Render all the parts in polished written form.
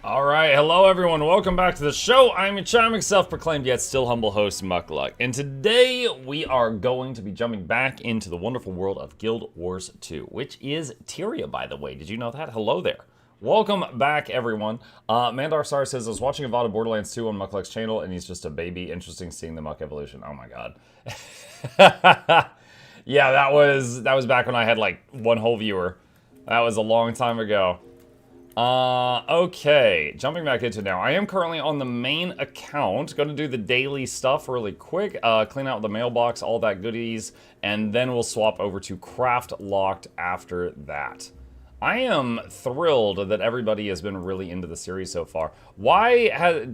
Alright, hello everyone, welcome back to the show. I'm your charming, self-proclaimed yet still humble host, Mukluk. And today we are going to be jumping back into the wonderful world of Guild Wars 2, which is Tyria, by the way. Did you know that? Hello there. Welcome back, everyone. Mandar Sar says, I was watching a VOD of Borderlands 2 on Mukluk's channel, and he's just a baby. Interesting seeing the Muk evolution. Oh my god. Yeah, that was back when I had like one whole viewer. That was a long time ago. Okay, jumping back into now. I am currently on the main account. Gonna do the daily stuff really quick. Clean out the mailbox, all that goodies, and then we'll swap over to Craftlocked after that. I am thrilled that everybody has been really into the series so far. Why has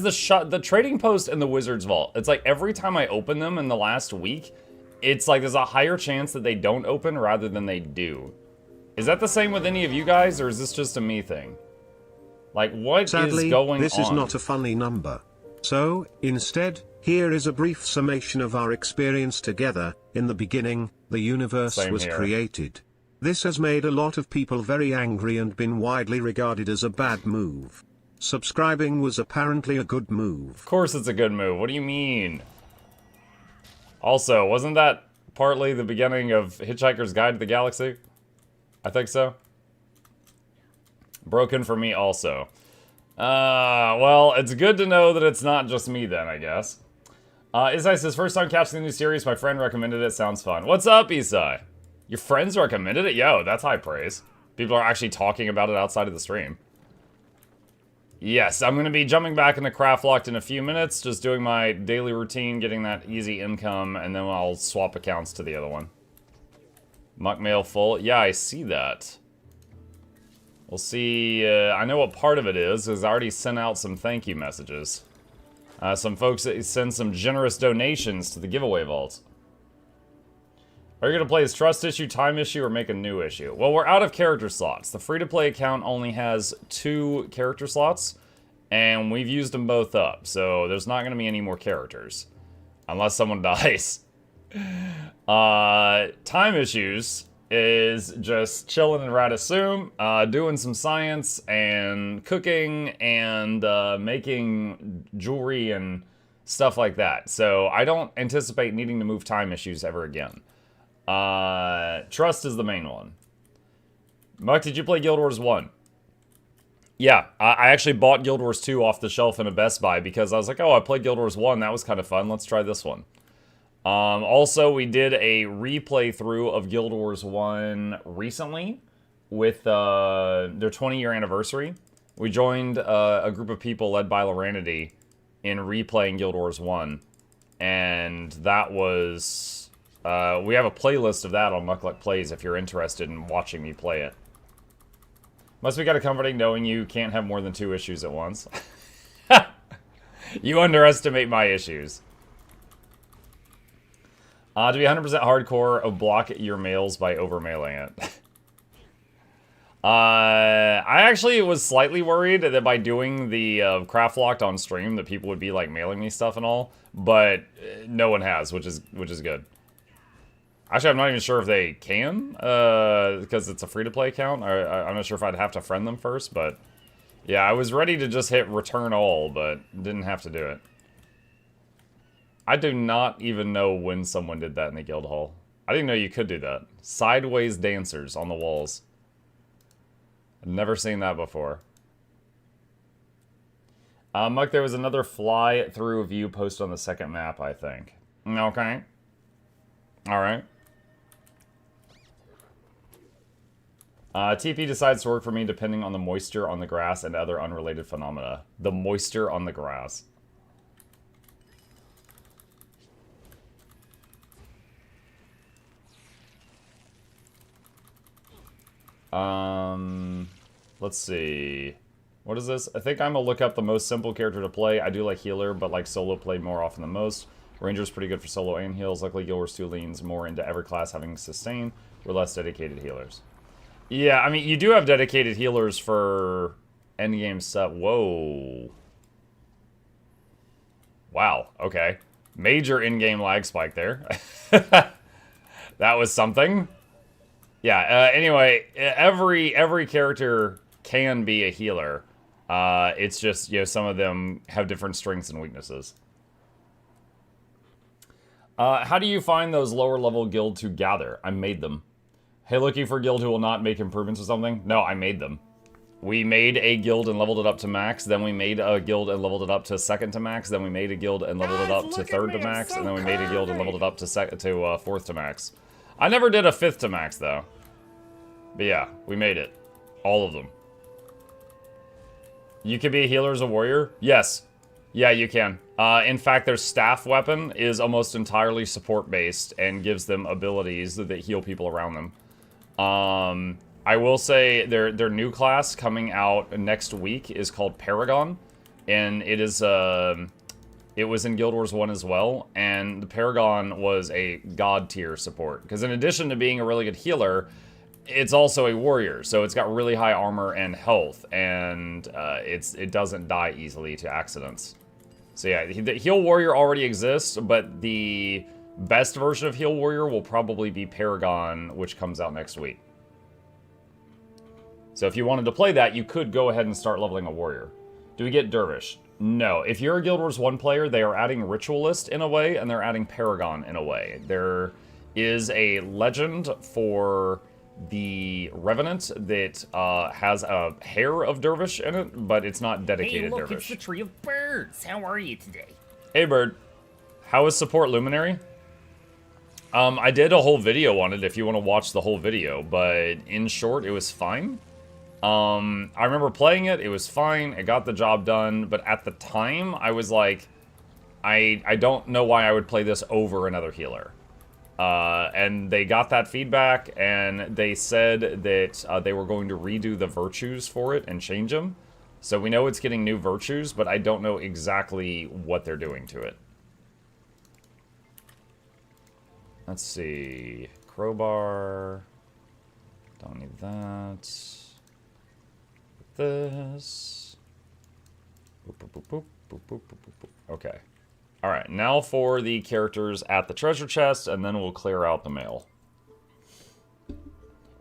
the trading post and the Wizard's Vault, it's like every time I open them in the last week, it's like there's a higher chance that they don't open rather than they do. Is that the same with any of you guys, or is this just a me thing? Like, what Sadly, is going on? this is not a funny number. So, instead, here is a brief summation of our experience together. In the beginning, the universe was created. This has made a lot of people very angry and been widely regarded as a bad move. Subscribing was apparently a good move. Of course it's a good move. What do you mean? Also, wasn't that partly the beginning of Hitchhiker's Guide to the Galaxy? I think so. Broken for me also. Well, it's good to know that it's not just me then, I guess. Isai says, first time catching the new series, my friend recommended it, sounds fun. What's up, Isai? Your friends recommended it? Yo, that's high praise. People are actually talking about it outside of the stream. Yes, I'm going to be jumping back into Craftlocked in a few minutes, just doing my daily routine, getting that easy income, and then I'll swap accounts to the other one. Muk mail full. Yeah, I see that. We'll see. I know what part of it is I already sent out some thank you messages. Some folks that send some generous donations to the giveaway vault. Are you going to play as trust issue, time issue, or make a new issue? Well, we're out of character slots. The free-to-play account only has 2 character slots, and we've used them both up. So there's not going to be any more characters. Unless someone dies. Time issues is just chilling in Radisum, doing some science and cooking and making jewelry and stuff like that. So I don't anticipate needing to move time issues ever again. Trust is the main one. Muk, did you play Guild Wars 1? Yeah, I actually bought Guild Wars 2 off the shelf in a Best Buy because I was like, oh, I played Guild Wars 1, that was kind of fun, let's try this one. Also, we did a replay through of Guild Wars 1 recently with their 20-year anniversary. We joined a group of people led by Loranity in replaying Guild Wars 1. And that was... we have a playlist of that on Mukluk Plays if you're interested in watching me play it. Must be kind of comforting knowing you can't have more than 2 issues at once. You underestimate my issues. To be 100% hardcore, block your mails by over-mailing it. I actually was slightly worried that by doing the Craftlocked on stream that people would be like mailing me stuff and all, but no one has, which is good. Actually, I'm not even sure if they can, because it's a free-to-play account. I'm not sure if I'd have to friend them first, but yeah, I was ready to just hit return all, but didn't have to do it. I do not even know when someone did that in the guild hall. I didn't know you could do that. Sideways dancers on the walls. I've never seen that before. Muk, there was another fly-through view post on the second map, I think. Okay. Alright. TP decides to work for me depending on the moisture on the grass and other unrelated phenomena. The moisture on the grass. Let's see. What is this? I think I'm gonna look up the most simple character to play. I do like healer, but like solo play more often than most. Ranger's pretty good for solo and heals. Luckily, Guild Wars 2 leans more into every class having sustain. We're less dedicated healers. Yeah, I mean, you do have dedicated healers for endgame stuff. Whoa. Wow, okay. Major in-game lag spike there. That was something. Yeah, anyway, every character can be a healer. It's just, you know, some of them have different strengths and weaknesses. How do you find those lower level guild to gather? I made them. Hey, looking for a guild who will not make improvements or something? No, I made them. We made a guild and leveled it up to max, then we made a guild and leveled it up to second to max, then we made a guild and leveled it up to third to max, and then we made a guild and leveled it up to fourth to max. I never did a fifth to max, though. But yeah, we made it. All of them. You can be a healer as a warrior? Yes. Yeah, you can. In fact, their staff weapon is almost entirely support-based and gives them abilities that heal people around them. I will say their new class coming out next week is called Paragon, and it is it was in Guild Wars 1 as well, and the Paragon was a god tier support because in addition to being a really good healer, it's also a warrior, so it's got really high armor and health, and it doesn't die easily to accidents. So yeah, the Heal Warrior already exists, but the best version of Heal Warrior will probably be Paragon, which comes out next week. So if you wanted to play that, you could go ahead and start leveling a warrior. Do we get Dervish? No. If you're a Guild Wars 1 player, they are adding Ritualist in a way, and they're adding Paragon in a way. There is a legend for the Revenant that has a hair of Dervish in it, but it's not dedicated Dervish. Hey, look, Dervish. it's the Tree of Birds. How are you today? Hey, Bird. How is support Luminary? I did a whole video on it if you want to watch the whole video, but in short, it was fine. I remember playing it, it was fine, it got the job done, but at the time, I was like, I don't know why I would play this over another healer. And they got that feedback, and they said that they were going to redo the virtues for it and change them. So we know it's getting new virtues, but I don't know exactly what they're doing to it. Let's see. Crowbar. Don't need that. This. Boop, boop, boop, boop, boop, boop, boop, boop. Okay. Alright, now for the characters at the treasure chest, and then we'll clear out the mail.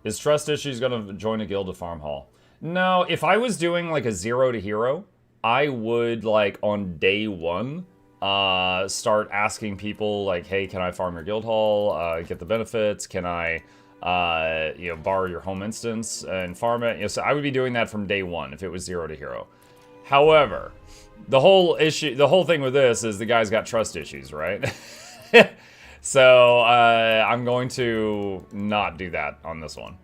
Is Trust Issues gonna join a guild of Farm Hall? No, if I was doing like a 0 to hero, I would like on day 1 start asking people like, hey, can I farm your guild hall, get the benefits, can I you know, borrow your home instance and farm it? You know, so I would be doing that from day 1 if it was 0 to hero. However, the whole thing with this is the guy's got trust issues, right? So I'm going to not do that on this one.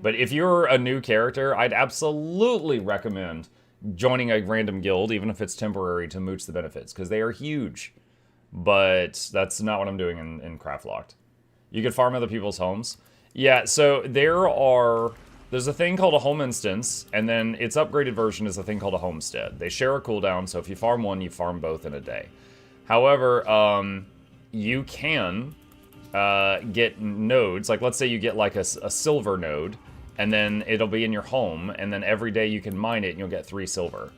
But if you're a new character, I'd absolutely recommend joining a random guild, even if it's temporary, to mooch the benefits, because they are huge. But that's not what I'm doing in Craftlocked. You can farm other people's homes. Yeah, so there's a thing called a home instance, and then its upgraded version is a thing called a homestead. They share a cooldown, so if you farm one, you farm both in a day. However, you can get nodes, like let's say you get like a silver node, and then it'll be in your home, and then every day you can mine it, and you'll get 3 silver.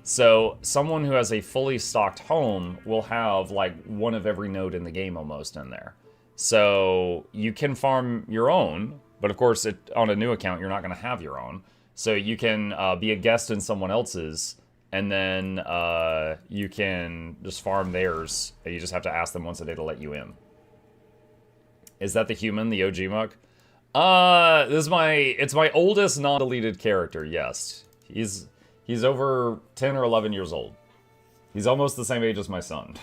So someone who has a fully stocked home will have like one of every node in the game almost in there. So you can farm your own, but of course on a new account you're not going to have your own. So you can be a guest in someone else's, and then you can just farm theirs. You just have to ask them once a day to let you in. Is that the human, the OG Muk? It's my oldest non-deleted character, yes. He's over 10 or 11 years old. He's almost the same age as my son.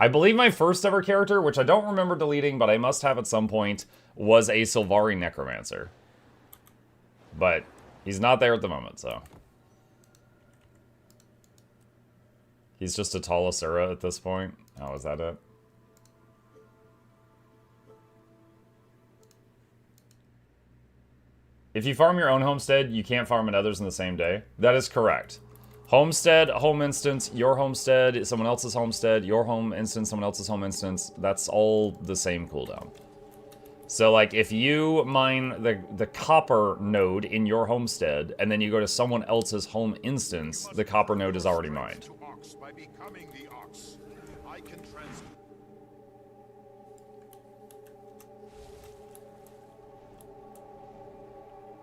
I believe my first ever character, which I don't remember deleting, but I must have at some point, was a Sylvari Necromancer. But he's not there at the moment, so. He's just a tall Asura at this point. Oh, is that it? If you farm your own homestead, you can't farm in others in the same day. That is correct. Homestead, home instance, your homestead, someone else's homestead, your home instance, someone else's home instance. That's all the same cooldown. So, like, if you mine the copper node in your homestead, and then you go to someone else's home instance, the copper node is already mined.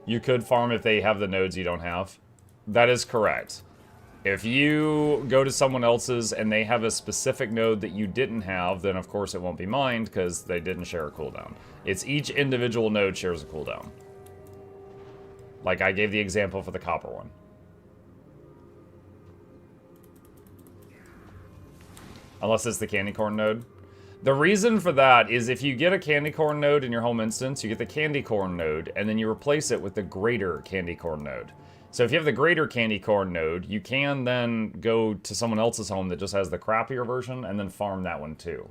You could farm if they have the nodes you don't have. That is correct. If you go to someone else's and they have a specific node that you didn't have, then of course it won't be mined because they didn't share a cooldown. It's each individual node shares a cooldown. Like I gave the example for the copper one. Unless it's the candy corn node. The reason for that is if you get a candy corn node in your home instance, you get the candy corn node, and then you replace it with the greater candy corn node. So if you have the greater candy corn node, you can then go to someone else's home that just has the crappier version and then farm that one too.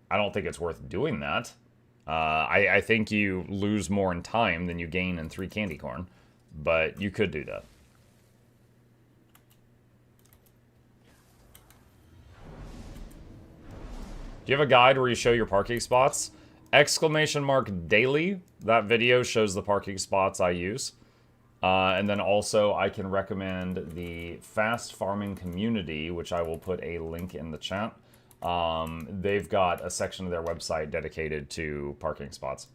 I don't think it's worth doing that. I think you lose more in time than you gain in 3 candy corn, but you could do that. Do you have a guide where you show your parking spots? !daily. That video shows the parking spots I use. And then also I can recommend the Fast Farming Community, which I will put a link in the chat. They've got a section of their website dedicated to parking spots.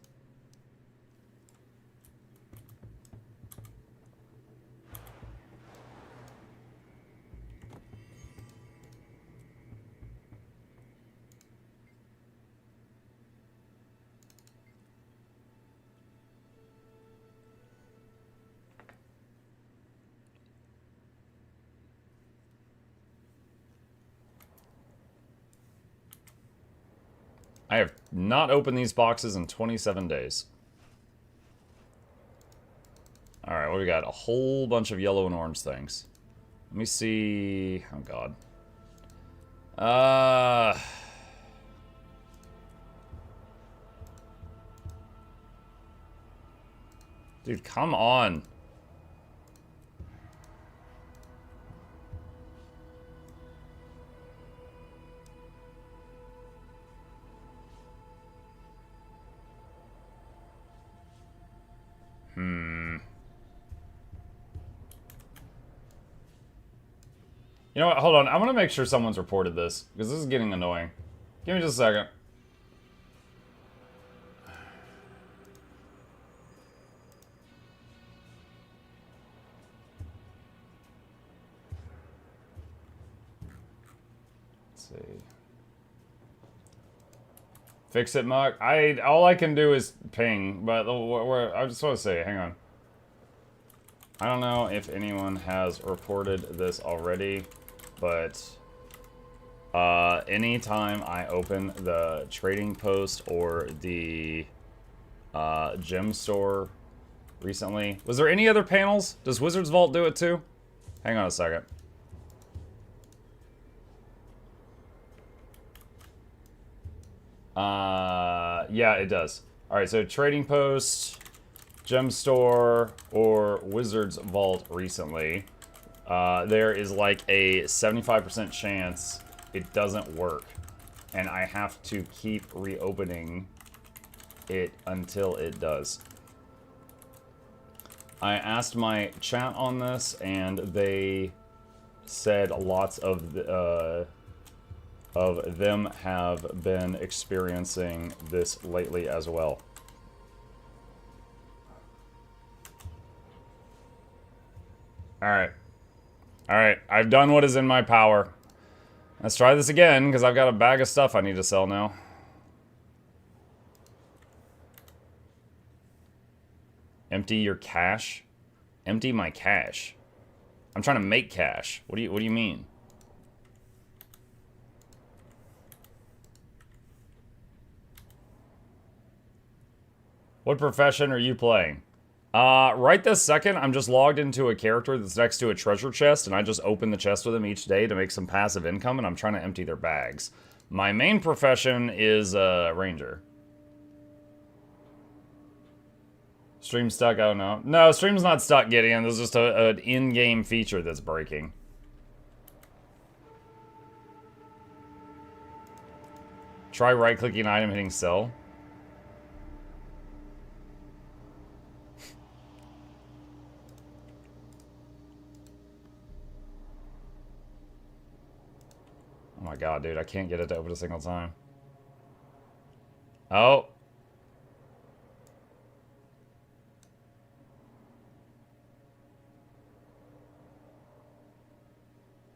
I have not opened these boxes in 27 days. Alright, what do we got? A whole bunch of yellow and orange things. Let me see... Oh, God. Dude, come on. You know what? Hold on. I want to make sure someone's reported this, because this is getting annoying. Give me just a second. Let's see. Fix it, Muck. All I can do is ping, but I just want to say, hang on. I don't know if anyone has reported this already, but anytime I open the trading post or the gem store recently, was there any other panels? Does Wizard's Vault do it too? Hang on a second. Yeah, it does. All right, so trading post, gem store, or Wizard's Vault recently. There is like a 75% chance it doesn't work, and I have to keep reopening it until it does. I asked my chat on this, and they said lots of them have been experiencing this lately as well. Alright. Alright, I've done what is in my power. Let's try this again, because I've got a bag of stuff I need to sell now. Empty your cache? Empty my cache? I'm trying to make cash. What do you mean? What profession are you playing? Right this second, I'm just logged into a character that's next to a treasure chest, and I just open the chest with them each day to make some passive income, and I'm trying to empty their bags. My main profession is ranger. Stream stuck? Oh no. No, stream's not stuck, Gideon. There's just an in-game feature that's breaking. Try right-clicking item, hitting sell. Oh my god, dude, I can't get it to open a single time. Oh.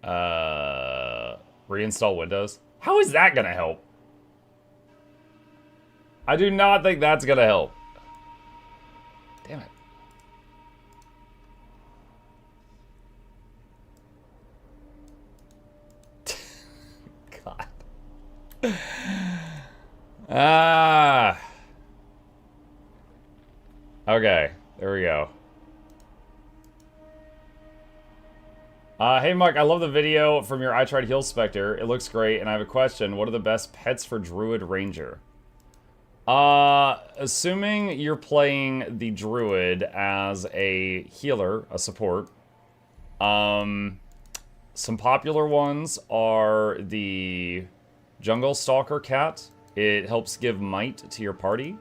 Reinstall Windows. How is that gonna help? I do not think that's gonna help. Damn it. God. Ah. Okay, there we go. Hey Mark, I love the video from your I Tried Heal Spectre. It looks great, and I have a question. What are the best pets for Druid Ranger? Assuming you're playing the Druid as a healer, a support, some popular ones are the Jungle Stalker Cat. It helps give might to your party.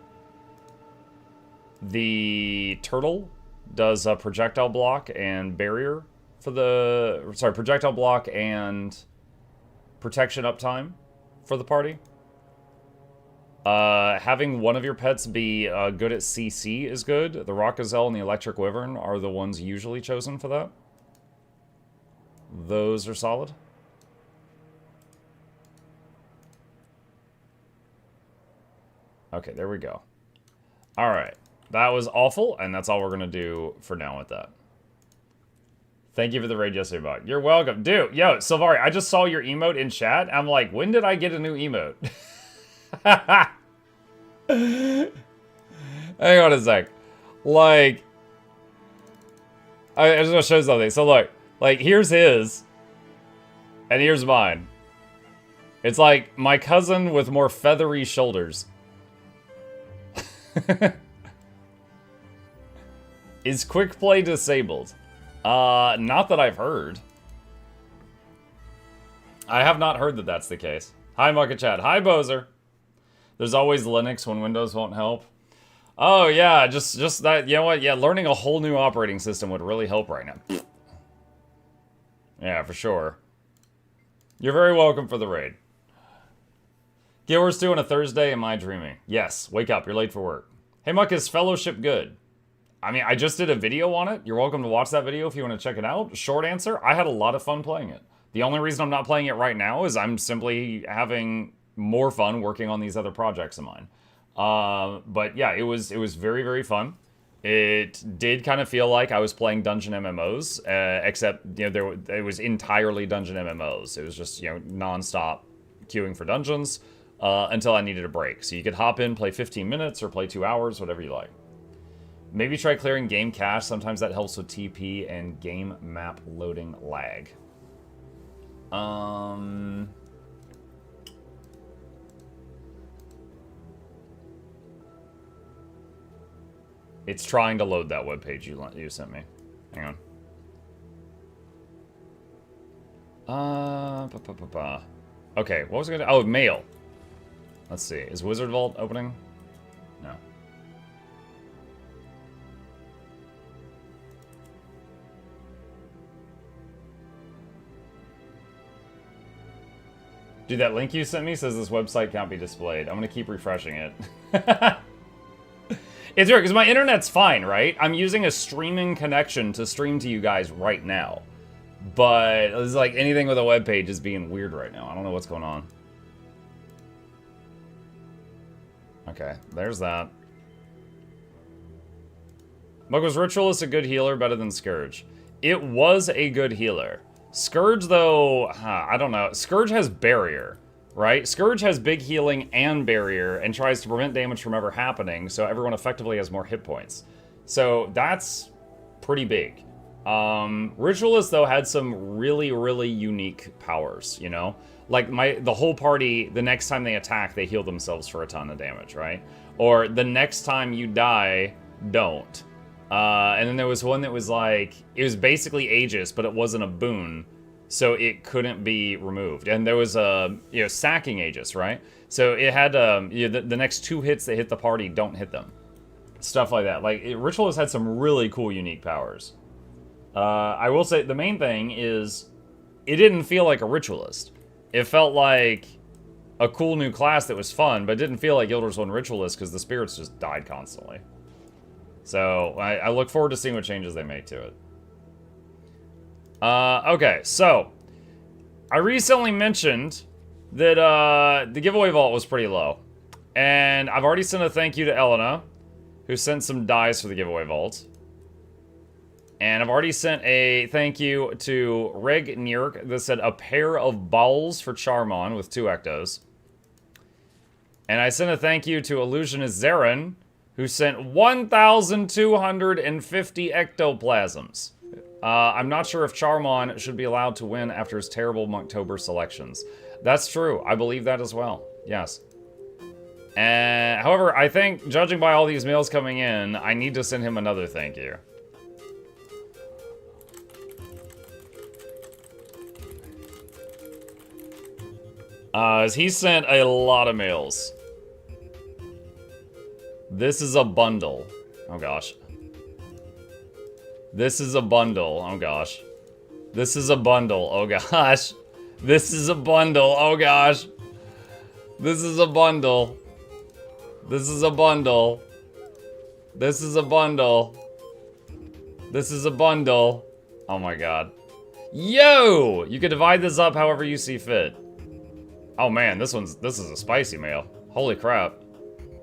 The Turtle does a projectile block and barrier for the... Sorry, projectile block and protection uptime for the party. Having one of your pets be good at CC is good. The Rock Gazelle and the Electric Wyvern are the ones usually chosen for that. Those are solid. Okay, there we go. Alright. That was awful, and that's all we're gonna do for now with that. Thank you for the raid yesterday, bot. You're welcome. Dude, yo, Silvari, I just saw your emote in chat. I'm like, when did I get a new emote? Hang on a sec. Like, I just want to show something. So look, like, here's his, and here's mine. It's like my cousin with more feathery shoulders. Is quick play disabled? Not that I've heard. I have not heard that that's the case. Hi, Mucka Chat. Hi, Bozer. There's always Linux when Windows won't help. Oh, yeah, just that, you know what? Yeah, learning a whole new operating system would really help right now. Yeah, for sure. You're very welcome for the raid. Guild Wars 2 on a Thursday, am I dreaming? Yes, wake up, you're late for work. Hey, Muck, is Fellowship good? I mean, I just did a video on it. You're welcome to watch that video if you want to check it out. Short answer, I had a lot of fun playing it. The only reason I'm not playing it right now is I'm simply having more fun working on these other projects of mine. But yeah, it was very, very fun. It did kind of feel like I was playing dungeon MMOs, except, you know, it was entirely dungeon MMOs. It was just, you know, non-stop queuing for dungeons until I needed a break. So you could hop in, play 15 minutes, or play 2 hours, whatever you like. Maybe try clearing game cache. Sometimes that helps with TP and game map loading lag. It's trying to load that webpage you sent me. Hang on. Okay, what was I gonna... Oh, mail. Let's see. Is Wizard Vault opening? No. Dude, that link you sent me says this website can't be displayed. I'm gonna keep refreshing it. It's weird, because my internet's fine, right? I'm using a streaming connection to stream to you guys right now. But it's like anything with a web page is being weird right now. I don't know what's going on. Okay, there's that. Mug, was Ritualist a good healer, better than Scourge? It was a good healer. Scourge, though, I don't know. Scourge has barrier, right? Scourge has big healing and barrier and tries to prevent damage from ever happening, so everyone effectively has more hit points. So that's pretty big. Ritualist, though, had some really, really unique powers, you know? Like, the whole party, the next time they attack, they heal themselves for a ton of damage, right? Or the next time you die, don't. And then there was one that was like, it was basically Aegis, but it wasn't a boon, so it couldn't be removed. And there was a, you know, sacking Aegis, right? So it had, you know, the next 2 hits that hit the party don't hit them. Stuff like that. Like, Ritualist had some really cool, unique powers. I will say, the main thing is, it didn't feel like a Ritualist. It felt like a cool new class that was fun, but it didn't feel like Guild Wars 1 Ritualist because the spirits just died constantly. So, I look forward to seeing what changes they make to it. Okay, so, I recently mentioned that the giveaway vault was pretty low. And I've already sent a thank you to Elena, who sent some dies for the giveaway vault. And I've already sent a thank you to Reg Nierk that said a pair of bowls for Charmon with 2 ectos. And I sent a thank you to Illusionist Zarin, who sent 1,250 ectoplasms. I'm not sure if Charmon should be allowed to win after his terrible Monktober selections. That's true. I believe that as well. Yes. However, I think, judging by all these mails coming in, I need to send him another thank you. He sent a lot of mails. This is a bundle. Oh gosh. This is a bundle. Oh gosh. This is a bundle. Oh gosh. This is a bundle. Oh gosh. This is a bundle. This is a bundle. This is a bundle. This is a bundle. Oh my god. Yo! You can divide this up however you see fit. Oh man, this is a spicy mail. Holy crap.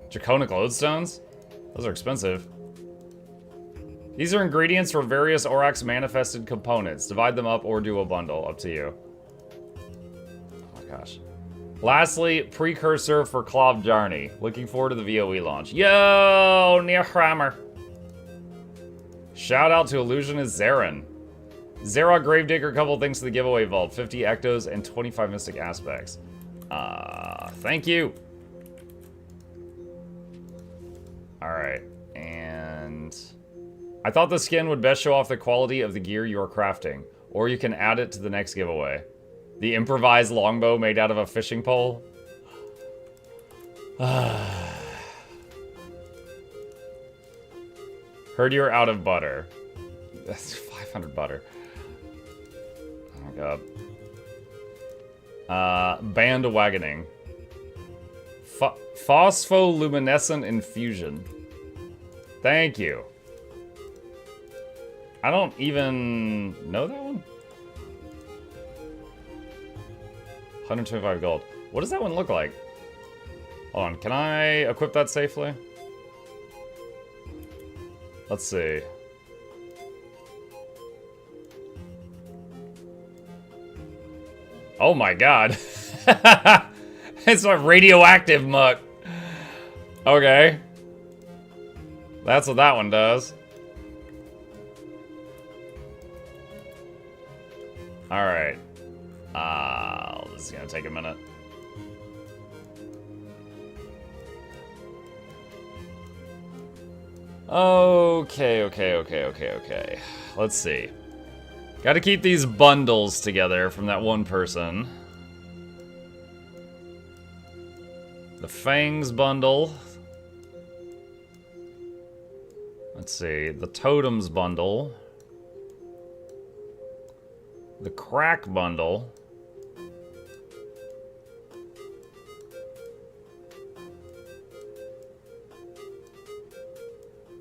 Draconic lodestones? Those are expensive. These are ingredients for various Aurochs manifested components. Divide them up or do a bundle. Up to you. Oh my gosh. Lastly, precursor for Clov Jarny. Looking forward to the VOE launch. Yo, Nearhammer. Shout out to Illusionist Zarin. Zerok Gravedigger, a couple things to the giveaway vault. 50 ectos and 25 mystic aspects. Thank you. Alright, and I thought the skin would best show off the quality of the gear you are crafting, or you can add it to the next giveaway. The improvised longbow made out of a fishing pole. Heard you're out of butter. That's 500 butter. Oh my god. Bandwagoning. Phospholuminescent infusion. Thank you. I don't even know that one. 125 gold. What does that one look like? Hold on, can I equip that safely? Let's see. Oh my god. It's a radioactive muck. Okay. That's what that one does. Alright. This is gonna take a minute. Okay. Let's see. Gotta keep these bundles together from that one person. The Fangs bundle. Let's see. The Totems bundle. The Crack bundle.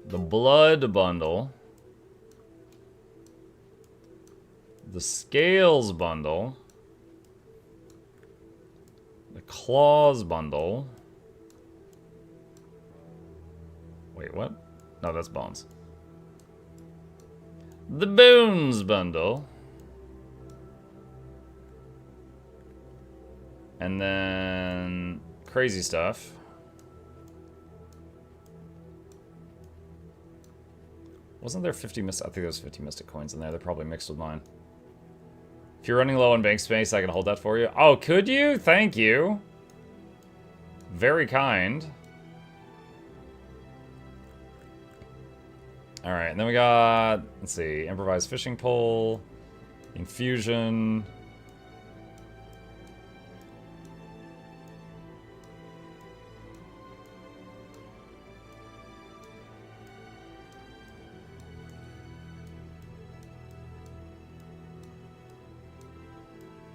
The Blood bundle. The Scales bundle. The Claws bundle. Wait, what? No, that's Bones. The Bones bundle. And then crazy stuff. Wasn't there 50 mystic? I think there was 50 mystic coins in there. They're probably mixed with mine. If you're running low on bank space, I can hold that for you. Oh, could you? Thank you. Very kind. Alright, and then we got, let's see, improvised fishing pole, infusion.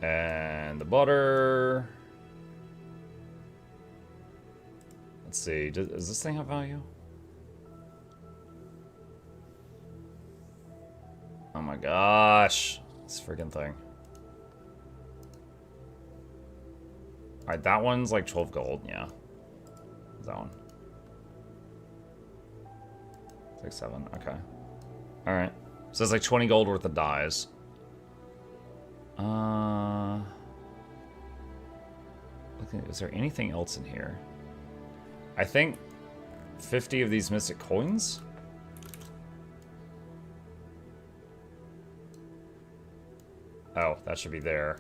And the butter. Let's see, does this thing have value? Oh my gosh, this freaking thing. Alright, that one's like 12 gold, yeah. That one. 6, 7, okay. Alright. So it's like 20 gold worth of dyes. Is there anything else in here? I think 50 of these mystic coins? Oh, that should be there.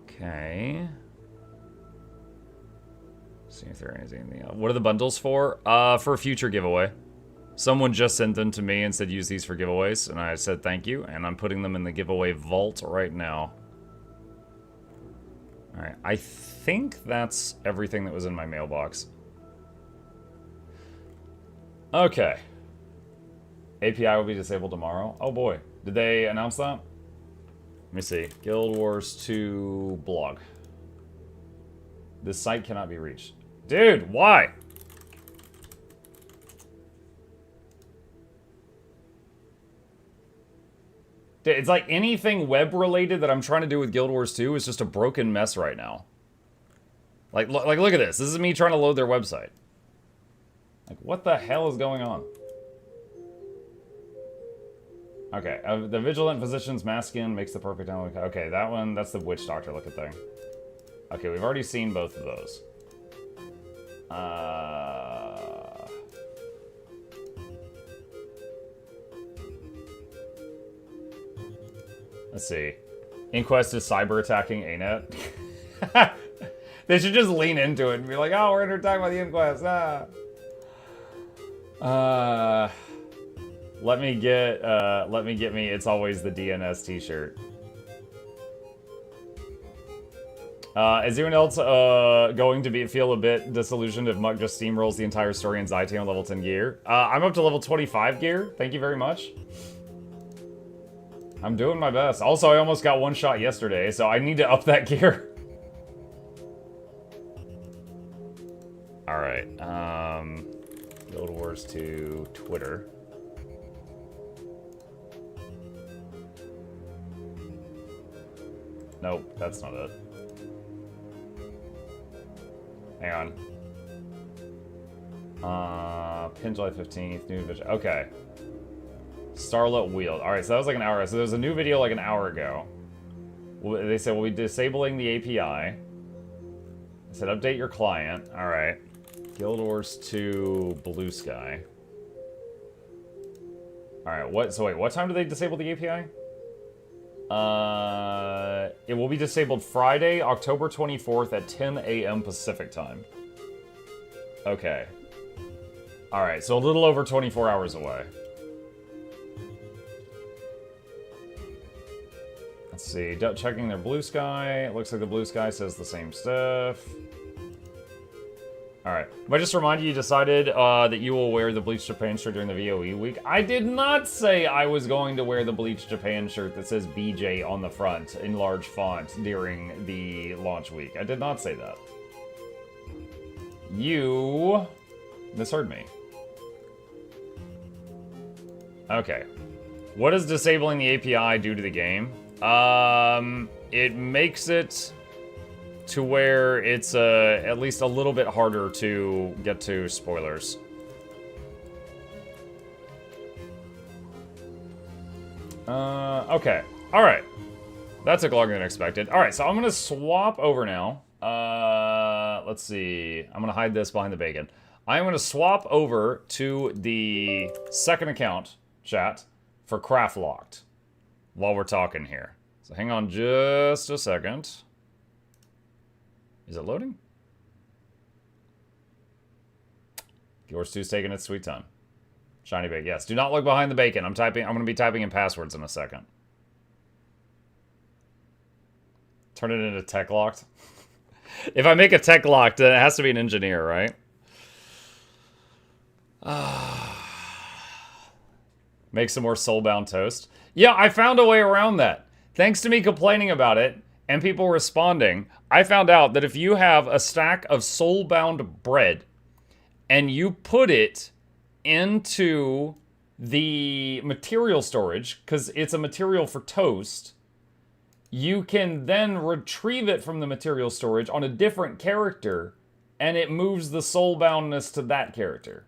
Okay. See if there is anything else. What are the bundles for? For a future giveaway. Someone just sent them to me and said use these for giveaways, and I said thank you, and I'm putting them in the giveaway vault right now. Alright, I think that's everything that was in my mailbox. Okay. API will be disabled tomorrow. Oh boy. Did they announce that? Let me see. Guild Wars 2 blog. This site cannot be reached. Dude, why? It's like anything web-related that I'm trying to do with Guild Wars 2 is just a broken mess right now. Like, look at this. This is me trying to load their website. Like, what the hell is going on? Okay, the Vigilant Physician's Mask Skin makes the perfect download. Okay, that one, that's the Witch Doctor looking thing. Okay, we've already seen both of those. Let's see. Inquest is cyber attacking ANET. They should just lean into it and be like, oh, we're under attack by the Inquest. Let me get me It's Always the DNS t-shirt. Is anyone else going to feel a bit disillusioned if Muck just steamrolls the entire story in Zytane on level 10 gear? I'm up to level 25 gear. Thank you very much. I'm doing my best. Also, I almost got one shot yesterday, so I need to up that gear. Alright, Guild Wars 2 Twitter. Nope, that's not it. Hang on. Pin July 15th, new vision. Okay. Starlit Wheel. Alright, so that was like an hour ago. So there was a new video like an hour ago. They said, we'll be disabling the API. They said, update your client. Alright. Guild Wars 2 Blue Sky. Alright, what time do they disable the API? It will be disabled Friday, October 24th at 10 a.m. Pacific time. Okay. Alright, so a little over 24 hours away. Let's see, checking their Blue Sky. It looks like the Blue Sky says the same stuff. Alright, but just to remind you, you decided that you will wear the Bleach Japan shirt during the VOE week. I did not say I was going to wear the Bleach Japan shirt that says BJ on the front in large font during the launch week. I did not say that. You misheard me. Okay. What does disabling the API do to the game? It makes it to where it's at least a little bit harder to get to spoilers. Okay. Alright. That took longer than expected. Alright, so I'm gonna swap over now. Let's see. I'm gonna hide this behind the bacon. I'm gonna swap over to the second account, chat, for Craftlocked while we're talking here. So hang on just a second. Is it loading? Yours 2's taking its sweet time. Shiny bacon. Yes, do not look behind the bacon. I'm going to be typing in passwords in a second. Turn it into tech locked. If I make a tech locked, then it has to be an engineer, right? Make some more soulbound toast. Yeah, I found a way around that. Thanks to me complaining about it and people responding, I found out that if you have a stack of soulbound bread and you put it into the material storage, because it's a material for toast, you can then retrieve it from the material storage on a different character, and it moves the soulboundness to that character.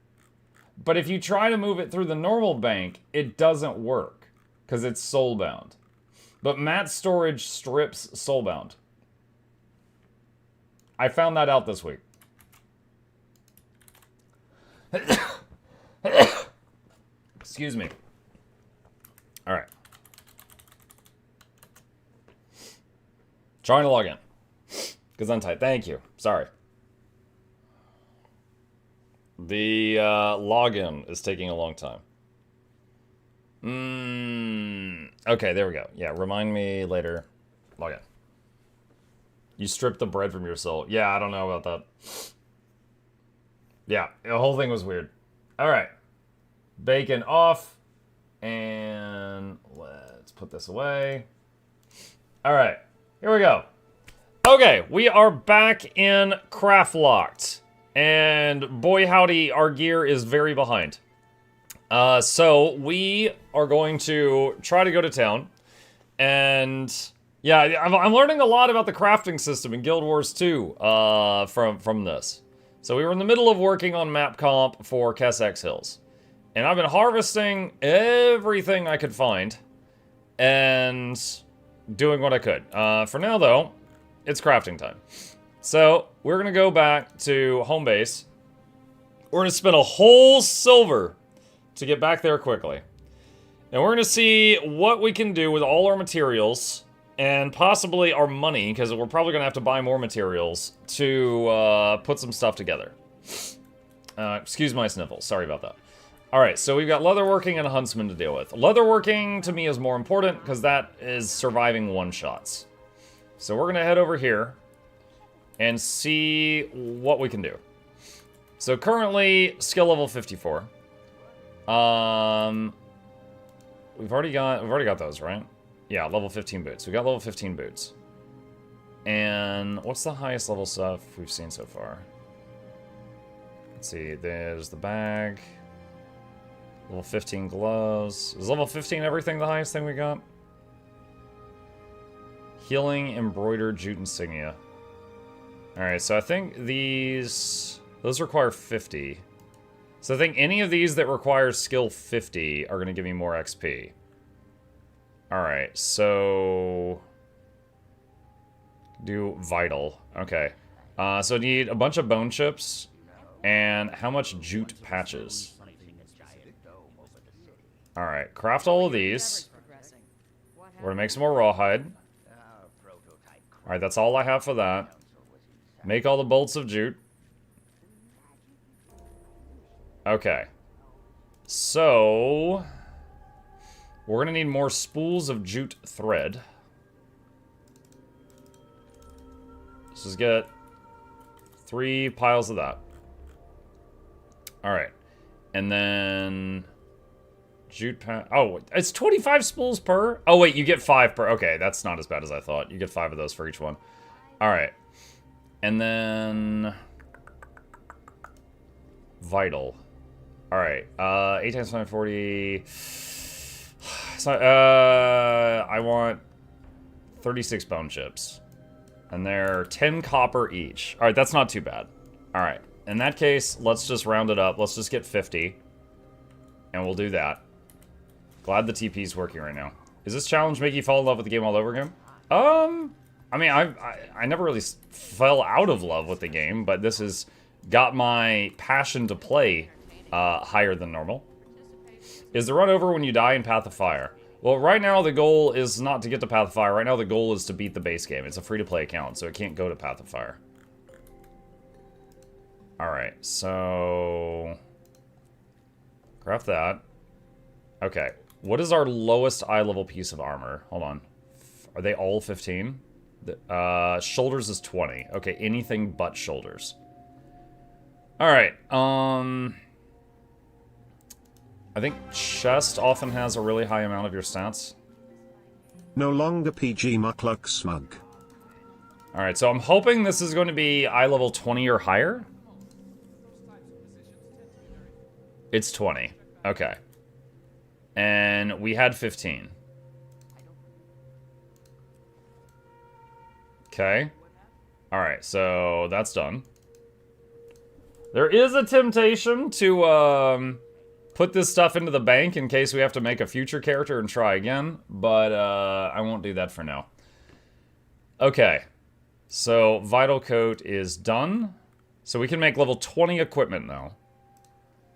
But if you try to move it through the normal bank, it doesn't work, because it's soulbound. But Matt's storage strips soulbound. I found that out this week. Excuse me. All right. Trying to log in. Gesundheit. Thank you. Sorry. The login is taking a long time. Okay, there we go. Yeah, remind me later. Log in. You stripped the bread from your soul. Yeah, I don't know about that. Yeah, the whole thing was weird. All right. Bacon off. And let's put this away. All right. Here we go. Okay, we are back in Craftlocked. And boy howdy, our gear is very behind. So we are going to try to go to town. And yeah, I'm learning a lot about the crafting system in Guild Wars 2 from this. So we were in the middle of working on map comp for Kessex Hills. And I've been harvesting everything I could find and doing what I could. For now, though, it's crafting time. So we're going to go back to home base. We're going to spend a whole silver to get back there quickly. And we're going to see what we can do with all our materials and possibly our money, because we're probably going to have to buy more materials to put some stuff together. Excuse my sniffles. Sorry about that. Alright, so we've got leatherworking and a huntsman to deal with. Leatherworking, to me, is more important, because that is surviving one-shots. So we're going to head over here and see what we can do. So currently, skill level 54. We've already got those, right? Yeah, level 15 boots. We got level 15 boots. And what's the highest level stuff we've seen so far? Let's see, there's the bag. Level 15 gloves. Is level 15 everything the highest thing we got? Healing embroidered jute insignia. Alright, so I think those require 50. So I think any of these that require skill 50 are going to give me more XP. Alright, so do vital. Okay. So I need a bunch of bone chips. And how much jute patches? Alright, craft all of these. We're gonna make some more rawhide. Alright, that's all I have for that. Make all the bolts of jute. Okay. So we're gonna need more spools of jute thread. Let's just get 3 piles of that. Alright. And then jute oh, it's 25 spools per? Oh, wait, you get 5 per. Okay, that's not as bad as I thought. You get 5 of those for each one. Alright. And then vital. Alright. 8 times 540. So, I want 36 bone chips. And they're 10 copper each. Alright, that's not too bad. Alright. In that case, let's just round it up. Let's just get 50. And we'll do that. Glad the TP's working right now. Is this challenge make you fall in love with the game all over again? I mean, I never really fell out of love with the game, but this has got my passion to play higher than normal. Is the run over when you die in Path of Fire? Well, right now the goal is not to get to Path of Fire. Right now the goal is to beat the base game. It's a free-to-play account, so it can't go to Path of Fire. Alright, so craft that. Okay, what is our lowest eye level piece of armor? Hold on. Are they all 15? Shoulders is 20. Okay, anything but shoulders. Alright, I think chest often has a really high amount of your stats. No longer PG Mukluk Smug. Alright, so I'm hoping this is going to be eye level 20 or higher. It's 20. Okay. And we had 15. Okay. Alright, so that's done. There is a temptation to put this stuff into the bank in case we have to make a future character and try again, but I won't do that for now. Okay, so Vital Coat is done. So we can make level 20 equipment now.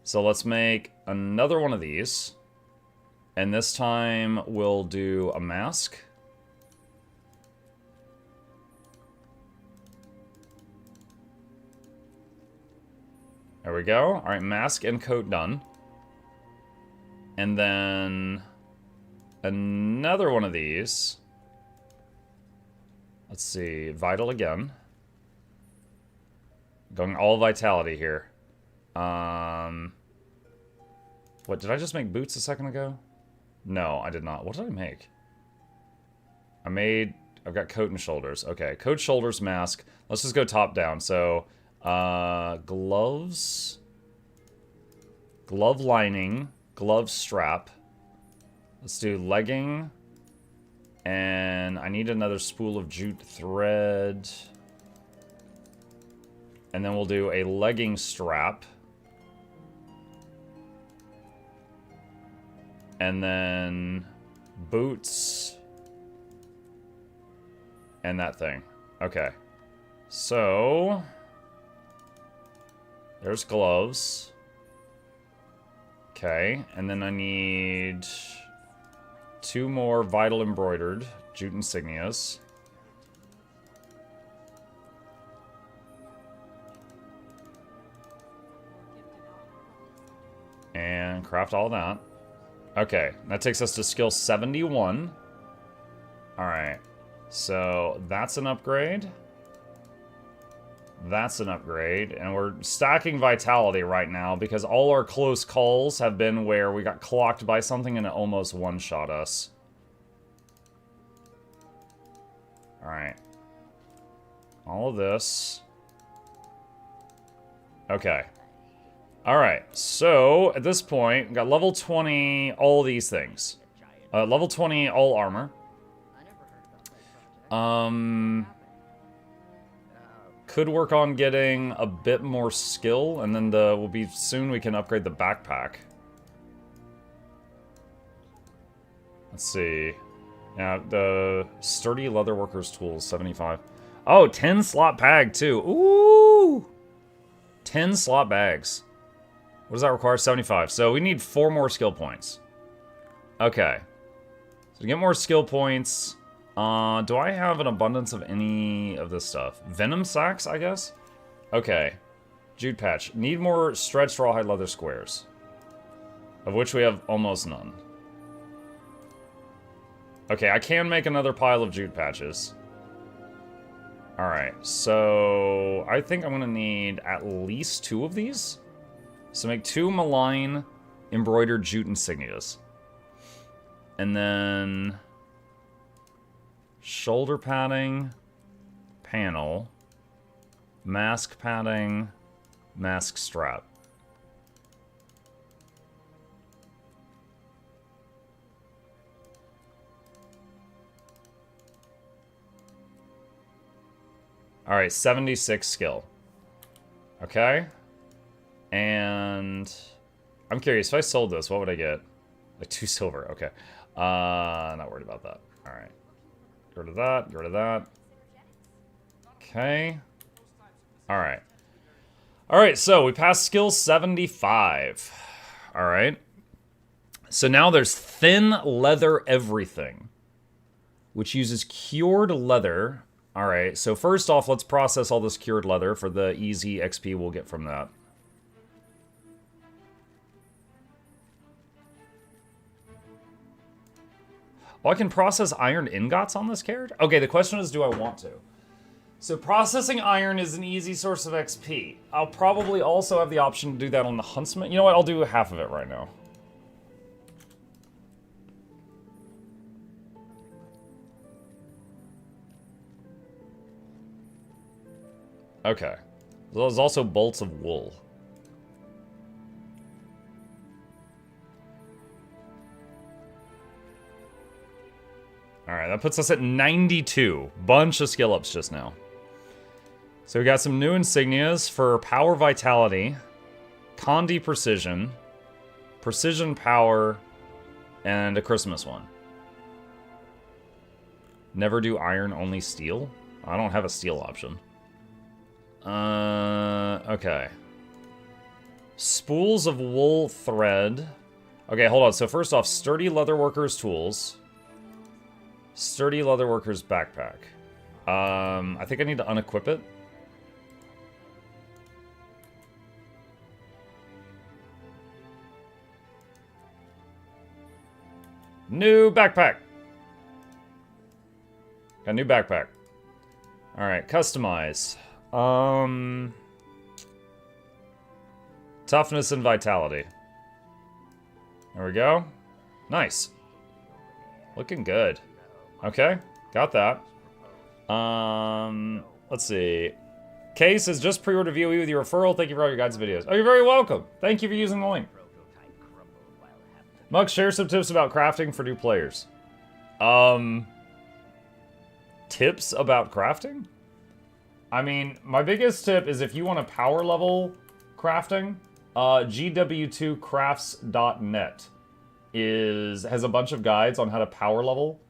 So let's make another one of these. And this time we'll do a mask. There we go. All right, mask and coat done. And then another one of these. Let's see, vital again. Going all vitality here. What, did I just make boots a second ago? No, I did not. What did I make? I've got coat and shoulders. Okay, coat, shoulders, mask. Let's just go top down. So, gloves, glove lining, glove strap. Let's do legging, and I need another spool of jute thread. And then we'll do a legging strap. And then boots. And that thing. Okay. So there's gloves. Okay, and then I need 2 more vital embroidered jute insignias. And craft all that. Okay, that takes us to skill 71. Alright, so that's an upgrade. That's an upgrade, and we're stacking vitality right now because all our close calls have been where we got clocked by something and it almost one-shot us. Alright. All of this. Okay. Alright, so at this point, we got level 20, all these things. Level 20, all armor. Could work on getting a bit more skill, and then soon we can upgrade the backpack. Let's see. Yeah, the sturdy leatherworker's tools, 75. Oh, 10 slot bag too. Ooh! 10 slot bags. What does that require? 75. So we need 4 more skill points. Okay. So to get more skill points, do I have an abundance of any of this stuff? Venom sacks, I guess? Okay. Jute patch. Need more stretched rawhide leather squares. Of which we have almost none. Okay, I can make another pile of jute patches. Alright, so I think I'm going to need at least 2 of these. So make 2 malign embroidered jute insignias. And then shoulder padding, panel, mask padding, mask strap. Alright, 76 skill. Okay. And I'm curious, if I sold this, what would I get? Like 2 silver, okay. Not worried about that. Alright. Get rid of that, get rid of that. Okay. Alright. Alright, so we passed skill 75. Alright. So now there's thin leather everything, which uses cured leather. Alright, so first off, let's process all this cured leather for the easy XP we'll get from that. Oh, I can process iron ingots on this character? Okay, the question is, do I want to? So processing iron is an easy source of XP. I'll probably also have the option to do that on the Huntsman. You know what, I'll do half of it right now. Okay. There's also bolts of wool. Alright, that puts us at 92. Bunch of skill ups just now. So we got some new insignias for Power Vitality, Condi Precision, Precision Power, and a Christmas one. Never do iron, only steel? I don't have a steel option. Okay. Spools of wool thread. Okay, hold on. So first off, Sturdy Leatherworker's tools. Sturdy Leatherworker's backpack. I think I need to unequip it. New backpack. Got a new backpack. Alright, customize. Toughness and vitality. There we go. Nice. Looking good. Okay, got that. Let's see. Case has just pre-ordered VOE with your referral. Thank you for all your guys' videos. Oh, you're very welcome. Thank you for using the link. Mux, share some tips about crafting for new players. Tips about crafting? I mean, my biggest tip is if you want a power level crafting, GW2crafts.net has a bunch of guides on how to power level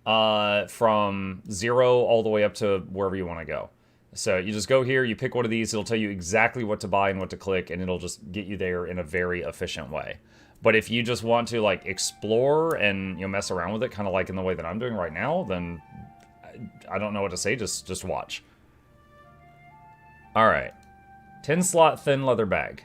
from 0 all the way up to wherever you want to go. So you just go here, you pick one of these, it'll tell you exactly what to buy and what to click, and it'll just get you there in a very efficient way. But if you just want to like explore and mess around with it, kind of like in the way that I'm doing right now, then I don't know what to say, just watch. Alright. 10 slot thin leather bag.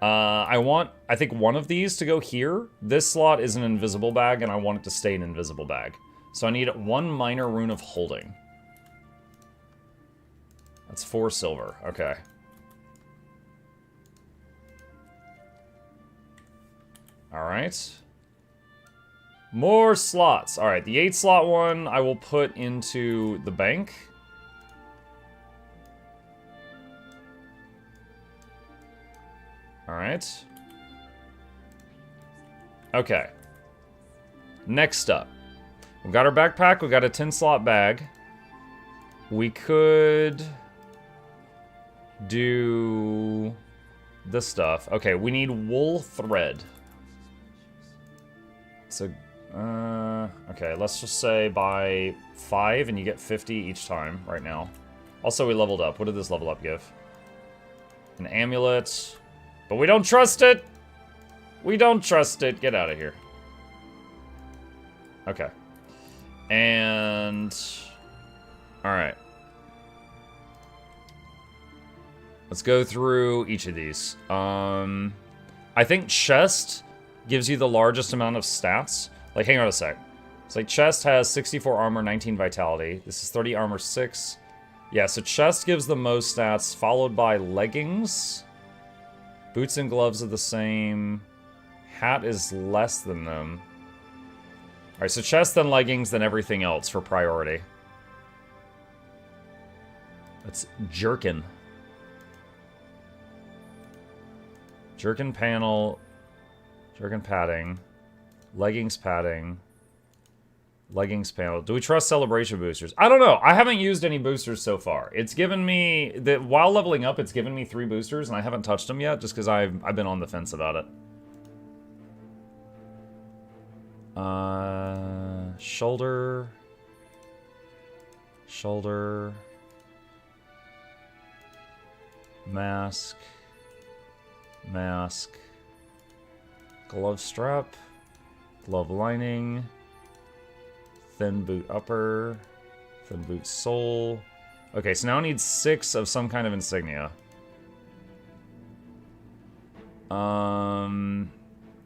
I think one of these to go here. This slot is an invisible bag, and I want it to stay an invisible bag. So I need 1 minor rune of holding. That's 4 silver. Okay. Alright. More slots. Alright, the 8 slot one I will put into the bank. Alright. Okay. Next up. We've got our backpack, we've got a 10 slot bag. We could do this stuff. Okay, we need wool thread. So, okay, let's just say buy 5 and you get 50 each time right now. Also, we leveled up. What did this level up give? An amulet. But we don't trust it! We don't trust it. Get out of here. Okay. And... Alright. Let's go through each of these. I think chest gives you the largest amount of stats. Like, hang on a sec. It's like chest has 64 armor, 19 vitality. This is 30 armor, 6. Yeah, so chest gives the most stats, followed by leggings. Boots and gloves are the same. Hat is less than them. Alright, so chest, then leggings, then everything else for priority. That's jerkin. Jerkin panel. Jerkin padding. Leggings padding. Leggings panel. Do we trust celebration boosters? I don't know. I haven't used any boosters so far. It's given me... while leveling up, it's given me 3 boosters, and I haven't touched them yet, just because I've been on the fence about it. Shoulder. Shoulder. Mask. Mask. Glove strap. Glove lining. Thin boot upper. Thin boot sole. Okay, so now I need 6 of some kind of insignia.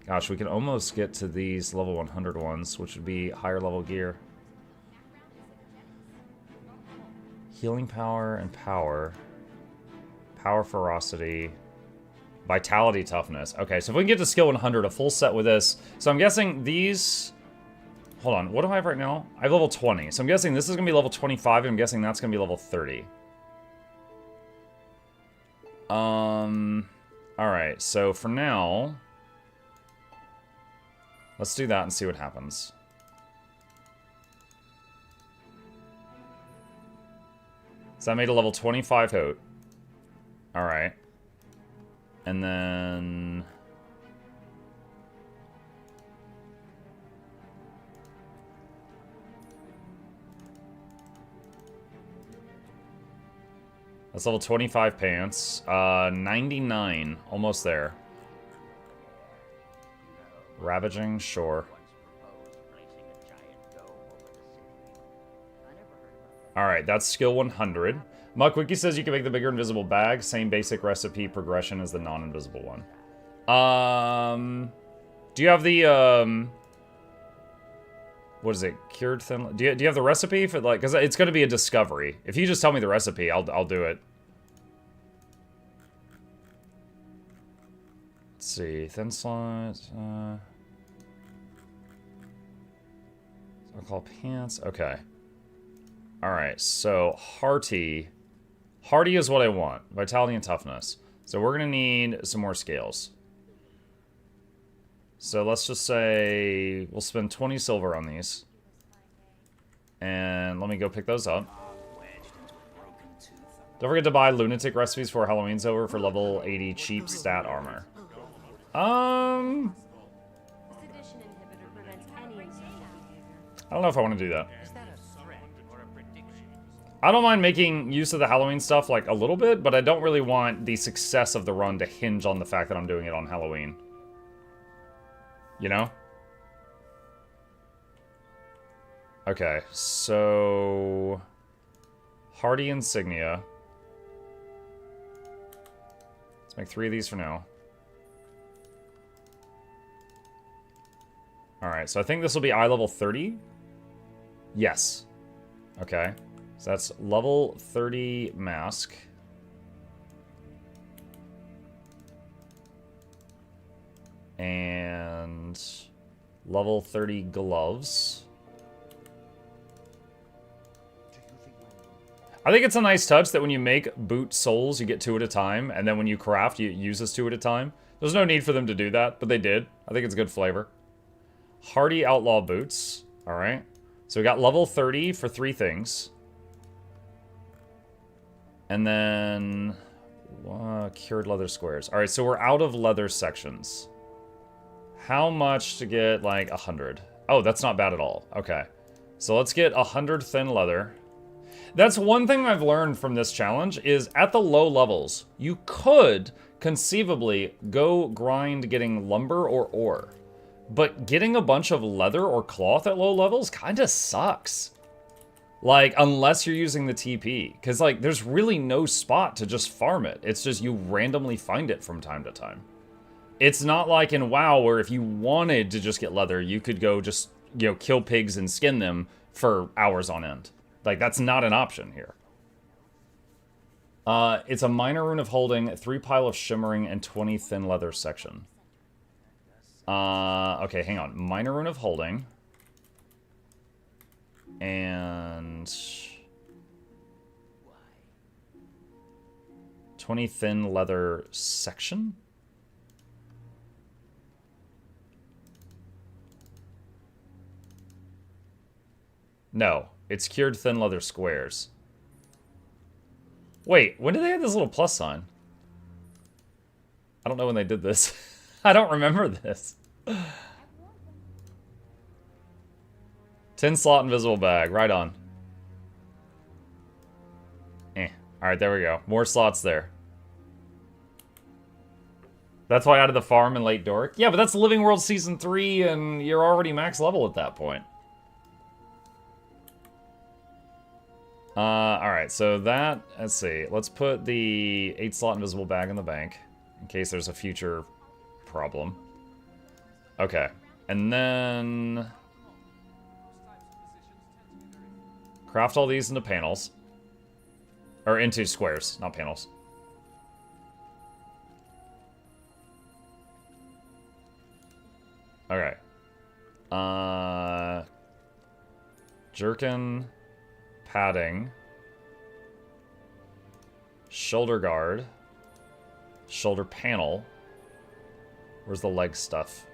Gosh, we can almost get to these level 100 ones, which would be higher level gear. Healing power and power. Power ferocity. Vitality toughness. Okay, so if we can get to skill 100, a full set with this. So I'm guessing these... Hold on, what do I have right now? I have level 20. So I'm guessing this is going to be level 25, and I'm guessing that's going to be level 30. Alright, so for now... Let's do that and see what happens. So I made a level 25 Hote. Alright. And then... That's level 25 pants. 99. Almost there. Ravaging, sure. Alright, that's skill 100. MuklukYoutube says you can make the bigger invisible bag. Same basic recipe progression as the non-invisible one. Do you have the, what is it? Cured thin... Do you have the recipe for, like... Because it's going to be a discovery. If you just tell me the recipe, I'll do it. Let's see. Thin slice... I'll call pants. Okay. Alright, so Hearty. Hearty is what I want. Vitality and toughness. So we're going to need some more scales. So let's just say we'll spend 20 silver on these. And let me go pick those up. Don't forget to buy lunatic recipes before Halloween's over for level 80 cheap stat armor. I don't know if I want to do that. I don't mind making use of the Halloween stuff, like, a little bit, but I don't really want the success of the run to hinge on the fact that I'm doing it on Halloween. You know? Okay, so... Hardy Insignia. Let's make 3 of these for now. Alright, so I think this will be eye level 30? Yes. Okay. So that's level 30 mask. And level 30 gloves. I think it's a nice touch that when you make boot soles, you get 2 at a time, and then when you craft, you use this 2 at a time. There's no need for them to do that, but they did. I think it's good flavor. Hardy Outlaw boots. Alright. So we got level 30 for 3 things. And then... cured leather squares. Alright, so we're out of leather sections. How much to get, like, 100? Oh, that's not bad at all. Okay. So let's get 100 thin leather. That's one thing I've learned from this challenge, is at the low levels, you could conceivably go grind getting lumber or ore. But getting a bunch of leather or cloth at low levels kinda sucks. Like, unless you're using the TP. Because, like, there's really no spot to just farm it. It's just you randomly find it from time to time. It's not like in WoW where if you wanted to just get leather, you could go just, you know, kill pigs and skin them for hours on end. Like, that's not an option here. It's a minor rune of holding, 3 pile of shimmering, and 20 thin leather section. Okay, hang on. Minor rune of holding. And... 20 thin leather section? No, it's cured thin leather squares. Wait, when did they have this little plus sign? I don't know when they did this. I don't remember this. 10 slot invisible bag, right on. Alright, there we go. More slots there. That's why I added the farm in late Doric. Yeah, but that's Living World Season 3, and you're already max level at that point. Alright, so that, let's see. Let's put the 8 slot invisible bag in the bank, in case there's a future problem. Okay, and then... craft all these into panels. Or into squares, not panels. Okay. Jerkin, padding, shoulder guard, shoulder panel. Where's the leg stuff?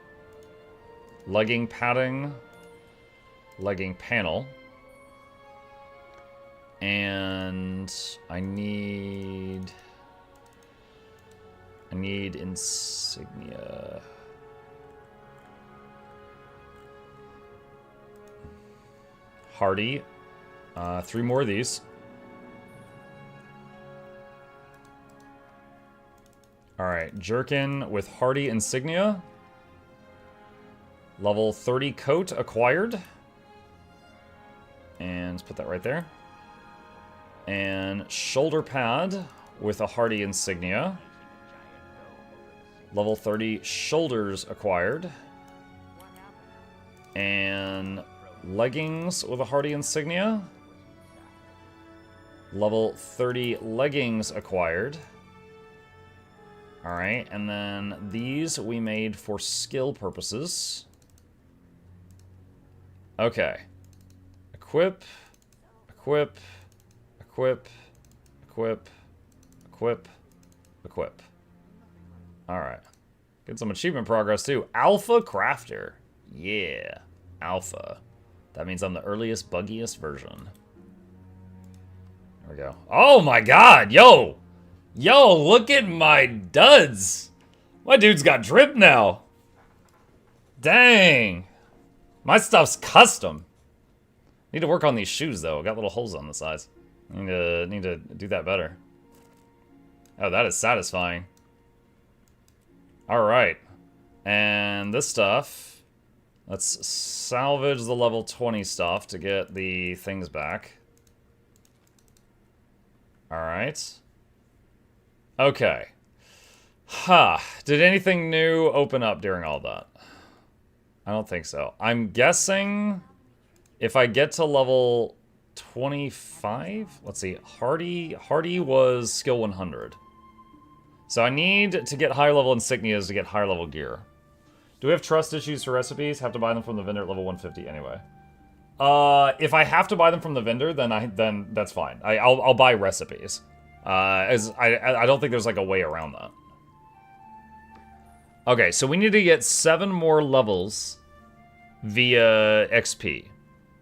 Legging padding, legging panel. And I need insignia. Hardy. 3 more of these. Alright, Jerkin with Hardy insignia. Level 30 coat acquired. And let's put that right there. And shoulder pad with a Hardy insignia. Level 30 shoulders acquired. And leggings with a Hardy insignia. Level 30 leggings acquired. Alright, and then these we made for skill purposes. Okay. Equip, equip, equip, equip, equip, equip. Alright. Get some achievement progress too. Alpha Crafter. Yeah. Alpha. That means I'm the earliest, buggiest version. There we go. Oh my god, yo! Yo, look at my duds! My dude's got drip now. Dang. My stuff's custom. Need to work on these shoes though. Got little holes on the sides. Need to do that better. Oh, that is satisfying. Alright. And this stuff. Let's salvage the level 20 stuff to get the things back. Alright. Okay. Did anything new open up during all that? I don't think so. I'm guessing if I get to level 25, let's see, Hardy was skill 100. So I need to get higher level insignias to get higher level gear. Do we have trust issues for recipes? Have to buy them from the vendor at level 150 anyway. If I have to buy them from the vendor, then that's fine. I'll buy recipes. As I don't think there's like a way around that. Okay, so we need to get 7 more levels via XP.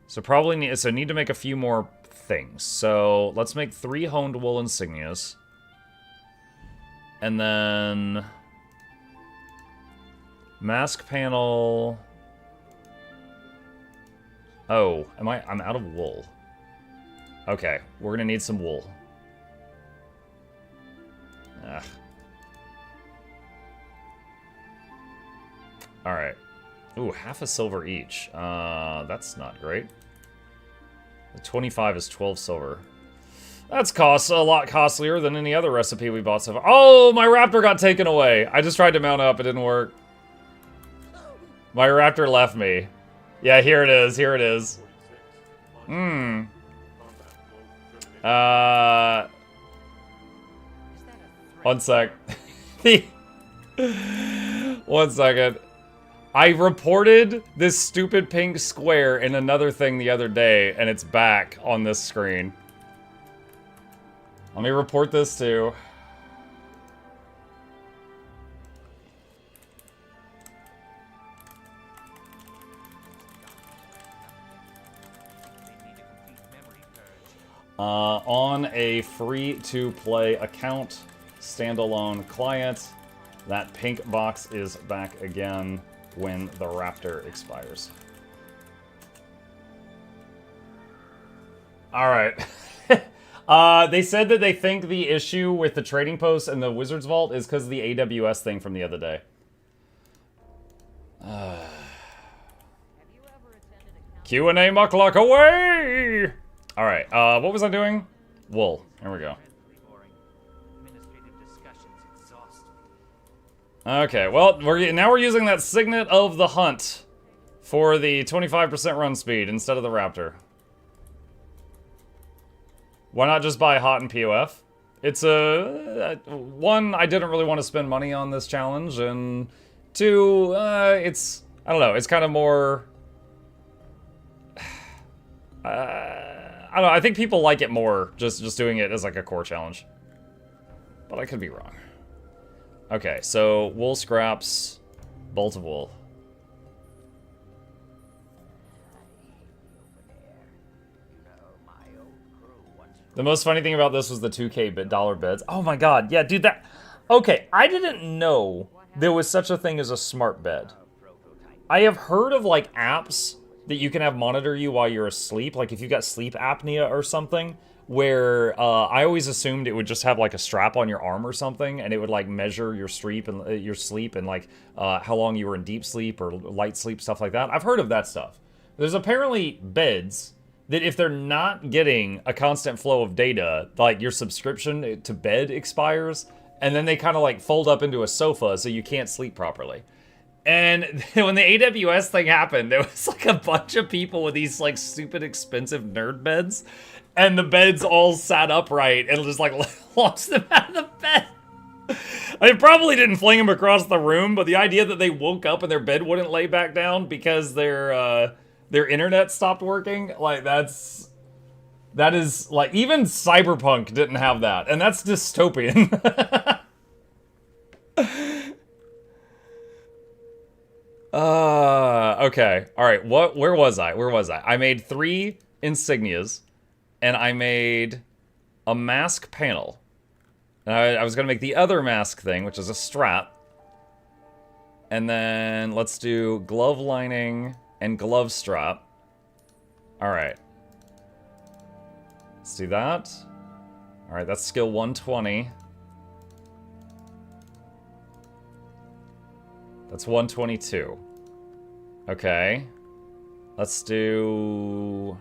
So probably need to make a few more things. So let's make 3 honed wool insignias. And then mask panel. Oh, I'm out of wool. Okay, we're gonna need some wool. Ugh. Alright. Ooh, half a silver each. That's not great. The 25 is 12 silver. That's a lot costlier than any other recipe we bought so far. Oh, my raptor got taken away. I just tried to mount up. It didn't work. My raptor left me. Yeah, here it is. Here it is. One sec. One second. I reported this stupid pink square in another thing the other day, and it's back on this screen. Let me report this too. On a free-to-play account, standalone client, that pink box is back again when the raptor expires. Alright. They said that they think the issue with the trading post and the Wizard's Vault is because of the AWS thing from the other day. Q&A Mukluk away! Alright, what was I doing? Wool. There we go. Okay, well, now we're using that Signet of the Hunt for the 25% run speed instead of the Raptor. Why not just buy Hot and POF? It's one, I didn't really want to spend money on this challenge, and 2, I don't know, it's kind of more... I don't know, I think people like it more just doing it as like a core challenge. But I could be wrong. Okay, so wool scraps, bolt of wool. The most funny thing about this was the $2K beds. Oh my god, yeah, dude, that... Okay, I didn't know there was such a thing as a smart bed. I have heard of, like, apps that you can have monitor you while you're asleep, like if you've got sleep apnea or something, where I always assumed it would just have, like, a strap on your arm or something, and it would, like, measure your sleep and like, how long you were in deep sleep or light sleep, stuff like that. I've heard of that stuff. There's apparently beds that if they're not getting a constant flow of data, like your subscription to bed expires, and then they kind of like fold up into a sofa so you can't sleep properly. And when the AWS thing happened, there was like a bunch of people with these like stupid expensive nerd beds, and the beds all sat upright and just like launched them out of the bed. I probably didn't fling them across the room, but the idea that they woke up and their bed wouldn't lay back down because their internet stopped working, like that is like, even Cyberpunk didn't have that, and that's dystopian. Okay, all right. Where was I? I made 3 insignias, and I made a mask panel. And I was gonna make the other mask thing, which is a strap. And then let's do glove lining and glove strap. All right. Let's do that. All right, that's skill 120. That's 122. Okay. Let's do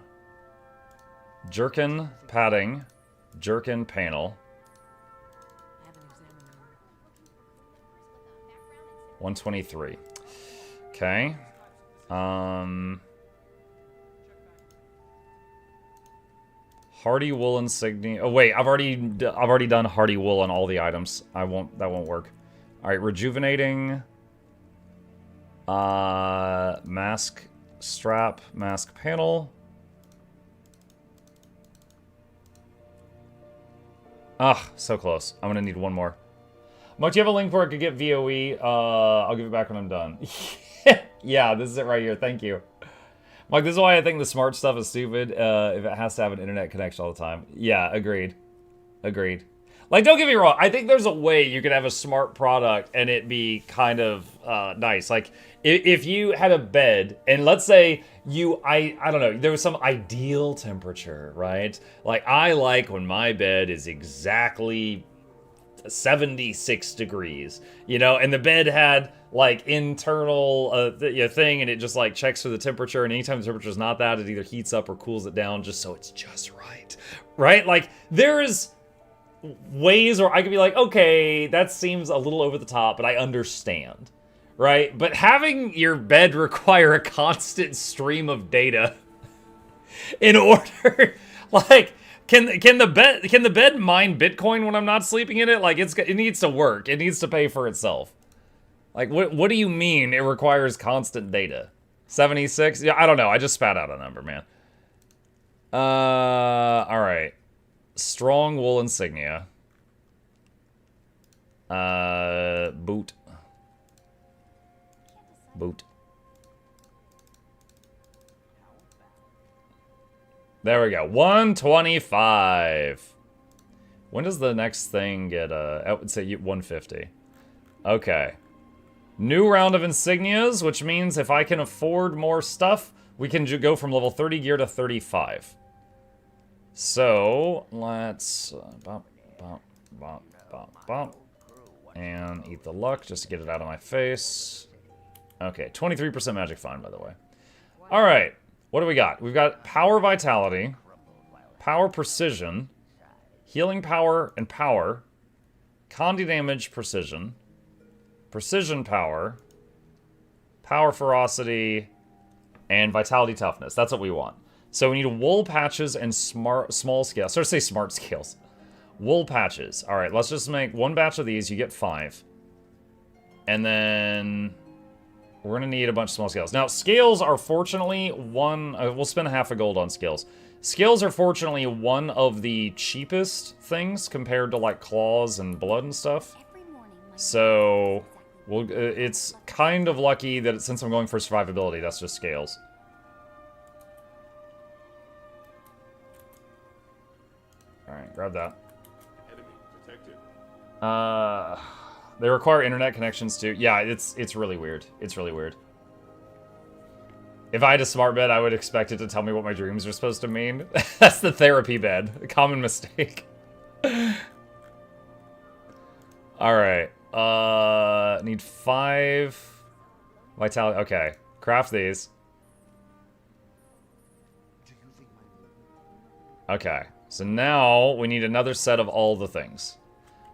jerkin padding, jerkin panel. 123. Okay. Hardy wool insignia. Oh wait, I've already done hardy wool on all the items. That won't work. All right, rejuvenating. Mask strap, mask panel. Ah, so close. I'm gonna need one more. Mike, do you have a link where I could get VOE? I'll give it back when I'm done. Yeah, this is it right here. Thank you. Mike, this is why I think the smart stuff is stupid, if it has to have an internet connection all the time. Yeah, agreed. Agreed. Like, don't get me wrong. I think there's a way you could have a smart product and it be kind of nice. Like, if you had a bed, and let's say I don't know, there was some ideal temperature, right? Like, I like when my bed is exactly 76 degrees, you know, and the bed had like internal thing, and it just like checks for the temperature, and anytime the temperature is not that, it either heats up or cools it down just so it's just right? Like, there's ways where I could be like, okay, that seems a little over the top, but I understand, right? But having your bed require a constant stream of data in order, like, Can the bed mine Bitcoin when I'm not sleeping in it? Like, it needs to work. It needs to pay for itself. Like, what do you mean it requires constant data? 76? Yeah, I don't know. I just spat out a number, man. All right. Strong wool insignia. Boot. There we go. 125. When does the next thing get, I would say 150. Okay. New round of insignias, which means if I can afford more stuff, we can go from level 30 gear to 35. So, let's, and eat the luck just to get it out of my face. Okay, 23% magic find, by the way. All right. What do we got? We've got power vitality, power precision, healing power and power, condi damage precision, precision power, power ferocity, and vitality toughness. That's what we want. So we need wool patches and small scales. So say smart scales. Wool patches. All right, let's just make one batch of these. You get 5. And then we're going to need a bunch of small scales. Now, scales are fortunately we'll spend half a gold on scales. Scales are fortunately one of the cheapest things compared to, like, claws and blood and stuff. So, it's kind of lucky that since I'm going for survivability, that's just scales. grab that. Enemy detected. They require internet connections too. Yeah, it's really weird. It's really weird. If I had a smart bed, I would expect it to tell me what my dreams are supposed to mean. That's the therapy bed. A common mistake. Alright. Need 5 vitality. Okay. Craft these. Okay. So now we need another set of all the things.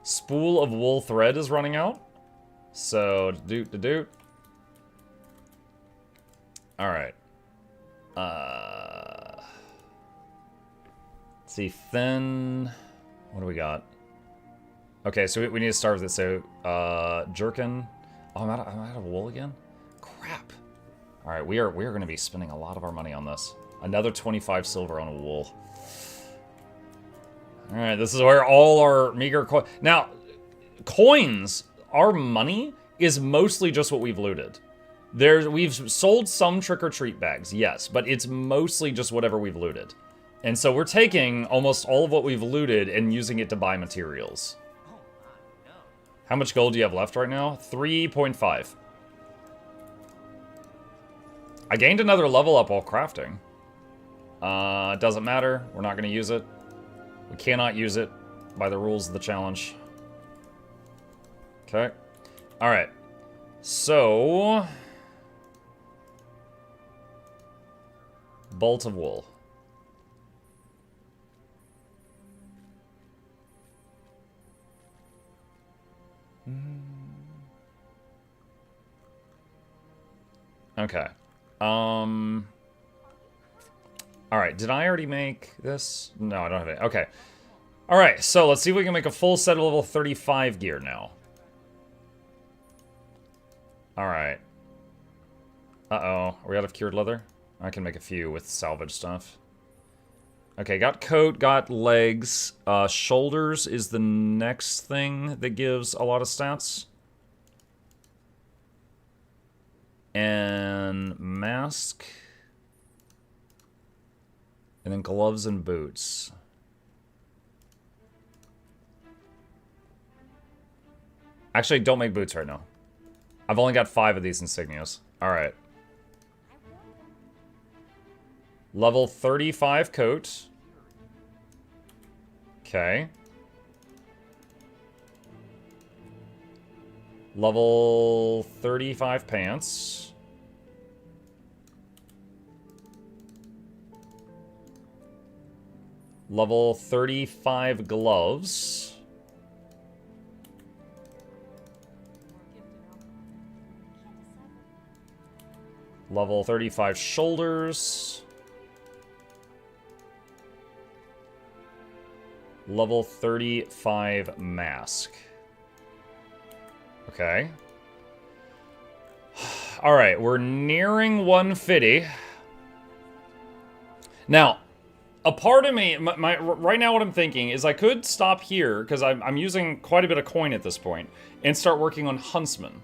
Spool of wool thread is running out. So, doot. Alright. Let's see, thin... What do we got? Okay, so we need to start with this. So, jerkin. Oh, I'm out of wool again? Crap. Alright, we are going to be spending a lot of our money on this. Another 25 silver on wool. Alright, this is where all our meager coins... Now, coins, our money, is mostly just what we've looted. We've sold some trick-or-treat bags, yes, but it's mostly just whatever we've looted. And so we're taking almost all of what we've looted and using it to buy materials. How much gold do you have left right now? 3.5. I gained another level up while crafting. It doesn't matter. We're not going to use it. We cannot use it by the rules of the challenge. Okay. Alright. So... bolt of wool. Okay. Alright, did I already make this? No, I don't have it. Okay. Alright, so let's see if we can make a full set of level 35 gear now. Alright. Uh-oh. Are we out of cured leather? I can make a few with salvage stuff. Okay, got coat, got legs. Shoulders is the next thing that gives a lot of stats. And mask. And then gloves and boots. Actually, don't make boots right now. I've only got 5 of these insignias. Alright. Level 35 coat. Okay. Level 35 pants. Level 35 gloves. Level 35 shoulders. Level 35 mask. Okay. Alright, we're nearing 150. Now, a part of me, right now what I'm thinking is I could stop here, because I'm using quite a bit of coin at this point, and start working on Huntsman.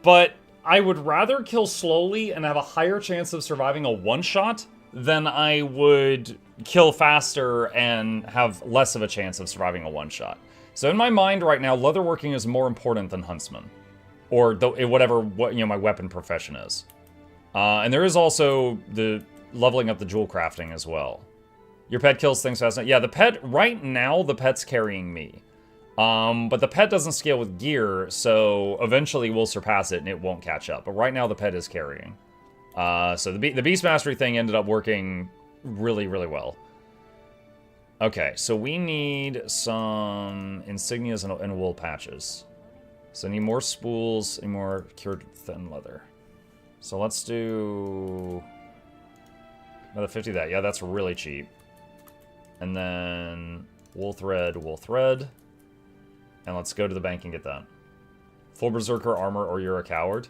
But I would rather kill slowly and have a higher chance of surviving a one-shot than I would kill faster and have less of a chance of surviving a one-shot. So in my mind right now, leatherworking is more important than Huntsman. Or whatever my weapon profession is. And there is also the leveling up the jewel crafting as well. Your pet kills things fast enough. Yeah, the pet, right now, the pet's carrying me. But the pet doesn't scale with gear, so eventually we'll surpass it and it won't catch up. But right now the pet is carrying. So the Beast Mastery thing ended up working really, really well. Okay, so we need some insignias and wool patches. So I need more spools and more cured thin leather. So let's do another 50 of that. Yeah, that's really cheap. And then wool thread, wool thread. And let's go to the bank and get that. Full berserker armor or you're a coward.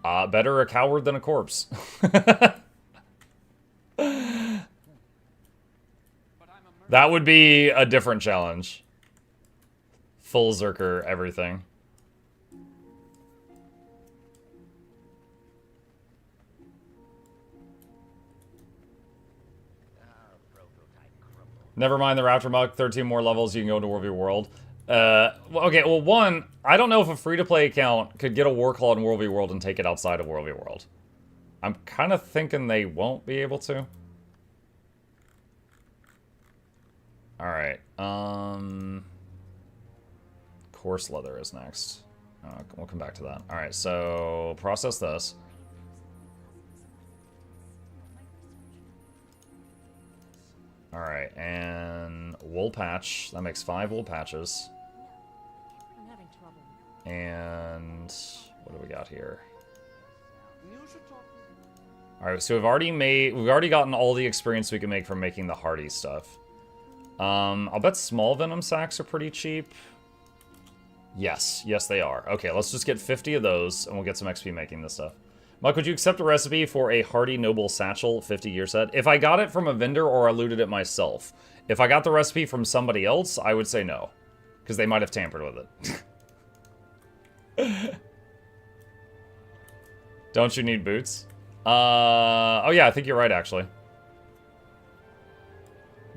Better a coward than a corpse. That would be a different challenge. Full Zerker, everything. Never mind the Raptor Muck, 13 more levels, you can go into World v. World. Okay, well, one, I don't know if a free-to-play account could get a War Claw in World v. World and take it outside of World v. World. I'm kind of thinking they won't be able to. Alright, coarse leather is next. We'll come back to that. Alright, so process this. Alright, and wool patch. That makes 5 wool patches. I'm having trouble. And what do we got here? Alright, so we've already gotten all the experience we can make from making the hardy stuff. I'll bet small venom sacks are pretty cheap. Yes, yes they are. Okay, let's just get 50 of those and we'll get some XP making this stuff. Mike, would you accept a recipe for a Hardy Noble Satchel 50-year set? If I got it from a vendor or I looted it myself. If I got the recipe from somebody else, I would say no. Because they might have tampered with it. Don't you need boots? Oh yeah, I think you're right, actually.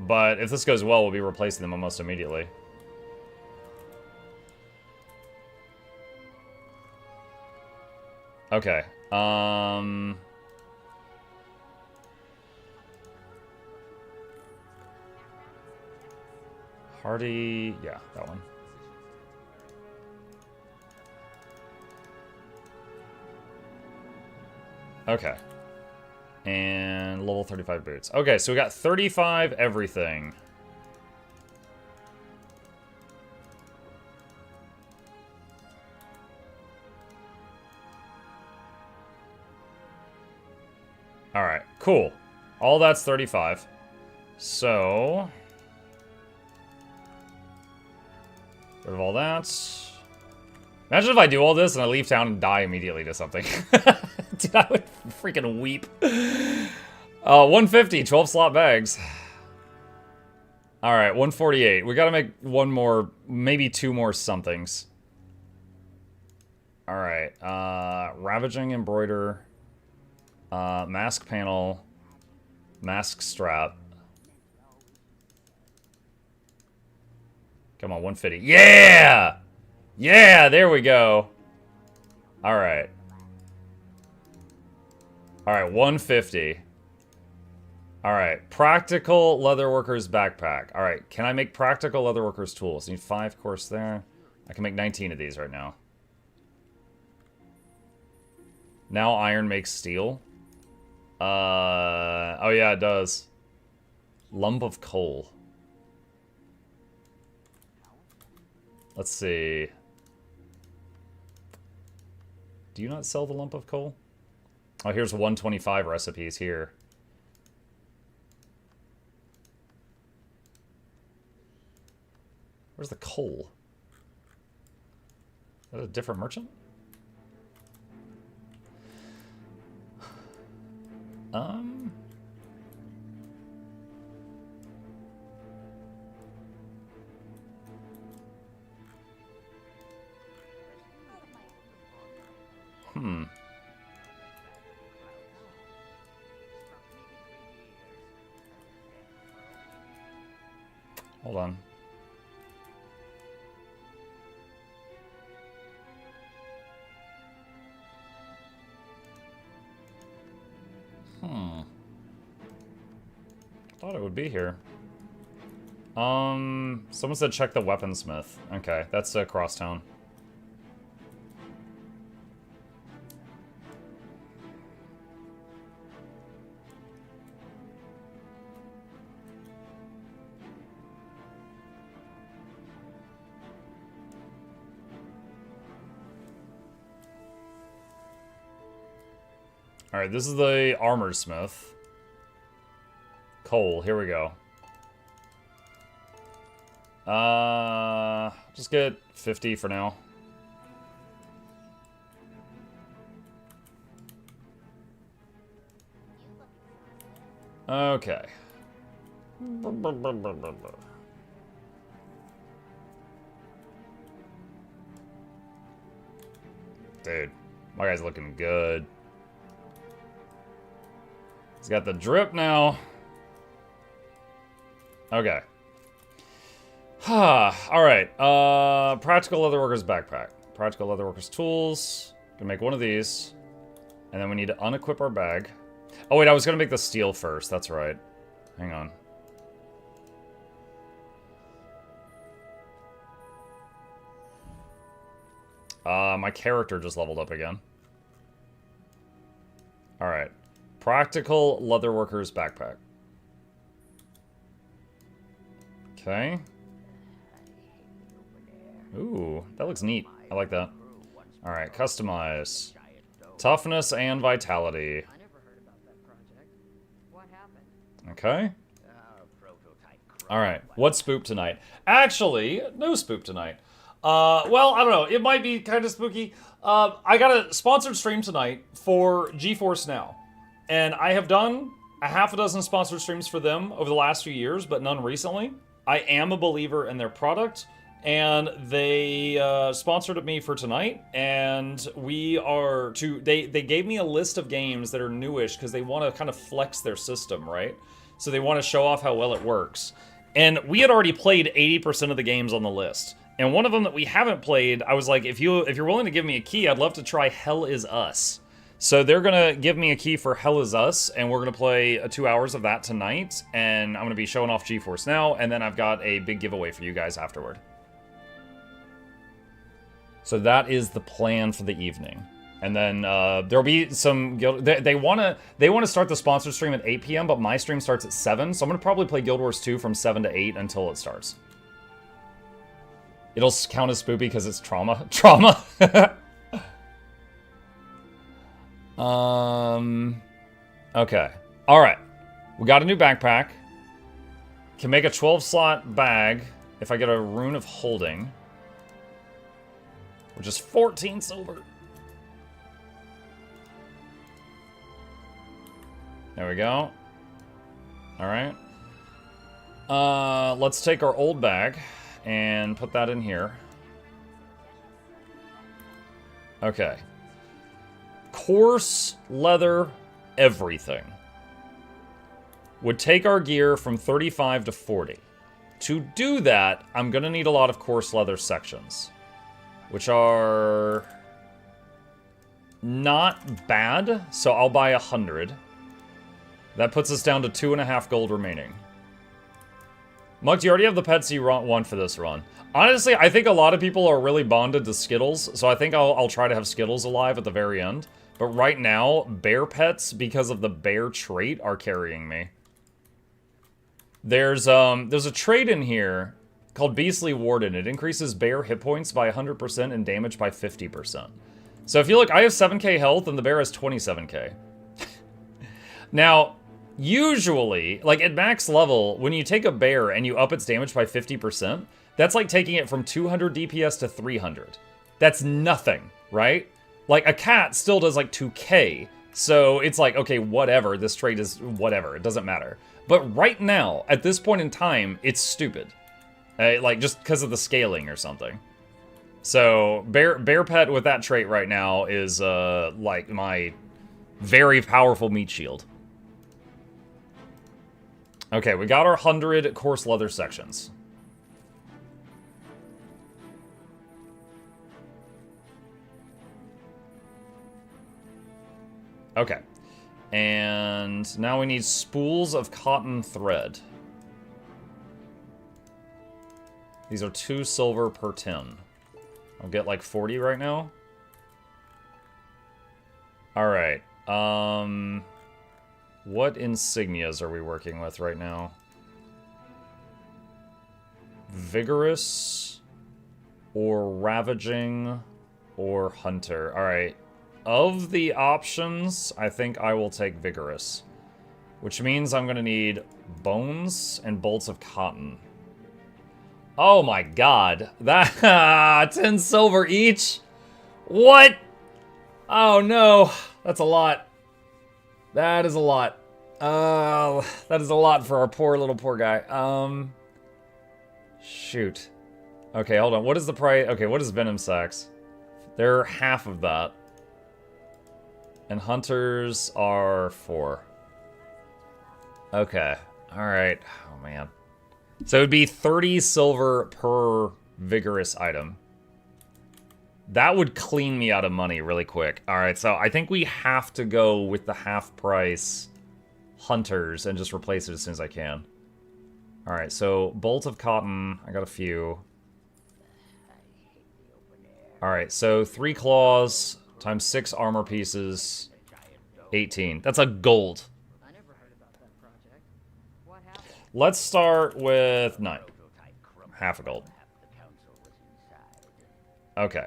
But if this goes well, we'll be replacing them almost immediately. Okay. Hardy, yeah, that one. Okay. And level 35 boots. Okay, so we got 35 everything. Alright, cool. All that's 35. So... rid of all that. Imagine if I do all this and I leave town and die immediately to something. Dude, I would freaking weep. 150, 12 slot bags. Alright, 148. We gotta make one more, maybe 2 more somethings. Alright, Ravaging Embroider. Mask panel. Mask strap. Come on, 150. Yeah! Yeah, there we go. Alright. Alright, 150. Alright, practical leatherworker's backpack. Alright, can I make practical leatherworker's tools? I need 5 course there. I can make 19 of these right now. Now iron makes steel. Oh yeah, it does. Lump of coal. Let's see. Do you not sell the lump of coal? Oh, here's 125 recipes here. Where's the coal? Is that a different merchant? Hold on. Thought it would be here. Someone said check the weaponsmith. Okay, that's across town. Alright, this is the armor smith. Coal, here we go. Just get 50 for now. Okay. Dude, my guy's looking good. He's got the drip now. Okay. Alright. Practical Leatherworker's backpack. Practical Leatherworker's tools. Gonna make one of these. And then we need to unequip our bag. Oh wait, I was gonna make the steel first. That's right. Hang on. My character just leveled up again. Alright. Practical Leatherworker's backpack. Okay. Ooh, that looks neat. I like that. Alright, customize. Toughness and vitality. Okay. Alright, what's spook tonight? Actually, no spook tonight. Well, I don't know. It might be kind of spooky. I got a sponsored stream tonight for GeForce Now. And I have done a half a dozen sponsored streams for them over the last few years, but none recently. I am a believer in their product, and they sponsored me for tonight, and they gave me a list of games that are newish because they want to kind of flex their system, right? So they want to show off how well it works. And we had already played 80% of the games on the list. And one of them that we haven't played, I was like, if you're willing to give me a key, I'd love to try Hell Is Us. So they're gonna give me a key for Hell Is Us, and we're gonna play 2 hours of that tonight, and I'm gonna be showing off GeForce Now, and then I've got a big giveaway for you guys afterward. So that is the plan for the evening. And then there'll be some guild. They want to start the sponsored stream at 8 p.m., but my stream starts at 7, so I'm gonna probably play Guild Wars 2 from 7 to 8 until it starts. It'll count as spoopy because it's trauma. Trauma. Okay. All right. We got a new backpack. Can make a 12-slot bag if I get a Rune of Holding, which is 14 silver. There we go. All right. Let's take our old bag and put that in here. Okay. Coarse leather everything would take our gear from 35 to 40. To do that, I'm gonna need a lot of coarse leather sections, which are not bad, so I'll buy 100. That puts us down to 2.5 gold remaining. Mug, do you already have the pets you want for this run? Honestly, I think a lot of people are really bonded to Skittles, so I think I'll try to have Skittles alive at the very end. But right now, bear pets, because of the bear trait, are carrying me. There's a trait in here called Beastly Warden. It increases bear hit points by 100% and damage by 50%. So if you look, I have 7k health and the bear has 27k. Now, usually, like at max level, when you take a bear and you up its damage by 50%, that's like taking it from 200 DPS to 300. That's nothing, right? Like a cat still does like 2k. So it's like, okay, whatever, this trait is whatever, it doesn't matter. But right now, at this point in time, it's stupid. Like just because of the scaling or something. So bear pet with that trait right now is like my very powerful meat shield. Okay, we got our 100 coarse leather sections. Okay. And now we need spools of cotton thread. These are 2 silver per 10. I'll get like 40 right now. Alright. What insignias are we working with right now? Vigorous, or Ravaging, or Hunter. Alright. Of the options, I think I will take Vigorous. Which means I'm gonna need bones and bolts of cotton. Oh my god. That 10 silver each? What? Oh no. That's a lot. That is a lot. That is a lot for our poor guy. Shoot. Okay, hold on. What is the price? Okay, what is Venom Sacks? They're half of that. And Hunters are 4. Okay. Alright. Oh, man. So it would be 30 silver per vigorous item. That would clean me out of money really quick. Alright, so I think we have to go with the half price hunters and just replace it as soon as I can. Alright, so bolt of cotton, I got a few. Alright, so 3 claws times 6 armor pieces, 18. That's a gold. Let's start with 9. Half a gold. Okay.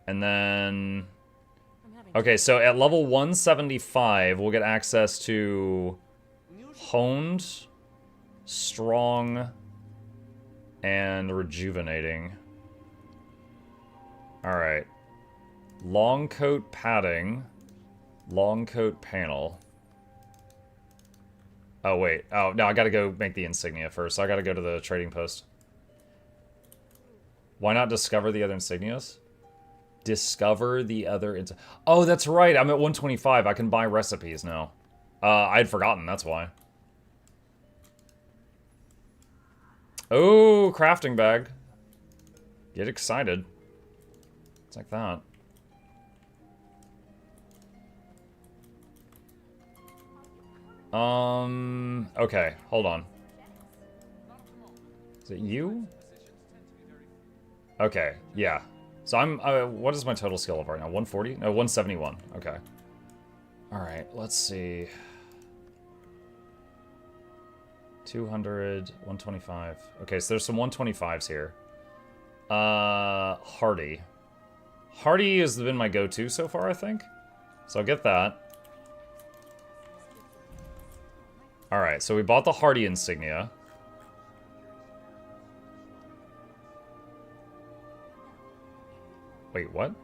And then... Okay, so at level 175, we'll get access to honed, strong, and rejuvenating. Alright. Long coat padding. Long coat panel. Oh, wait. Oh, no, I gotta go make the insignia first. So I gotta go to the trading post. Why not discover the other insignias? Discover the other... Oh, that's right. I'm at 125. I can buy recipes now. I'd forgotten. That's why. Oh, crafting bag. Get excited. It's like that. Okay. Hold on. Is it you? Okay. Yeah. So I'm, what is my total skill of right now? 140? No, 171. Okay. Alright, let's see. 200, 125. Okay, so there's some 125s here. Hardy. Hardy has been my go-to so far, I think. So I'll get that. Alright, so we bought the Hardy insignia. Wait, what?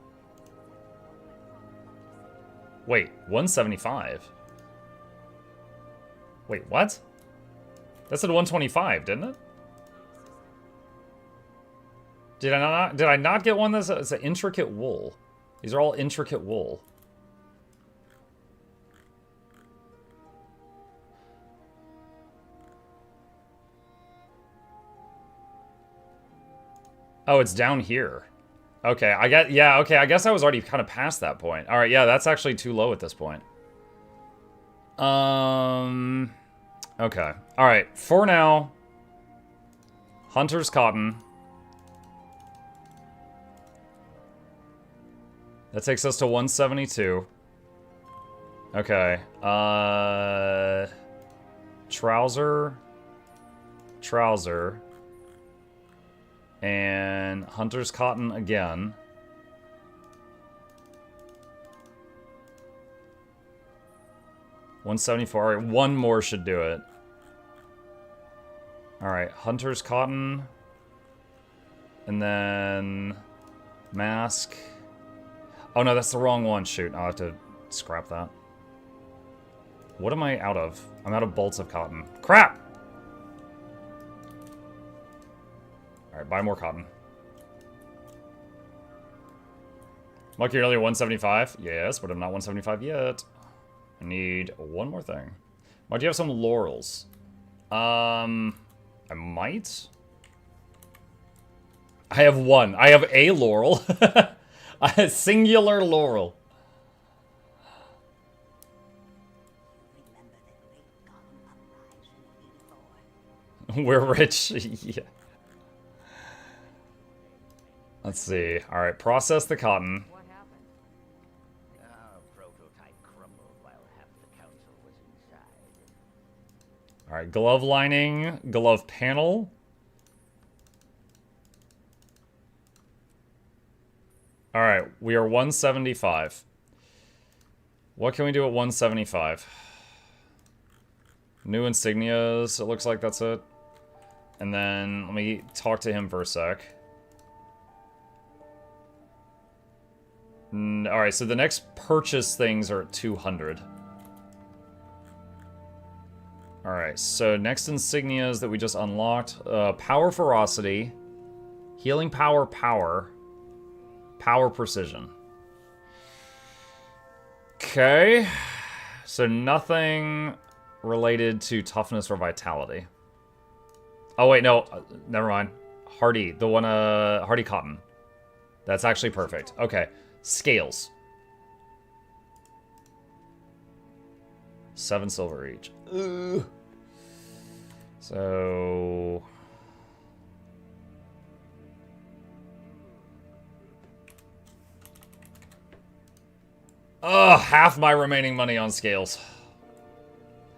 Wait, 175? Wait, what? That said 125, didn't it? Did I not get one that's an intricate wool? These are all intricate wool. Oh, it's down here. Okay, I guess I was already kind of past that point. All right, yeah, that's actually too low at this point. Okay. All right, for now, Hunter's Cotton. That takes us to 172. Okay. Trouser. And Hunter's Cotton again. $174. All right, one more should do it. All right, Hunter's Cotton. And then mask. Oh no, that's the wrong one. Shoot, I'll have to scrap that. What am I out of? I'm out of bolts of cotton. Crap! Alright, buy more cotton. Monkey earlier 175? Yes, but I'm not 175 yet. I need one more thing. Why do you have some laurels? I might? I have one. I have a laurel. A singular laurel. We're rich. Yeah. Let's see. All right, process the cotton. What happened? Prototype crumbled while half the council was inside. All right, glove lining, glove panel. All right, we are 175. What can we do at 175? New insignias, it looks like that's it. And then, let me talk to him for a sec. Alright, so the next purchase things are at 200. Alright, so next insignias that we just unlocked. Power Ferocity. Healing Power Power. Power Precision. Okay. So nothing related to toughness or vitality. Oh, wait, no. Never mind. Hardy. The one, Hardy cotton. That's actually perfect. Okay. Scales. 7 silver each. Ugh. So... Ugh, half my remaining money on scales.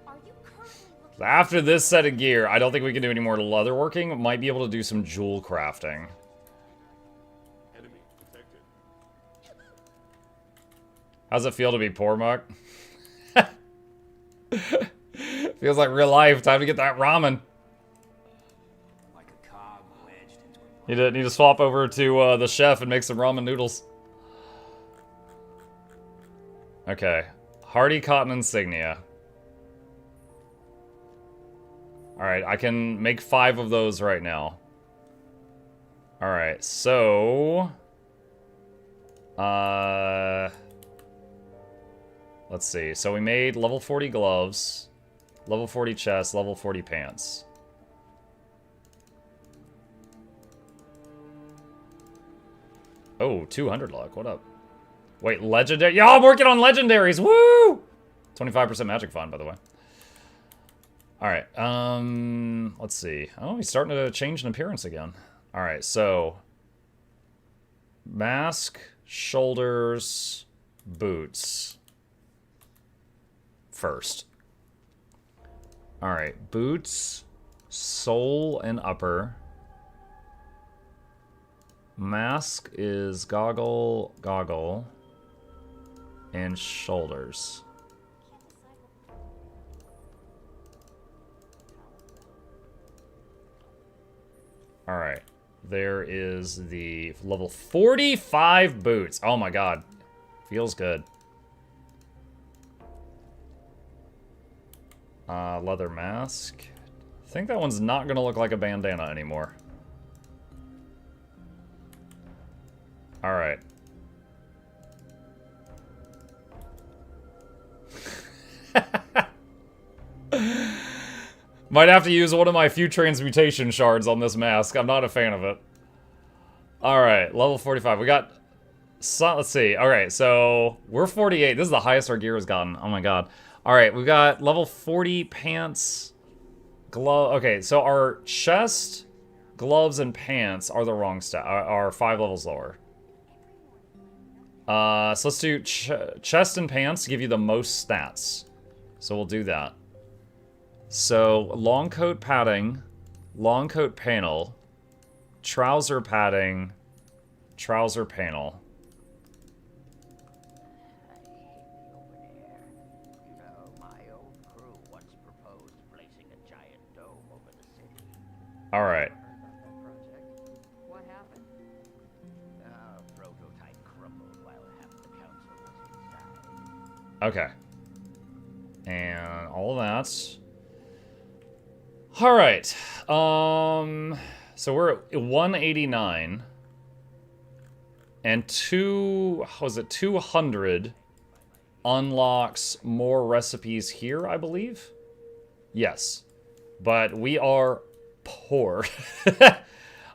Are you currently looking After this set of gear, I don't think we can do any more leatherworking. Might be able to do some jewel crafting. Enemy detected. How's it feel to be poor, Muck? Feels like real life. Time to get that ramen. Like a cog wedged into a Need to swap over to the chef and make some ramen noodles. Okay. Hardy cotton insignia. Alright, I can make 5 of those right now. Alright, so... let's see. So we made level 40 gloves, level 40 chest, level 40 pants. Oh, 200 luck. What up? Wait, legendary. Yeah, I'm working on legendaries. Woo! 25% magic fund, by the way. All right. Let's see. Oh, he's starting to change in appearance again. All right, so mask, shoulders, boots. First. All right, boots, sole and upper. Mask is goggle, and shoulders. All right, there is the level 45 boots. Oh my god, feels good. Leather mask. I think that one's not gonna look like a bandana anymore. All right. Might have to use one of my few transmutation shards on this mask. I'm not a fan of it. All right, level 45. We got... let's see. All right, so we're 48. This is the highest our gear has gotten. Oh my god. All right, we've got level 40 pants, glove. Okay, so our chest, gloves, and pants are the wrong stat. Are 5 levels lower. So let's do chest and pants to give you the most stats. So we'll do that. So long coat padding, long coat panel, trouser padding, trouser panel. I hate the open air. You know, my old crew once proposed placing a giant dome over the city. All right. what happened? Prototype crumbled while half the council was inside. Okay. And all of that. All right. So we're at 189. And 200 unlocks more recipes here, I believe? Yes. But we are poor.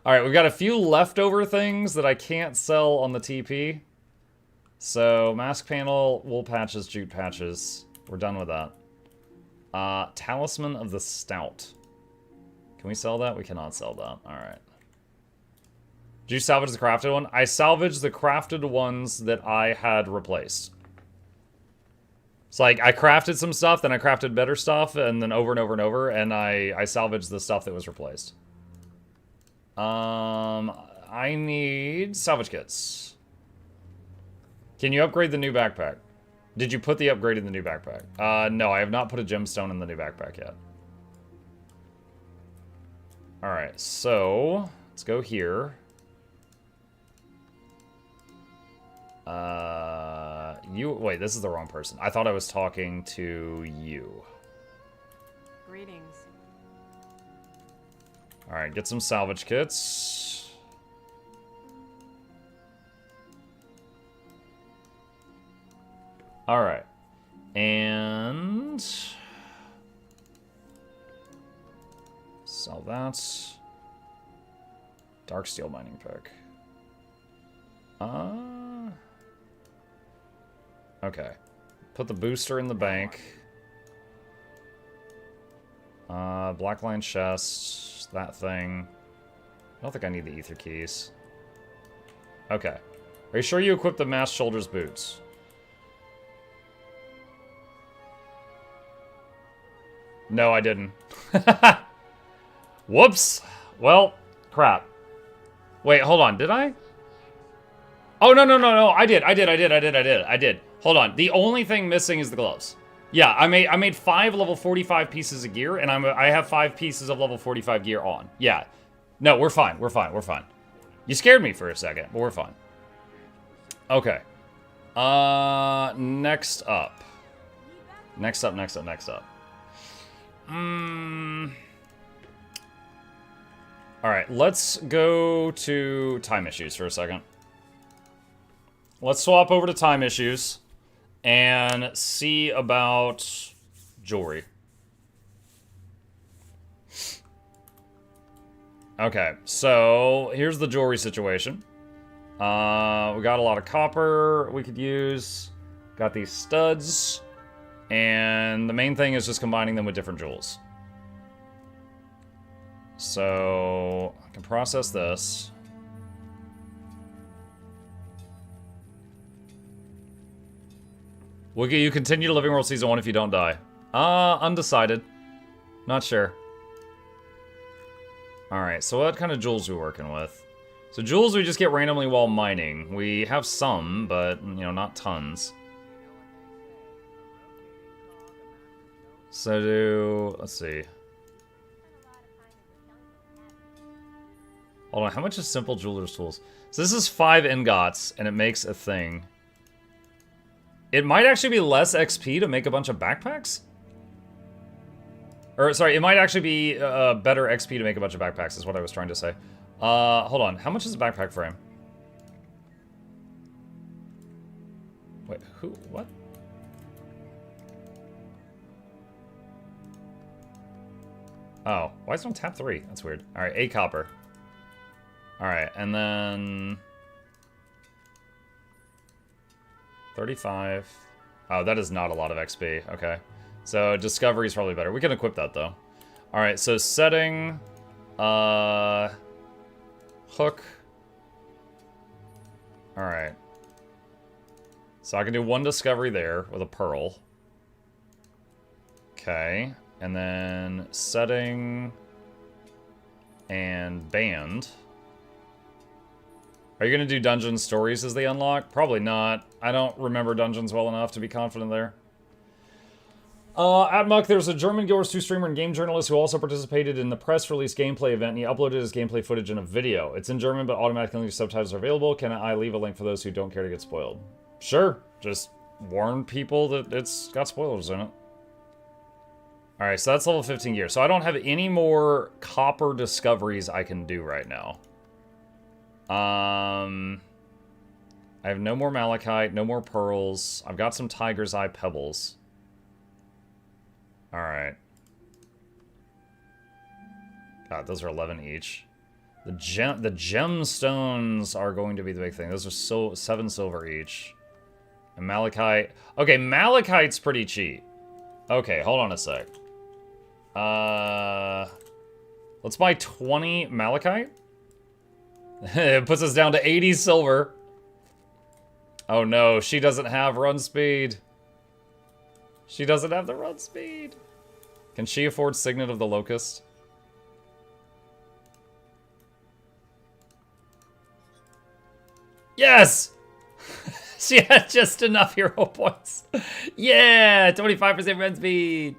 All right, we've got a few leftover things that I can't sell on the TP. So, mask panel, wool patches, jute patches. We're done with that. Talisman of the Stout. Can we sell that? We cannot sell that. All right. Did you salvage the crafted one? I salvaged the crafted ones that I had replaced. It's like, I crafted some stuff, then I crafted better stuff, and then over and over and over, and I salvaged the stuff that was replaced. I need salvage kits. Can you upgrade the new backpack? Did you put the upgrade in the new backpack? No, I have not put a gemstone in the new backpack yet. Alright, so let's go here. Wait, this is the wrong person. I thought I was talking to you. Greetings. Alright, get some salvage kits. Alright. And... Sell that. Dark steel mining pick. Okay. Put the booster in the bank. Blackline chest. That thing. I don't think I need the ether keys. Okay. Are you sure you equipped the mass shoulders boots? No, I didn't. Whoops. Well, crap. Wait, hold on. Did I? Oh, no. I did. Hold on. The only thing missing is the gloves. Yeah, I made 5 level 45 pieces of gear, and I have 5 pieces of level 45 gear on. Yeah. No, we're fine. We're fine. You scared me for a second, but we're fine. Okay. Next up. Next up. Alright, let's go to time issues for a second. Let's swap over to time issues and see about jewelry. Okay, so here's the jewelry situation. We got a lot of copper we could use. Got these studs. And the main thing is just combining them with different jewels. So, I can process this. You continue to Living World Season 1 if you don't die. Undecided. Not sure. Alright, so what kind of jewels are we working with? So jewels we just get randomly while mining. We have some, but, you know, not tons. So let's see. Hold on, how much is simple jeweler's tools? So this is 5 ingots, and it makes a thing. It might actually be less XP to make a bunch of backpacks? Or, sorry, it might actually be better XP to make a bunch of backpacks, is what I was trying to say. Hold on, how much is a backpack frame? Wait, who? What? Oh, why is it on tab 3? That's weird. Alright, 8 copper. Alright, and then... 35. Oh, that is not a lot of XP. Okay. So, discovery is probably better. We can equip that, though. Alright, so setting... hook. Alright. So I can do 1 discovery there with a pearl. Okay. And then setting and band. Are you going to do dungeon stories as they unlock? Probably not. I don't remember dungeons well enough to be confident there. At Muck, there's a German Guild Wars 2 streamer and game journalist who also participated in the press release gameplay event, and he uploaded his gameplay footage in a video. It's in German, but automatically subtitles are available. Can I leave a link for those who don't care to get spoiled? Sure. Just warn people that it's got spoilers in it. Alright, so that's level 15 gear. So I don't have any more copper discoveries I can do right now. I have no more malachite, no more pearls. I've got some tiger's eye pebbles. Alright. God, those are 11 each. The gemstones are going to be the big thing. Those are 7 silver each. And malachite. Okay, malachite's pretty cheap. Okay, hold on a sec. Let's buy 20 malachite. It puts us down to 80 silver. Oh no, she doesn't have run speed. She doesn't have the run speed. Can she afford Signet of the Locust? Yes! She had just enough hero points. Yeah! 25% run speed.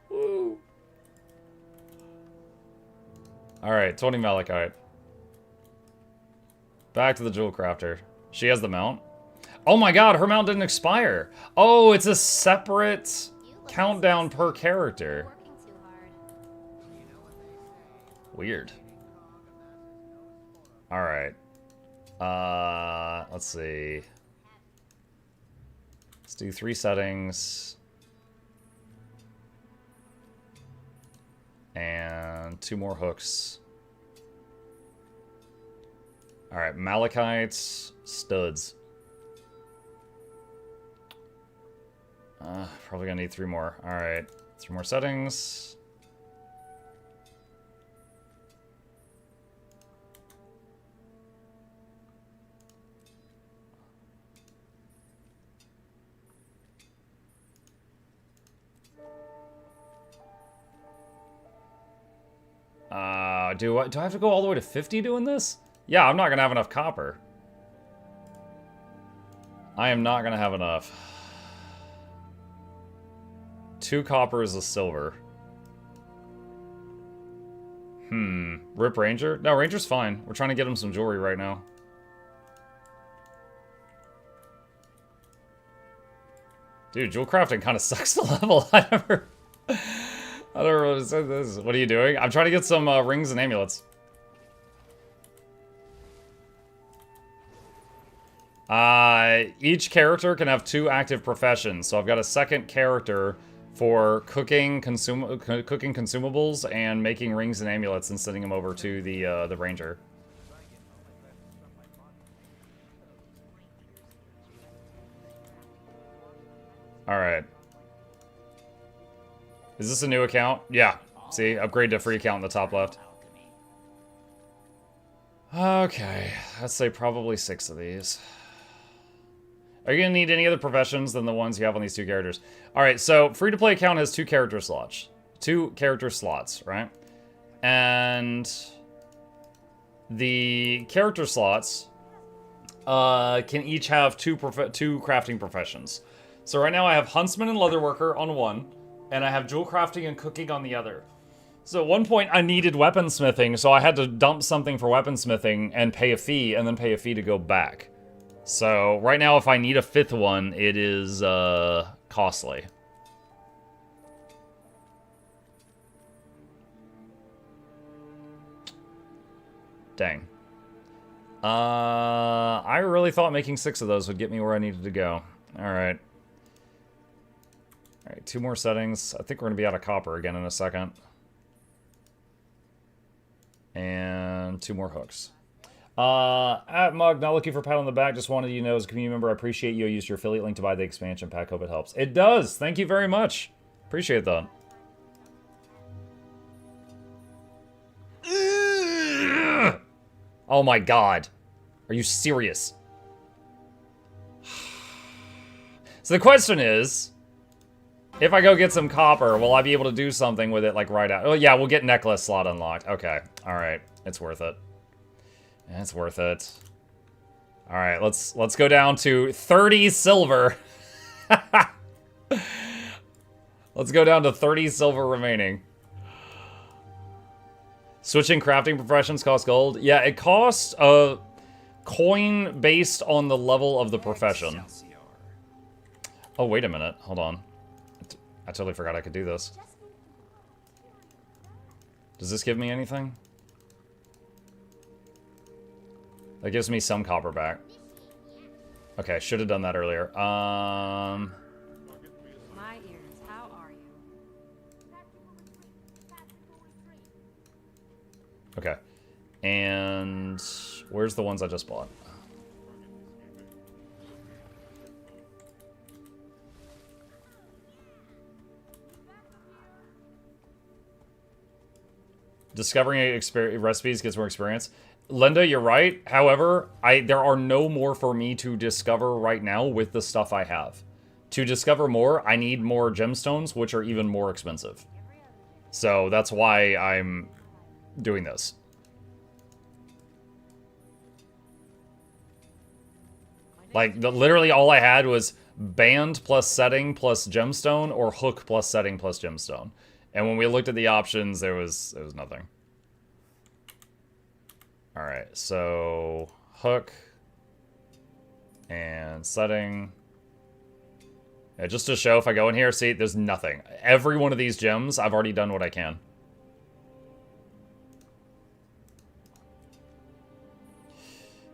Woo. Alright, 20 malachite. Back to the jewel crafter. She has the mount. Oh my god, her mount didn't expire. Oh, it's a separate countdown per character. Weird. Alright. Let's see. Let's do 3 settings. And And 2 more hooks. Alright, malachites, studs. Probably gonna need 3 more. Alright, 3 more settings. Do I have to go all the way to 50 doing this? Yeah, I'm not gonna have enough copper. I am not gonna have enough. 2 copper is a silver. Rip Ranger? No, Ranger's fine. We're trying to get him some jewelry right now. Dude, jewel crafting kind of sucks to level. I never really said this. What are you doing? I'm trying to get some rings and amulets. Each character can have 2 active professions. So I've got a second character for cooking consumables and making rings and amulets and sending them over to the ranger. All right. Is this a new account? Yeah. See, upgrade to free account in the top left. Okay, let's say probably 6 of these. Are you gonna need any other professions than the ones you have on these 2 characters? All right, so free-to-play account has 2 character slots. 2 character slots, right? And the character slots can each have 2 crafting professions. So right now I have Huntsman and Leatherworker on one, and I have jewel crafting and cooking on the other. So at one point I needed weaponsmithing, so I had to dump something for weaponsmithing and pay a fee, and then pay a fee to go back. So right now if I need a 5th one, it is costly. Dang. I really thought making 6 of those would get me where I needed to go. Alright. Alright, 2 more settings. I think we're going to be out of copper again in a second. And 2 more hooks. At Mug, not looking for a pat on the back, just wanted you to know as a community member, I appreciate you used your affiliate link to buy the expansion pack. Hope it helps. It does! Thank you very much. Appreciate that. Oh my god. Are you serious? So the question is, if I go get some copper, will I be able to do something with it, like, right out? Oh, yeah, we'll get necklace slot unlocked. Okay. Alright. It's worth it. It's worth it. Alright, let's go down to 30 silver. Let's go down to 30 silver remaining. Switching crafting professions costs gold. Yeah, it costs a coin based on the level of the profession. Oh, wait a minute. Hold on. I totally forgot I could do this. Does this give me anything? That gives me some copper back. Okay, should have done that earlier. My ears, how are you? Okay. And where's the ones I just bought? Discovering recipes gets more experience. Linda, you're right. However, there are no more for me to discover right now with the stuff I have. To discover more, I need more gemstones, which are even more expensive. So that's why I'm doing this. Like, literally all I had was band plus setting plus gemstone, or hook plus setting plus gemstone. And when we looked at the options, there was nothing. Alright, so hook and setting. Yeah, just to show, if I go in here, see, there's nothing. Every one of these gems, I've already done what I can.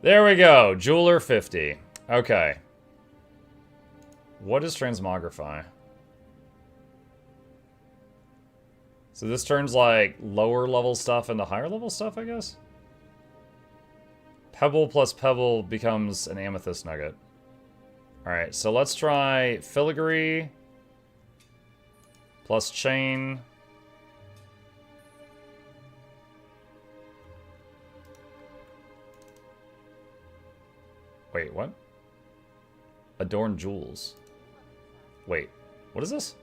There we go, Jeweler 50. Okay. What is transmogrify? So this turns like lower level stuff into higher level stuff, I guess? Pebble plus pebble becomes an amethyst nugget. Alright, so let's try filigree plus chain. Wait, what? Adorn jewels. Wait, what is this?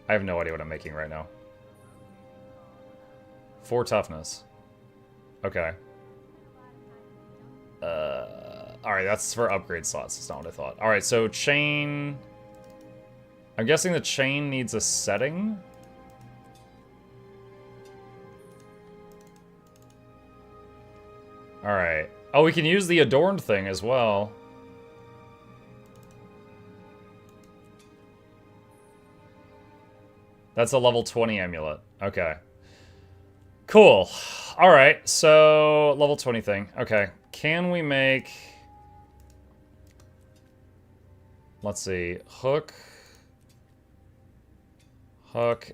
I have no idea what I'm making right now. 4 toughness. Okay. Alright, that's for upgrade slots. That's not what I thought. Alright, so chain... I'm guessing the chain needs a setting? Alright. Oh, we can use the adorned thing as well. That's a level 20 amulet. Okay. Cool. Alright, so level 20 thing. Okay. Can we make... Let's see. Hook,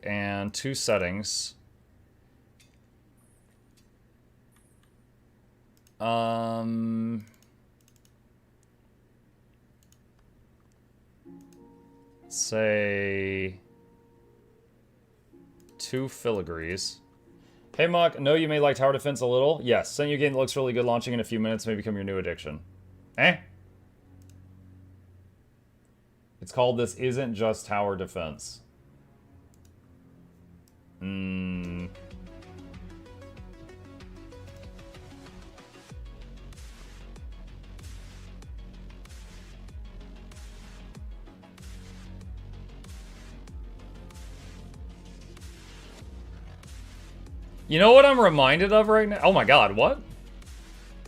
and 2 settings. Say 2 filigrees. Hey Muck, know you may like tower defense a little. Yes, sent you a game that looks really good. Launching in a few minutes may become your new addiction. Eh? It's called This Isn't Just Tower Defense. You know what I'm reminded of right now? Oh my god, what?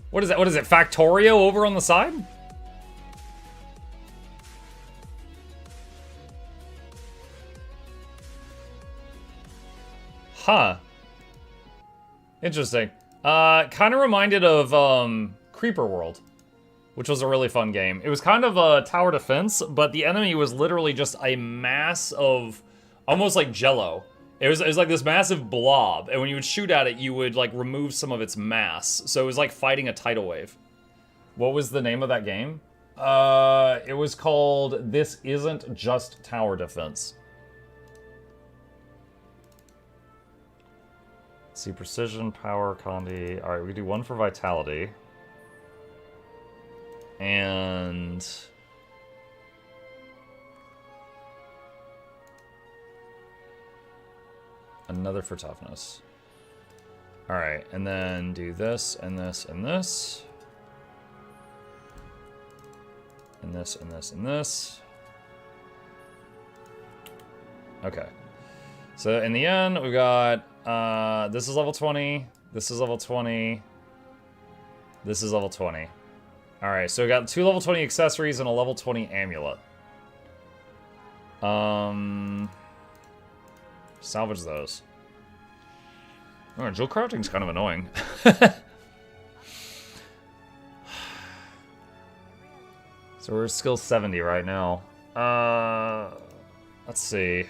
What is that? What is it? Factorio over on the side? Huh. Interesting. Kind of reminded of Creeper World, which was a really fun game. It was kind of a tower defense, but the enemy was literally just a mass of almost like jello. It was like this massive blob, and when you would shoot at it, you would like remove some of its mass. So it was like fighting a tidal wave. What was the name of that game? It was called This Isn't Just Tower Defense. Let's see, precision, power, condi. All right, we can do 1 for vitality. And... another for toughness. Alright, and then do this, and this, and this. And this, and this, and this. Okay. So in the end, we've got, this is level 20, this is level 20, this is level 20. Alright, so we got 2 level 20 accessories and a level 20 amulet. Salvage those. Oh, jewel crafting's kind of annoying. So we're skill 70 right now. Let's see.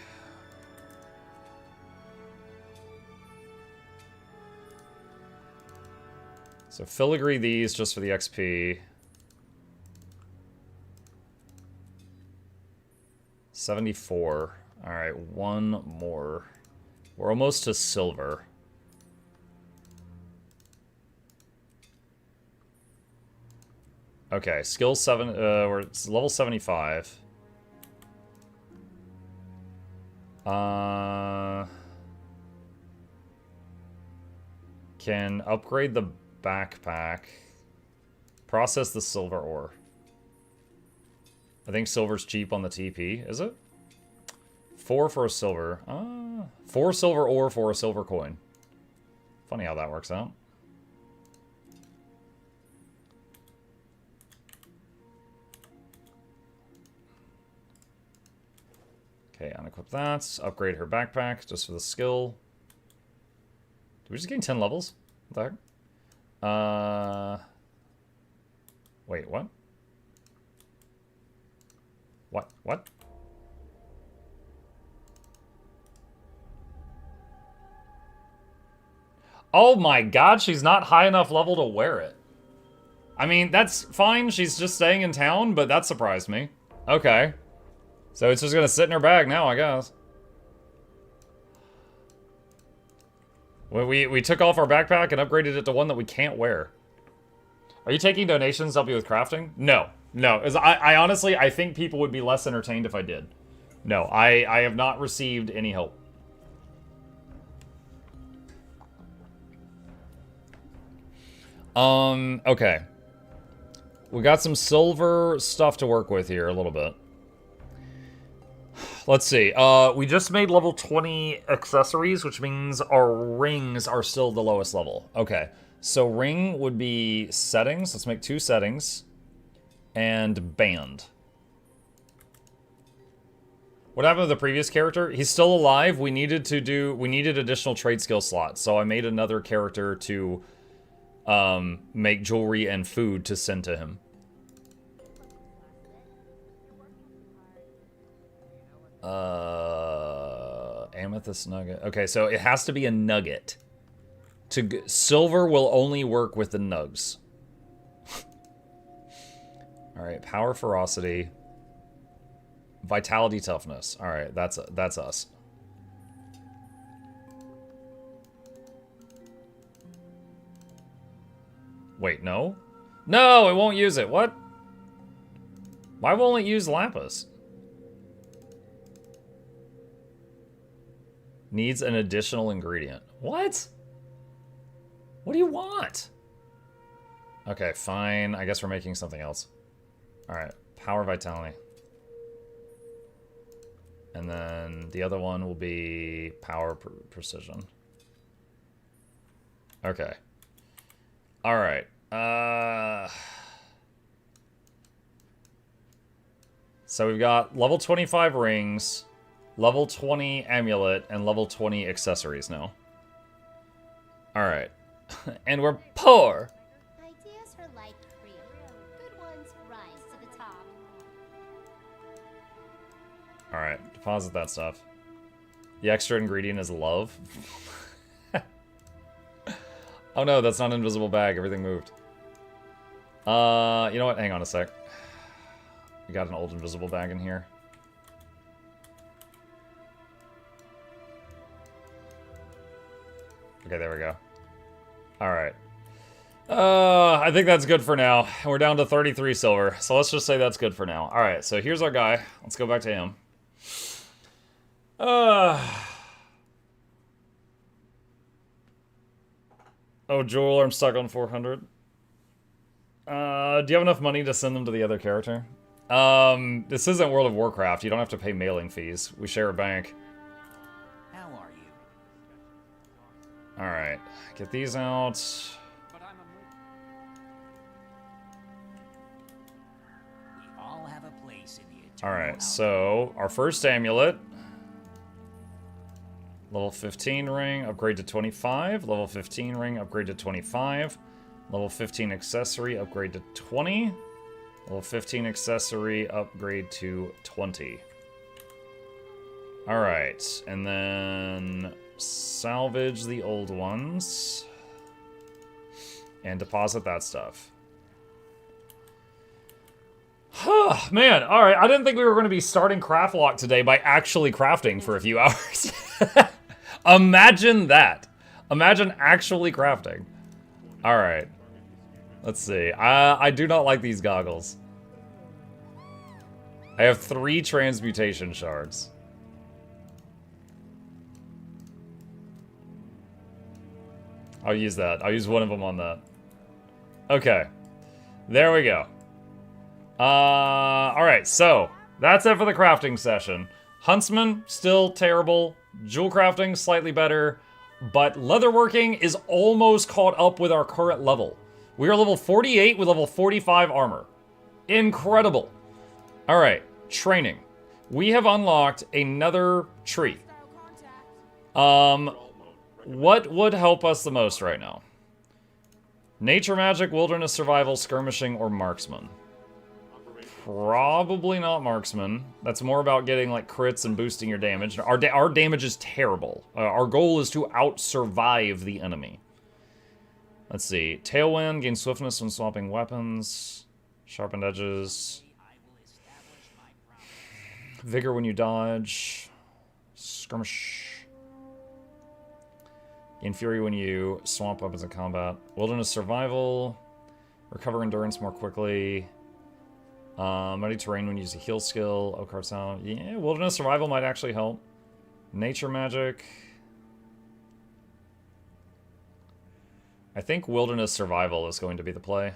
So filigree these just for the XP. 74. Alright, 1 more. We're almost to silver. Okay, skill 7, we're level 75. Can upgrade the backpack. Process the silver ore. I think silver's cheap on the TP, is it? 4 for a silver. 4 silver ore for a silver coin. Funny how that works out. Okay, unequip that. Upgrade her backpack just for the skill. Did we just gain 10 levels? What the heck? Wait, what? What? Oh my god, she's not high enough level to wear it. I mean, that's fine. She's just staying in town, but that surprised me. Okay. So it's just gonna sit in her bag now, I guess. We took off our backpack and upgraded it to one that we can't wear. Are you taking donations to help you with crafting? No. No. I honestly, I think people would be less entertained if I did. No, I have not received any help. Okay. We got some silver stuff to work with here a little bit. Let's see. We just made level 20 accessories, which means our rings are still the lowest level. Okay. So ring would be settings. Let's make 2 settings. And band. What happened to the previous character? He's still alive. We needed additional trade skill slots. So I made another character to make jewelry and food to send to him. Amethyst nugget. Okay, so it has to be a nugget. Silver will only work with the nugs. Alright, power, ferocity. Vitality, toughness. Alright, that's us. Wait, no? No, it won't use it. What? Why won't it use lapis? Needs an additional ingredient. What? What do you want? Okay, fine. I guess we're making something else. Alright, power, vitality. And then the other one will be power, precision. Okay. Alright. So we've got level 25 rings, level 20 amulet, and level 20 accessories now. Alright. And we're poor! Ideas are like cream. Good ones rise to the top. Alright, deposit that stuff. The extra ingredient is love. Oh no, that's not an invisible bag. Everything moved. You know what? Hang on a sec. We got an old invisible bag in here. Okay, there we go. Alright. I think that's good for now. We're down to 33 silver, so let's just say that's good for now. Alright, so here's our guy. Let's go back to him. Oh, Joel, I'm stuck on 400. Do you have enough money to send them to the other character? This isn't World of Warcraft. You don't have to pay mailing fees. We share a bank. How are you? Alright, get these out. We all have a place in the eternal Alright, so our first amulet. Level 15 ring, upgrade to 25. Level 15 ring, upgrade to 25. Level 15 accessory, upgrade to 20. Level 15 accessory, upgrade to 20. Alright, and then salvage the old ones. And deposit that stuff. Man, alright, I didn't think we were going to be starting Craftlocked today by actually crafting for a few hours. Imagine that. Imagine actually crafting. Alright. Let's see. I do not like these goggles. I have 3 transmutation shards. I'll use that. I'll use one of them on that. Okay. There we go. Alright, so that's it for the crafting session. Huntsman, still terrible. Jewel crafting, slightly better. But leatherworking is almost caught up with our current level. We are level 48 with level 45 armor. Incredible. Alright, training. We have unlocked another tree. What would help us the most right now? Nature magic, wilderness survival, skirmishing, or marksman? Probably not marksman. That's more about getting like crits and boosting your damage. Our damage is terrible. Our goal is to out-survive the enemy. Let's see. Tailwind, gain swiftness when swapping weapons. Sharpened edges. Vigor when you dodge. Skirmish. Gain fury when you swap weapons in combat. Wilderness survival. Recover endurance more quickly. Muddy terrain when you use a heal skill. Oak sound. Yeah, wilderness survival might actually help. Nature magic. I think wilderness survival is going to be the play.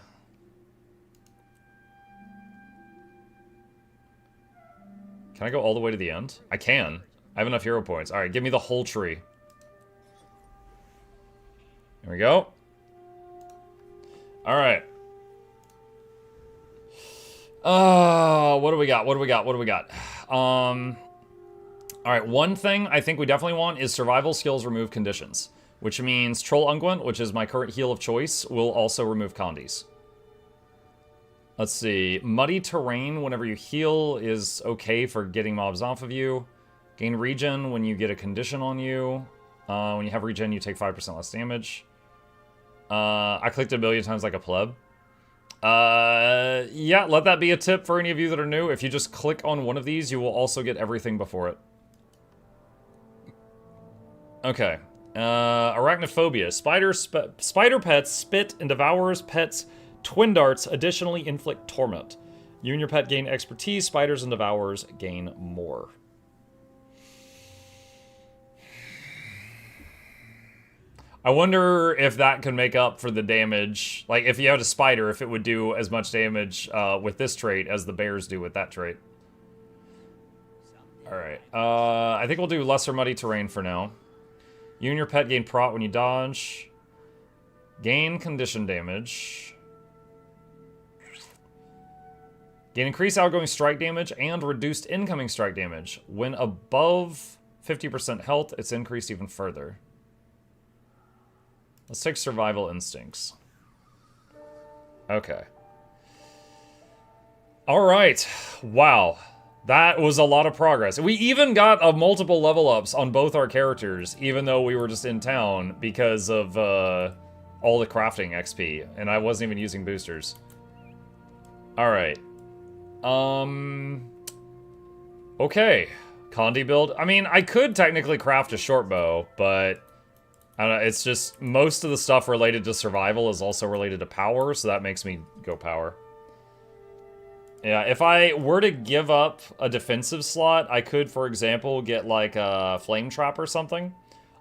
Can I go all the way to the end? I can. I have enough hero points. Alright, give me the whole tree. There we go. Alright. What do we got? What do we got? What do we got? Alright, one thing I think we definitely want is survival skills remove conditions. Which means Troll Unguent, which is my current heal of choice, will also remove condies. Let's see. Muddy terrain whenever you heal is okay for getting mobs off of you. Gain regen when you get a condition on you. When you have regen, you take 5% less damage. I clicked it a million times like a pleb. Yeah, let that be a tip for any of you that are new. If you just click on one of these, you will also get everything before it. Okay. Arachnophobia. Spider pets spit and devours pets' twin darts, additionally inflict torment. You and your pet gain expertise. Spiders and devours gain more. I wonder if that could make up for the damage. Like, if you had a spider, if it would do as much damage with this trait as the bears do with that trait. Alright. I think we'll do lesser muddy terrain for now. You and your pet gain prot when you dodge. Gain condition damage. Gain increased outgoing strike damage and reduced incoming strike damage. When above 50% health, it's increased even further. Let's take survival instincts. Okay. Alright. Wow. That was a lot of progress. We even got multiple level ups on both our characters, even though we were just in town because of all the crafting XP, and I wasn't even using boosters. Alright. Okay. Condi build. I mean, I could technically craft a short bow, but I don't know, it's just most of the stuff related to survival is also related to power, so that makes me go power. Yeah, if I were to give up a defensive slot, I could, for example, get like a flame trap or something.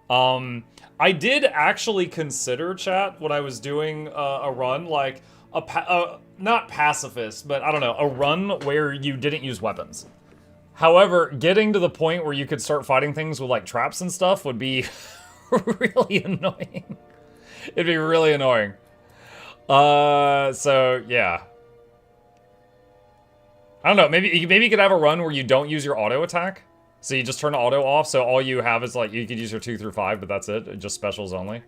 I did actually consider, chat, when I was doing a run, like not pacifist, but I don't know, a run where you didn't use weapons. However, getting to the point where you could start fighting things with like traps and stuff would be really annoying. It'd be really annoying. So yeah. I don't know, maybe you could have a run where you don't use your auto attack. So you just turn auto off, so all you have is like, you could use your 2 through 5, but that's it. Just specials only.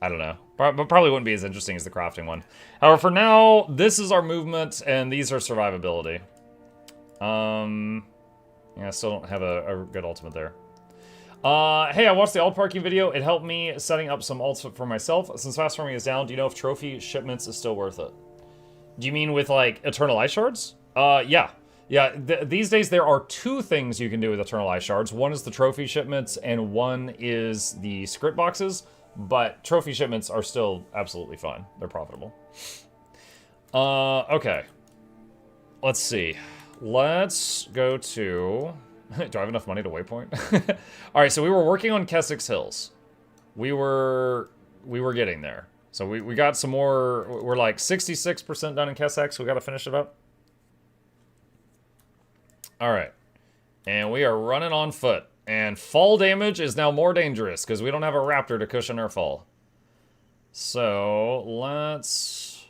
I don't know. But probably wouldn't be as interesting as the crafting one. However, for now, this is our movement, and these are survivability. Yeah, I still don't have a good ultimate there. Hey, I watched the alt parking video. It helped me setting up some ults for myself. Since fast farming is down, do you know if trophy shipments is still worth it? Do you mean with, like, Eternal Ice Shards? Yeah. Yeah, these days there are 2 things you can do with Eternal Ice Shards. One is the trophy shipments, and one is the script boxes. But trophy shipments are still absolutely fine. They're profitable. Okay. Let's see. Let's go to... Do I have enough money to waypoint? Alright, so we were working on Keswick's Hills. We were getting there. So we got some more... We're like 66% done in Kessex. We got to finish it up. Alright. And we are running on foot. And fall damage is now more dangerous because we don't have a raptor to cushion our fall. So let's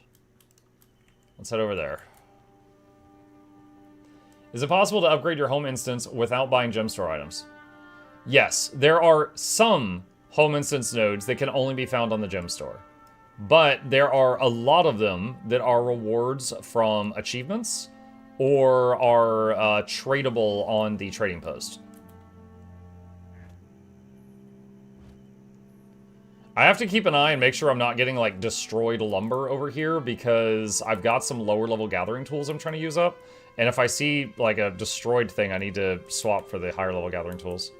head over there. Is it possible to upgrade your home instance without buying gem store items? Yes, there are some home instance nodes that can only be found on the gem store. But there are a lot of them that are rewards from achievements or are tradable on the trading post. I have to keep an eye and make sure I'm not getting, like, destroyed lumber over here, because I've got some lower-level gathering tools I'm trying to use up. And if I see, like, a destroyed thing, I need to swap for the higher-level gathering tools.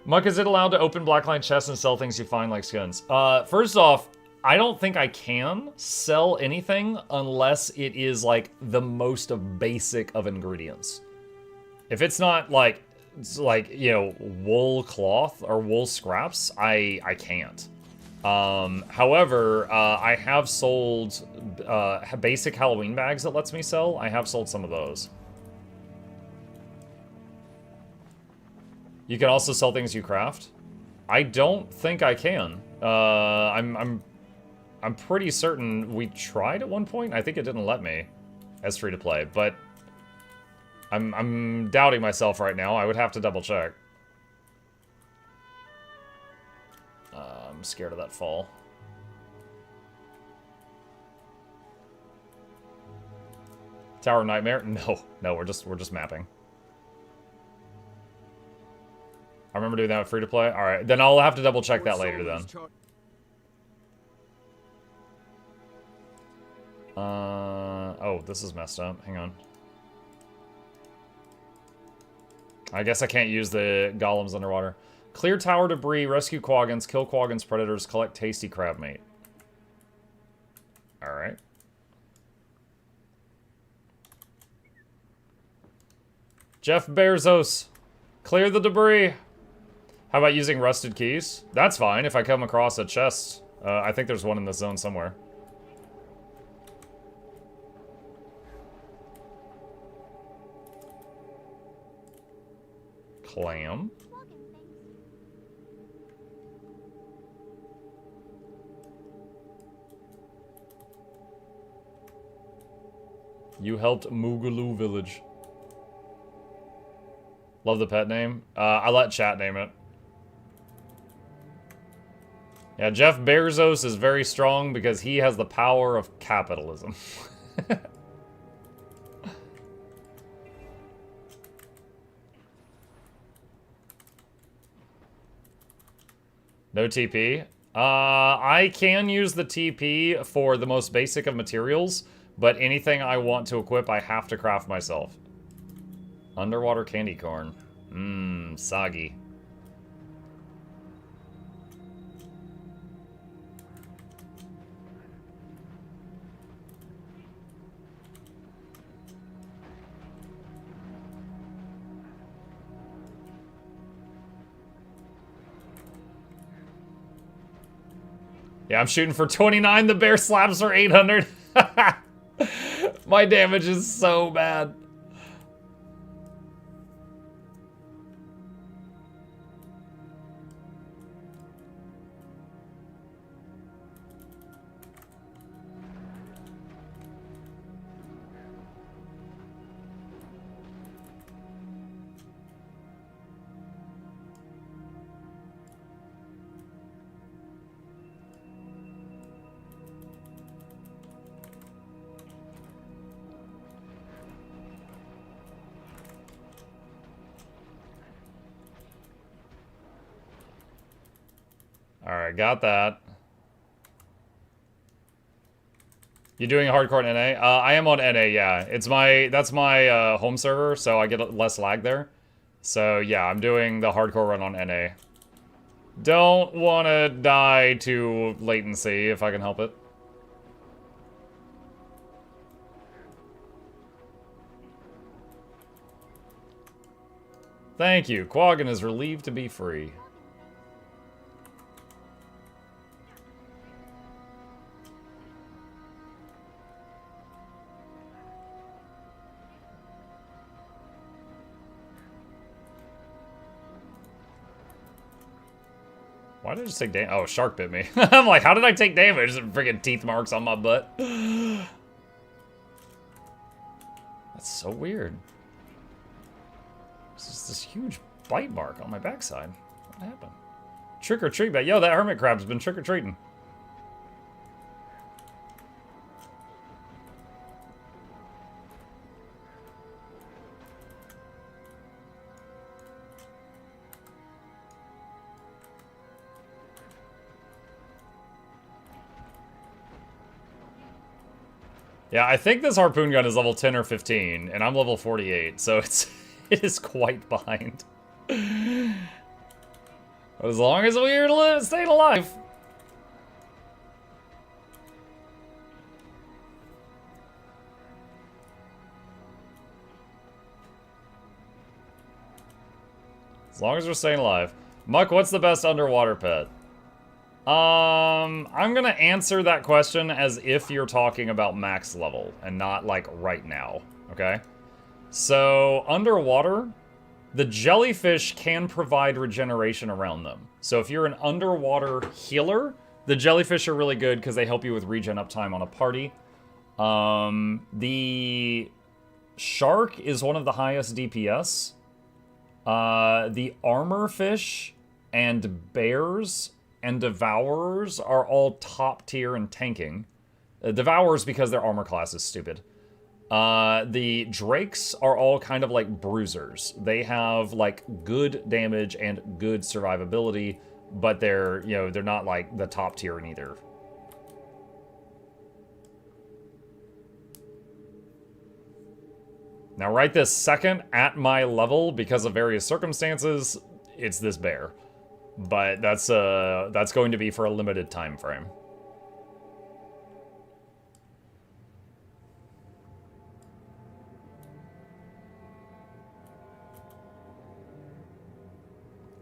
Muck, is it allowed to open blackline chests and sell things you find, like skins? First off, I don't think I can sell anything unless it is, like, the most basic of ingredients. If it's not, like... It's like, you know, wool cloth or wool scraps, I can't. However, I have sold basic Halloween bags that lets me sell. I have sold some of those. You can also sell things you craft. I don't think I can. I'm pretty certain we tried at one point. I think it didn't let me as free to play, but I'm doubting myself right now. I would have to double check. I'm scared of that fall. Tower of Nightmare? No, we're just mapping. I remember doing that with free to play. All right, then I'll have to double check that later then. Oh, this is messed up. Hang on. I guess I can't use the golems underwater. Clear tower debris, rescue quaggins, kill quaggins predators, collect tasty crab meat. Alright. Jeff Bezos, clear the debris. How about using rusted keys? That's fine if I come across a chest. I think there's one in this zone somewhere. Clam. You helped Moogaloo Village. Love the pet name. I let chat name it. Yeah, Jeff Bezos is very strong because he has the power of capitalism. No TP. I can use the TP for the most basic of materials, but anything I want to equip, I have to craft myself. Underwater candy corn. Mmm, soggy. Yeah, I'm shooting for 29. The bear slaps for 800. My damage is so bad. Alright, got that. You doing a hardcore in NA? I am on NA, yeah. That's my home server, so I get less lag there. So yeah, I'm doing the hardcore run on NA. Don't want to die to latency if I can help it. Thank you. Quaggin is relieved to be free. Why did I just take damage? Oh, a shark bit me. I'm like, how did I take damage? There's freaking teeth marks on my butt. That's so weird. It's just this huge bite mark on my backside. What happened? Trick or treat, but yo, that hermit crab's been trick or treating. Yeah, I think this harpoon gun is level 10 or 15, and I'm level 48, so it is quite behind. But as long as we're staying alive. As long as we're staying alive. Muck, what's the best underwater pet? I'm gonna answer that question as if you're talking about max level and not like right now, okay? So, underwater, the jellyfish can provide regeneration around them. So if you're an underwater healer, the jellyfish are really good because they help you with regen uptime on a party. The shark is one of the highest DPS. The armor fish and bears and devourers are all top tier in tanking. Devourers because their armor class is stupid. The drakes are all kind of like bruisers. They have like good damage and good survivability, but they're, you know, they're not like the top tier in either. Now right this second, at my level, because of various circumstances, it's this bear. But that's going to be for a limited time frame.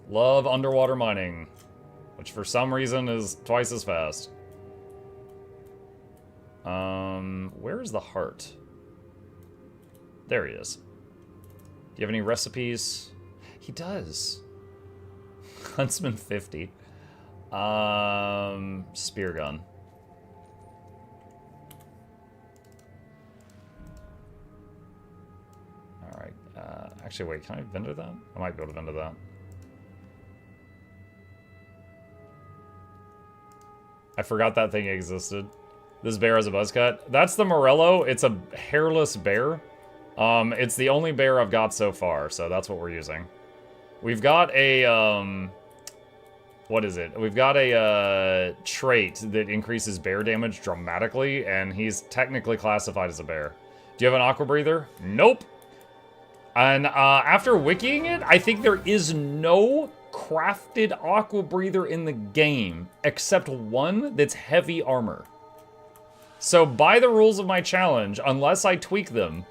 Love underwater mining, which for some reason is twice as fast. Where is the heart? There he is. Do you have any recipes? He does. Huntsman 50. Spear gun. Alright, actually wait, can I vendor that? I might be able to vendor that. I forgot that thing existed. This bear has a buzz cut. That's the Morello. It's a hairless bear. It's the only bear I've got so far, so that's what we're using. We've got a, what is it? We've got a trait that increases bear damage dramatically, and he's technically classified as a bear. Do you have an aqua breather? Nope. And after wikiing it, I think there is no crafted aqua breather in the game except one that's heavy armor. So by the rules of my challenge, unless I tweak them,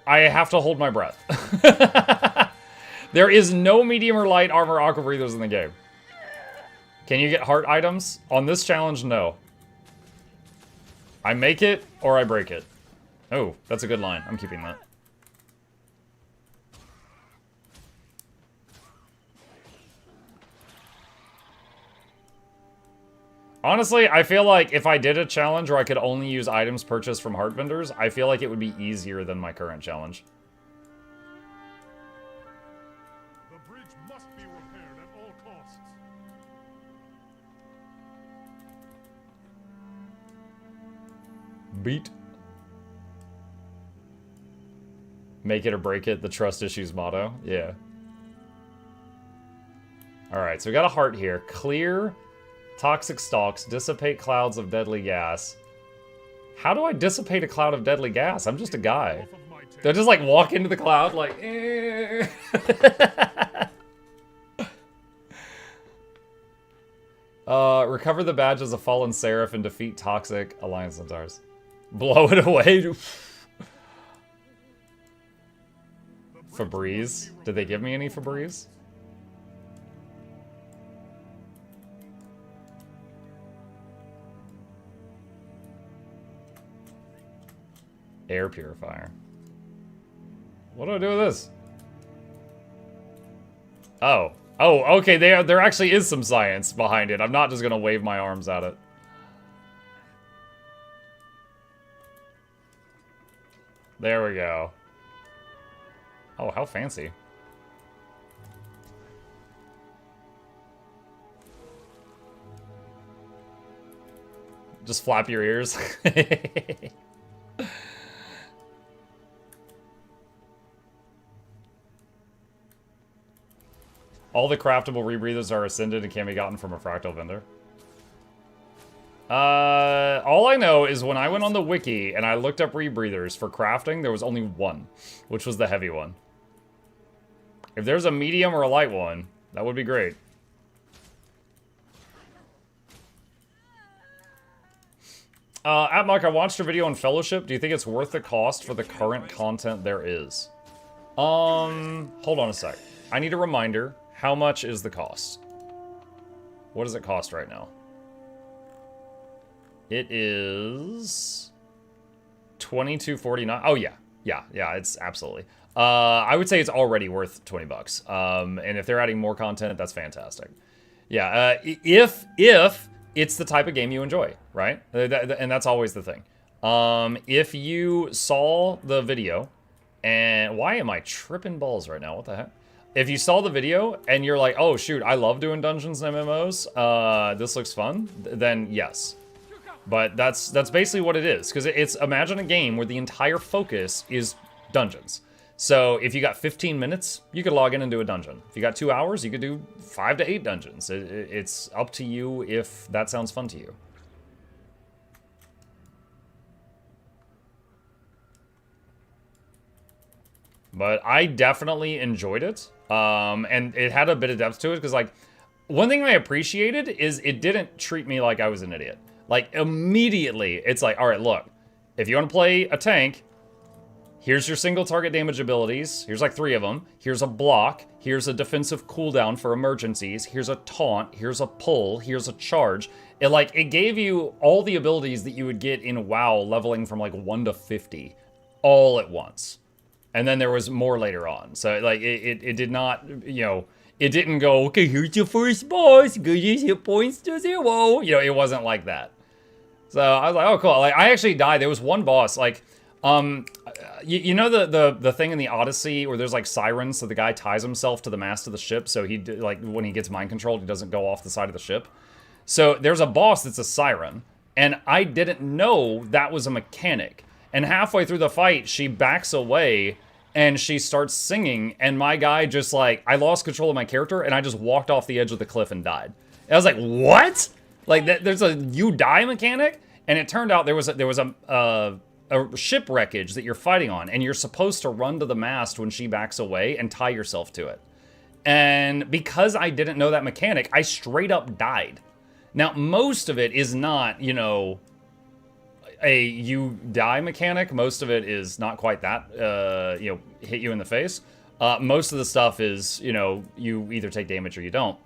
I have to hold my breath. There is no medium or light armor aqua breathers in the game. Can you get heart items? On this challenge, no. I make it or I break it. Oh, that's a good line. I'm keeping that. Honestly, I feel like if I did a challenge where I could only use items purchased from heart vendors, I feel like it would be easier than my current challenge. The bridge must be repaired at all costs. Beat. Make it or break it, the trust issues motto. Yeah. Alright, so we got a heart here. Clear toxic stalks, dissipate clouds of deadly gas. How do I dissipate a cloud of deadly gas? I'm just a guy. Do I just like walk into the cloud like, eh? Recover the badge as a fallen seraph and defeat toxic alliance centaurs. Blow it away. Febreze. Did they give me any Febreze? Air purifier. What do I do with this? Oh. Oh, okay, there actually is some science behind it. I'm not just gonna wave my arms at it. There we go. Oh, how fancy. Just flap your ears. All the craftable rebreathers are ascended and can be gotten from a fractal vendor. All I know is when I went on the wiki and I looked up rebreathers for crafting, there was only one, which was the heavy one. If there's a medium or a light one, that would be great. Atmok, I watched your video on Fellowship. Do you think it's worth the cost for the current content there is? Hold on a sec. I need a reminder. How much is the cost? What does it cost right now? It is $22.49. Oh yeah, it's absolutely. I would say it's already worth 20 bucks. And if they're adding more content, that's fantastic. Yeah, if it's the type of game you enjoy, right? And that's always the thing. If you saw the video, and why am I tripping balls right now? What the heck? If you saw the video and you're like, oh shoot, I love doing dungeons and MMOs, this looks fun, then yes. But that's basically what it is, because it's, imagine a game where the entire focus is dungeons. So if you got 15 minutes, you could log in and do a dungeon. If you got 2 hours, you could do 5 to 8 dungeons. It's up to you if that sounds fun to you. But I definitely enjoyed it. And it had a bit of depth to it, because like, one thing I appreciated is it didn't treat me like I was an idiot. Like, immediately, it's like, all right, look, if you want to play a tank, here's your single target damage abilities. Here's like 3 of them. Here's a block. Here's a defensive cooldown for emergencies. Here's a taunt. Here's a pull. Here's a charge. It gave you all the abilities that you would get in WoW, leveling from like 1 to 50, all at once. And then there was more later on. So, like, it did not, you know, it didn't go, okay, here's your first boss, good hit points to 0. You know, it wasn't like that. So I was like, oh, cool. Like, I actually died. There was one boss, like, you know the thing in the Odyssey where there's like sirens, so the guy ties himself to the mast of the ship, so he, like, when he gets mind controlled, he doesn't go off the side of the ship. So there's a boss that's a siren, and I didn't know that was a mechanic. And halfway through the fight, she backs away, and she starts singing, and my guy just, like, I lost control of my character, and I just walked off the edge of the cliff and died. And I was like, what? Like, there's a you die mechanic? And it turned out there was a ship wreckage that you're fighting on, and you're supposed to run to the mast when she backs away and tie yourself to it. And because I didn't know that mechanic, I straight up died. Now, most of it is not, you know, a you die mechanic. Most of it is not quite that, you know, hit you in the face. Most of the stuff is, you know, you either take damage or you don't.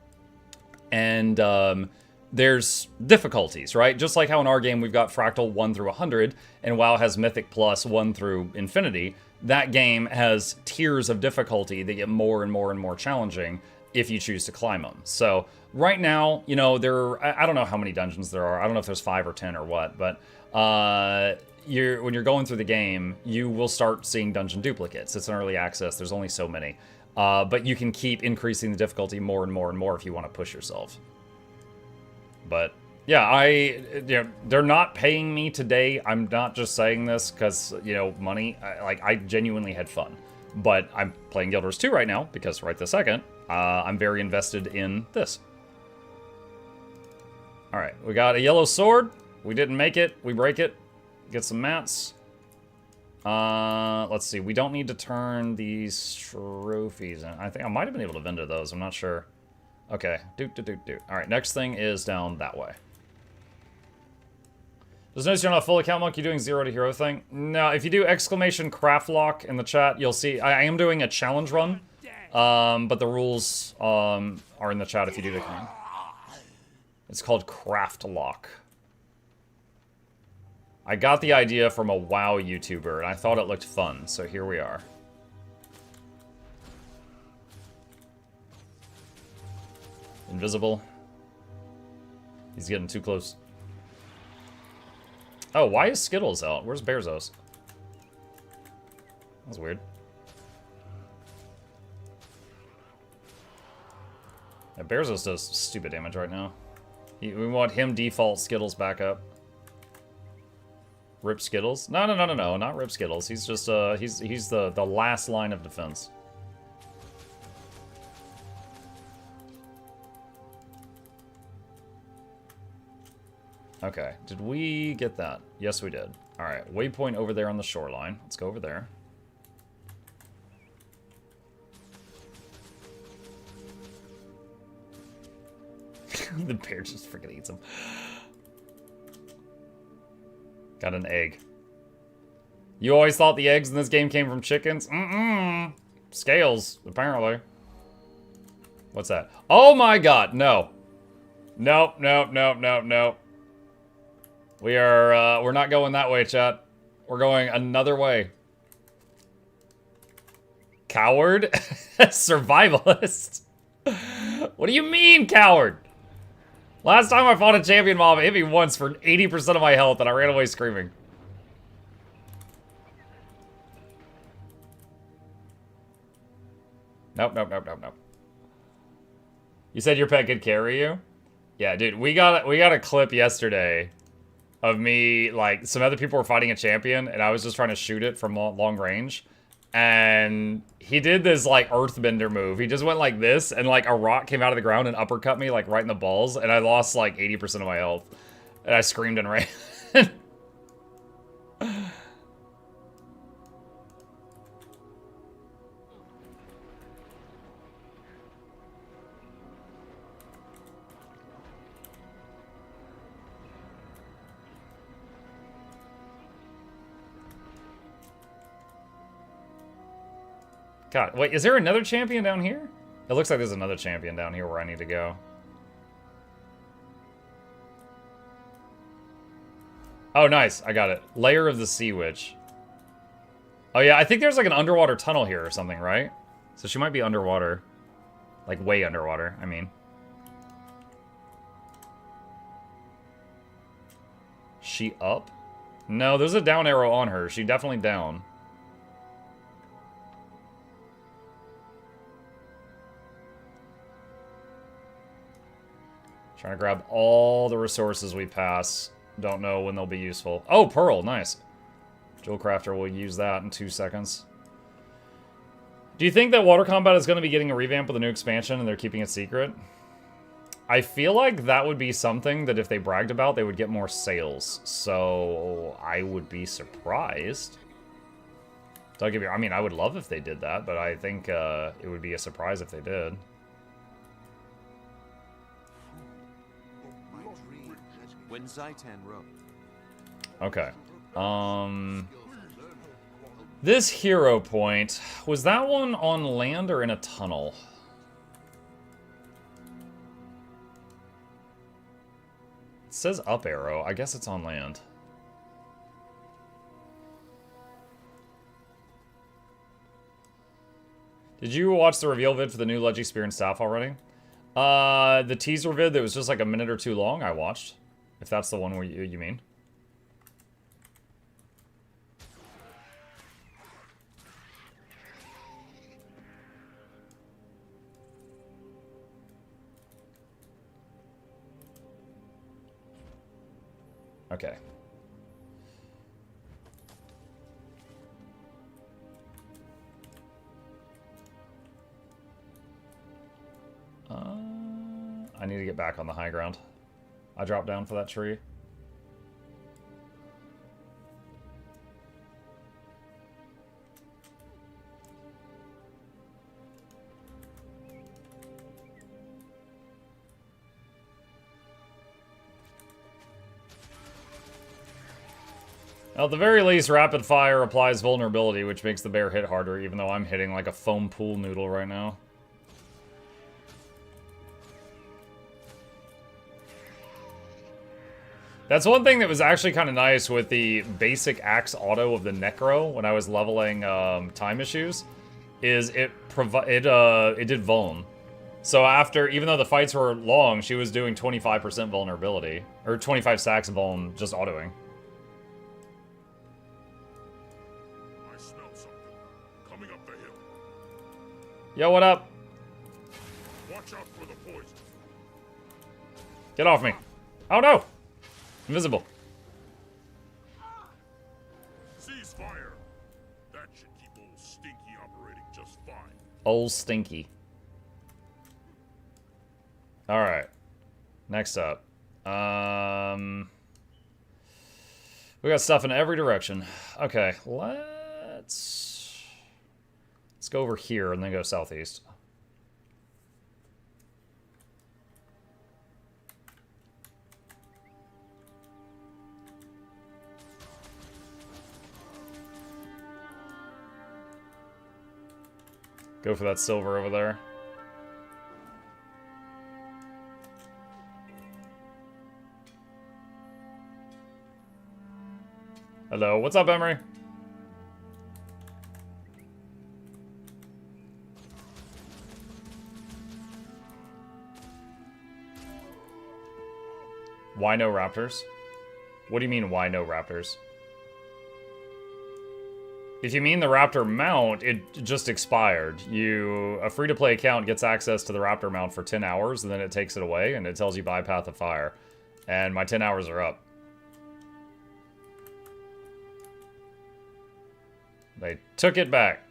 And there's difficulties, right? Just like how in our game we've got Fractal 1 through 100, and WoW has Mythic Plus 1 through Infinity. That game has tiers of difficulty that get more and more and more challenging if you choose to climb them. So right now, you know, I don't know how many dungeons there are. I don't know if there's 5 or 10 or what, but when you're going through the game, you will start seeing dungeon duplicates. It's an early access. There's only so many. But you can keep increasing the difficulty more and more and more if you want to push yourself. But yeah, you know, they're not paying me today. I'm not just saying this because, you know, money. I genuinely had fun. But I'm playing Guild Wars 2 right now because right this second, I'm very invested in this. All right, we got a yellow sword. We didn't make it. We break it. Get some mats. Let's see. We don't need to turn these trophies in. I think I might have been able to vendor those. I'm not sure. Okay. All right, next thing is down that way. Just notice you're not a full account monk. You're doing 0 to hero thing. No, if you do exclamation Craftlocked in the chat, you'll see I am doing a challenge run. But the rules are in the chat if you do the command. It's called Craftlocked. I got the idea from a WoW YouTuber, and I thought it looked fun, so here we are. Invisible. He's getting too close. Oh, why is Skittles out? Where's Bearzos? That's weird. Yeah, Bearzos does stupid damage right now. We want him default Skittles back up. Rip Skittles? No, not Rip Skittles. He's just he's the last line of defense. Okay, did we get that? Yes, we did. Alright, waypoint over there on the shoreline. Let's go over there. The bear just freaking eats them. Got an egg. You always thought the eggs in this game came from chickens? Mm-mm. Scales, apparently. What's that? Oh my god, no. Nope, nope, nope, nope, nope. We're not going that way, chat. We're going another way. Coward? Survivalist? What do you mean, coward? Last time I fought a champion mob, it hit me once for 80% of my health and I ran away screaming. Nope, nope, nope, nope, nope. You said your pet could carry you? Yeah, dude, we got a clip yesterday of me, like, some other people were fighting a champion, and I was just trying to shoot it from long range. And he did this, like, earthbender move. He just went like this, and, like, a rock came out of the ground and uppercut me, like, right in the balls, and I lost, like, 80% of my health. And I screamed and ran. God, wait, is there another champion down here? It looks like there's another champion down here where I need to go. Oh, nice. I got it. Lair of the Sea Witch. Oh, yeah, I think there's like an underwater tunnel here or something, right? So she might be underwater. Like, way underwater, I mean. She up? No, there's a down arrow on her. She definitely down. Trying to grab all the resources we pass. Don't know when they'll be useful. Oh, Pearl, nice. Jewel Crafter will use that in 2 seconds. Do you think that water combat is going to be getting a revamp with a new expansion and they're keeping it secret? I feel like that would be something that if they bragged about, they would get more sales. So I would be surprised. Don't get me wrong. I mean, I would love if they did that, but I think it would be a surprise if they did. Okay. This hero point, was that one on land or in a tunnel? It says up arrow. I guess it's on land. Did you watch the reveal vid for the new Leggy Spear and Staff already? The teaser vid that was just like a minute or two long, I watched. If that's the one where you mean. Okay. I need to get back on the high ground. I dropped down for that tree. Well, at the very least, rapid fire applies vulnerability, which makes the bear hit harder, even though I'm hitting like a foam pool noodle right now. That's one thing that was actually kind of nice with the basic axe auto of the Necro when I was leveling time issues, is it did vuln. So after, even though the fights were long, she was doing 25% vulnerability, or 25 stacks vuln just autoing. I smell something coming up the hill. Yo, what up? Watch out for the poison. Get off me. Oh no! Invisible. Cease fire. That should keep old Stinky operating just fine. Old Stinky. Alright. Next up. We got stuff in every direction. Okay, let's go over here and then go southeast. Go for that silver over there. Hello, what's up, Emery? Why no raptors? What do you mean, why no raptors? If you mean the raptor mount, it just expired. A free-to-play account gets access to the raptor mount for 10 hours, and then it takes it away, and it tells you buy Path of Fire. And my 10 hours are up. They took it back.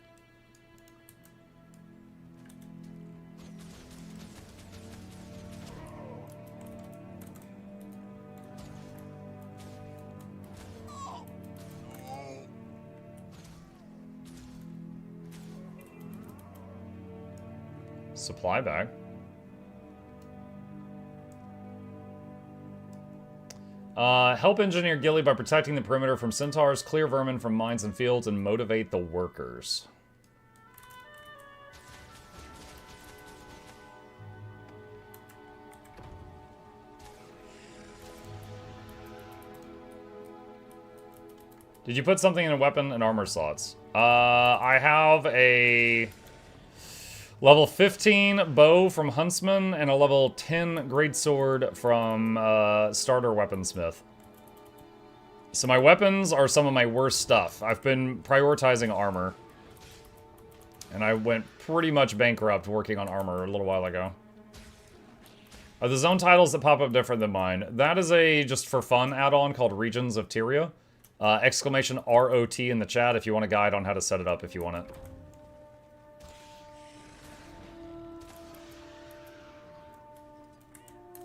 Supply bag. Help engineer Gilly by protecting the perimeter from centaurs, clear vermin from mines and fields, and motivate the workers. Did you put something in a weapon and armor slots? I have a level 15 bow from Huntsman and a level 10 greatsword from starter weaponsmith. So my weapons are some of my worst stuff. I've been prioritizing armor. And I went pretty much bankrupt working on armor a little while ago. Are the zone titles that pop up different than mine? That is a just for fun add-on called Regions of Tyria. Exclamation ROT in the chat if you want a guide on how to set it up if you want it.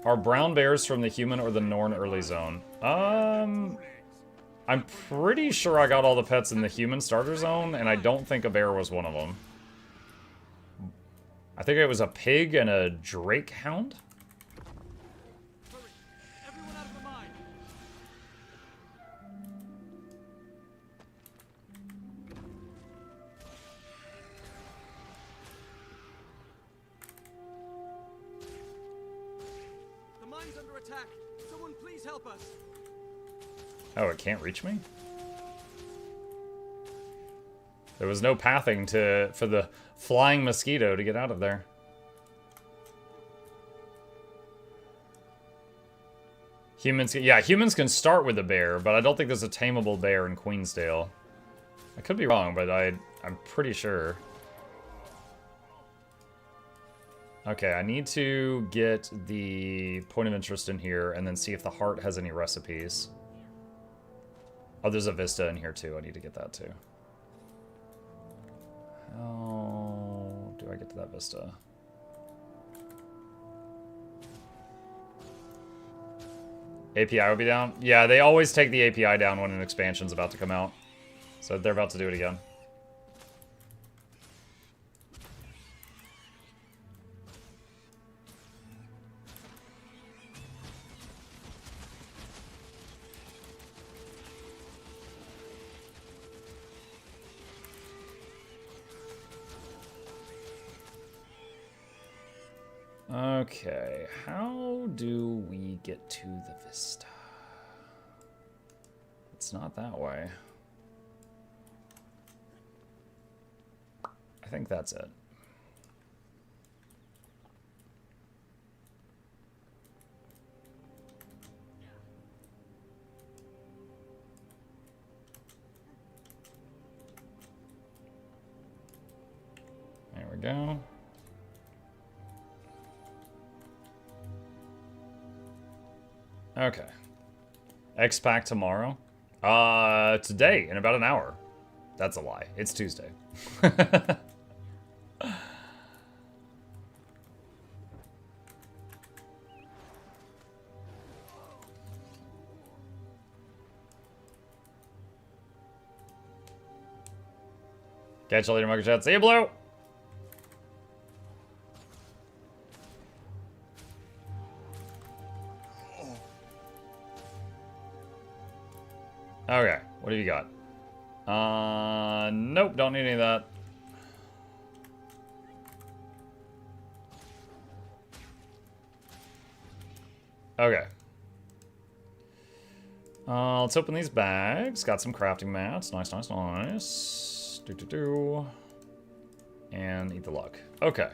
Are brown bears from the human or the Norn early zone? I'm pretty sure I got all the pets in the human starter zone, and I don't think a bear was one of them. I think it was a pig and a drake hound. Everyone out of the mine. The mine's under attack. Someone please help us. Oh, it can't reach me? There was no pathing for the flying mosquito to get out of there. Humans can start with a bear, but I don't think there's a tameable bear in Queensdale. I could be wrong, but I'm pretty sure. Okay, I need to get the point of interest in here and then see if the heart has any recipes. Oh, there's a Vista in here too. I need to get that too. How do I get to that Vista? API will be down? Yeah, they always take the API down when an expansion's about to come out. So they're about to do it again. Okay, how do we get to the Vista? It's not that way. I think that's it. There we go. Okay. X-Pack tomorrow? Today, in about an hour. That's a lie. It's Tuesday. Catch you later, Mugger Chat. See you, Blue! Okay, what have you got? Nope, don't need any of that. Okay. Let's open these bags. Got some crafting mats. Nice, nice, nice. And eat the luck. Okay.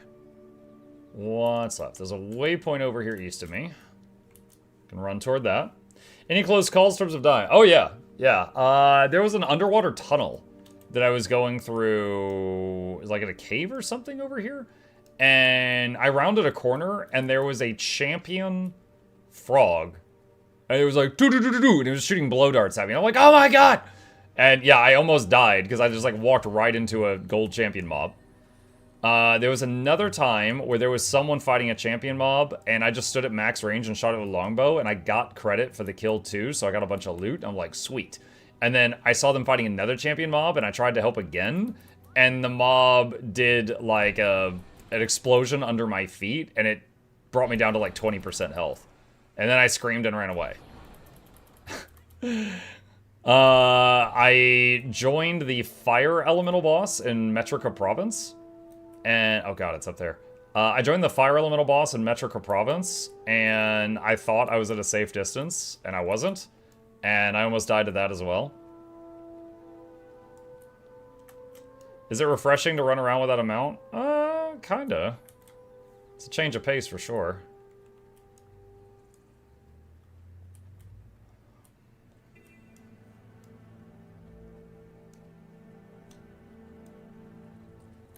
What's left? There's a waypoint over here east of me. Can run toward that. Any close calls in terms of dying? Oh, yeah. Yeah. There was an underwater tunnel that I was going through, like in a cave or something over here. And I rounded a corner, and there was a champion frog. And it was like, doo-doo-doo-doo-doo, and it was shooting blow darts at me. I'm like, oh my god! And yeah, I almost died, because I just like walked right into a gold champion mob. There was another time where there was someone fighting a champion mob, and I just stood at max range and shot it with a longbow, and I got credit for the kill too, so I got a bunch of loot. I'm like, sweet. And then I saw them fighting another champion mob, and I tried to help again, and the mob did like an explosion under my feet, and it brought me down to like 20% health. And then I screamed and ran away. I joined the fire elemental boss in Metrica Province. And, oh god, it's up there. I joined the fire elemental boss in Metrica Province. And I thought I was at a safe distance. And I wasn't. And I almost died to that as well. Is it refreshing to run around with that amount? Kinda. It's a change of pace for sure.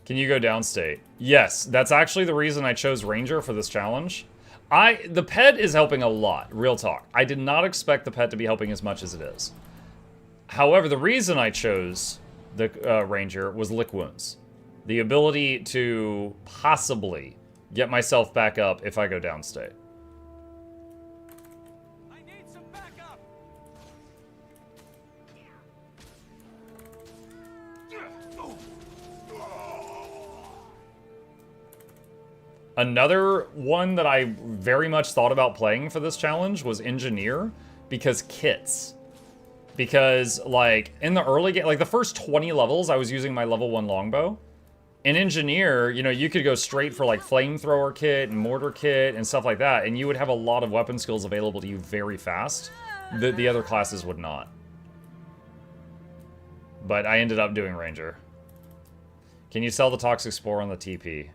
Can you go downstate? Yes, that's actually the reason I chose Ranger for this challenge. The pet is helping a lot, real talk. I did not expect the pet to be helping as much as it is. However, the reason I chose the Ranger was lick wounds. The ability to possibly get myself back up if I go downstate. I need some backup. Another one that I very much thought about playing for this challenge was Engineer, because kits. Because, like, in the early game, like, the first 20 levels, I was using my level 1 longbow. In Engineer, you know, you could go straight for, like, flamethrower kit and mortar kit and stuff like that, and you would have a lot of weapon skills available to you very fast. The other classes would not. But I ended up doing Ranger. Can you sell the Toxic Spore on the TP?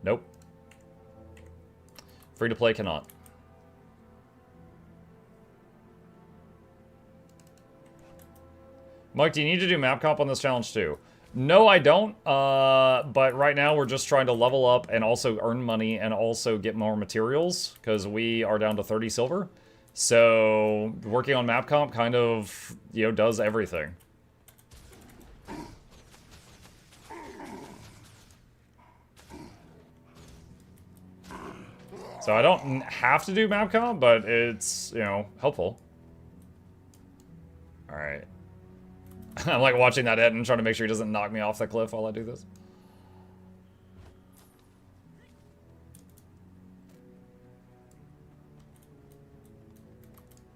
Nope. Free to play cannot. Mike, do you need to do map comp on this challenge too? No, I don't. But right now we're just trying to level up and also earn money and also get more materials because we are down to 30 silver. So working on map comp kind of, you know, does everything. So I don't have to do map comp, but it's, you know, helpful. All right. I'm like watching that Ed and trying to make sure he doesn't knock me off the cliff while I do this.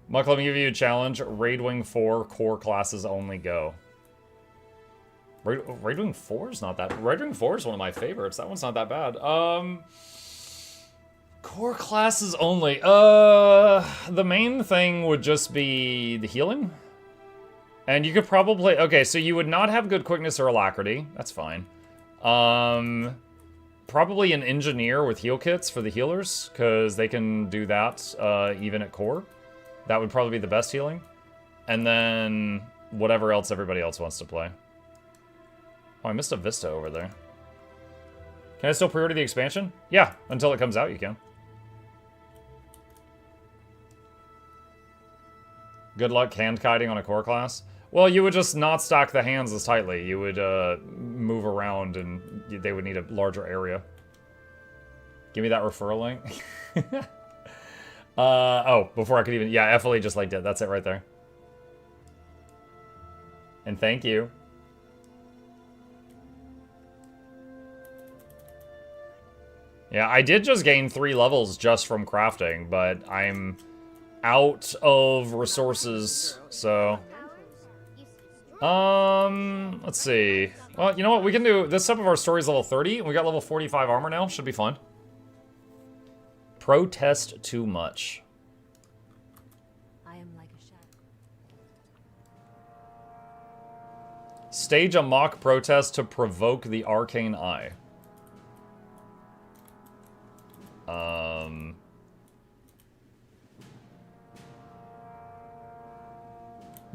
Muck, let me give you a challenge. Raidwing 4 core classes only go. Raidwing 4 is not that... Raidwing 4 is one of my favorites. That one's not that bad. Core classes only. The main thing would just be the healing. And you could probably... Okay, so you would not have good quickness or alacrity. That's fine. Probably an engineer with heal kits for the healers, because they can do that even at core. That would probably be the best healing. And then whatever else everybody else wants to play. Oh, I missed a Vista over there. Can I still pre-order the expansion? Yeah, until it comes out you can. Good luck hand-kiting on a core class. Well, you would just not stack the hands as tightly. You would move around and they would need a larger area. Give me that referral link. Oh, before I could even... Yeah, FLE just liked it. That's it right there. And thank you. Yeah, I did just gain 3 levels just from crafting, but I'm out of resources, so... let's see. Well, you know what? We can do... This step of our story is level 30, and we got level 45 armor now. Should be fun. Protest too much. I am like a shadow. Stage a mock protest to provoke the arcane eye.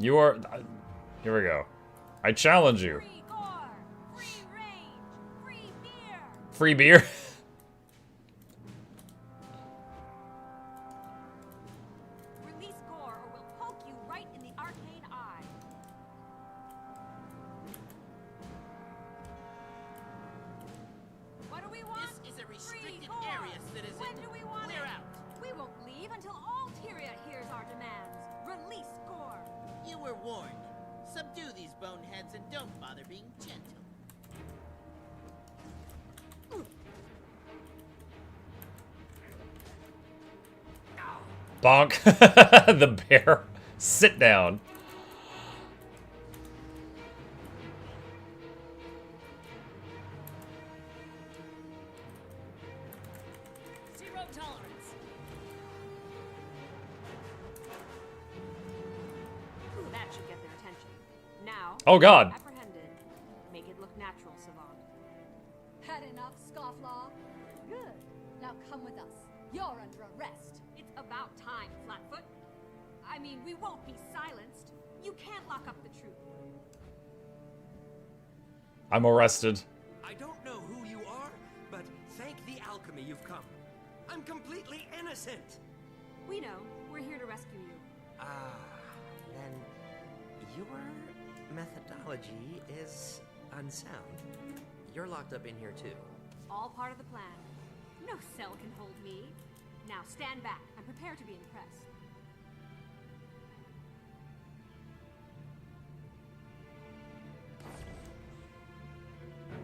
You are... Here we go. I challenge you. Free gore, free range, free beer. Free beer? Release gore or we'll poke you right in the arcane eye. What do we want? This is a restricted Free gore. area, citizen. When do we want Clear it? out. We won't leave until all Tyria hears our demands. Release gore. You were warned. Subdue these boneheads and don't bother being gentle. Bonk. The bear. Sit down. Zero tolerance. That should get their attention. Now. Oh, God. Apprehended. Make it look natural, Savant. Had enough, Scofflaw? Good. Now come with us. You're under arrest. It's about time, Flatfoot. I mean, we won't be silenced. You can't lock up the truth. I'm arrested. I don't know who you are, but thank the alchemy you've come. I'm completely innocent. We know. We're here to rescue you. Ah, then your methodology is unsound. You're locked up in here too. All part of the plan. No cell can hold me. Now stand back. I'm prepared to be impressed.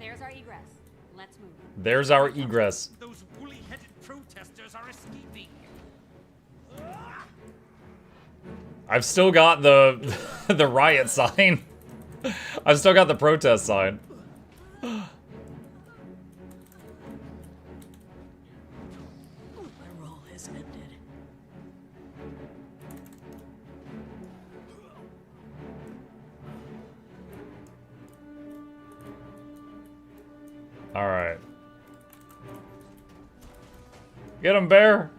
There's our egress. Let's move. There's our egress. Those woolly-headed protesters are escaping. I've still got the the riot sign. I've still got the protest sign. My role has ended. All right. Get him, bear.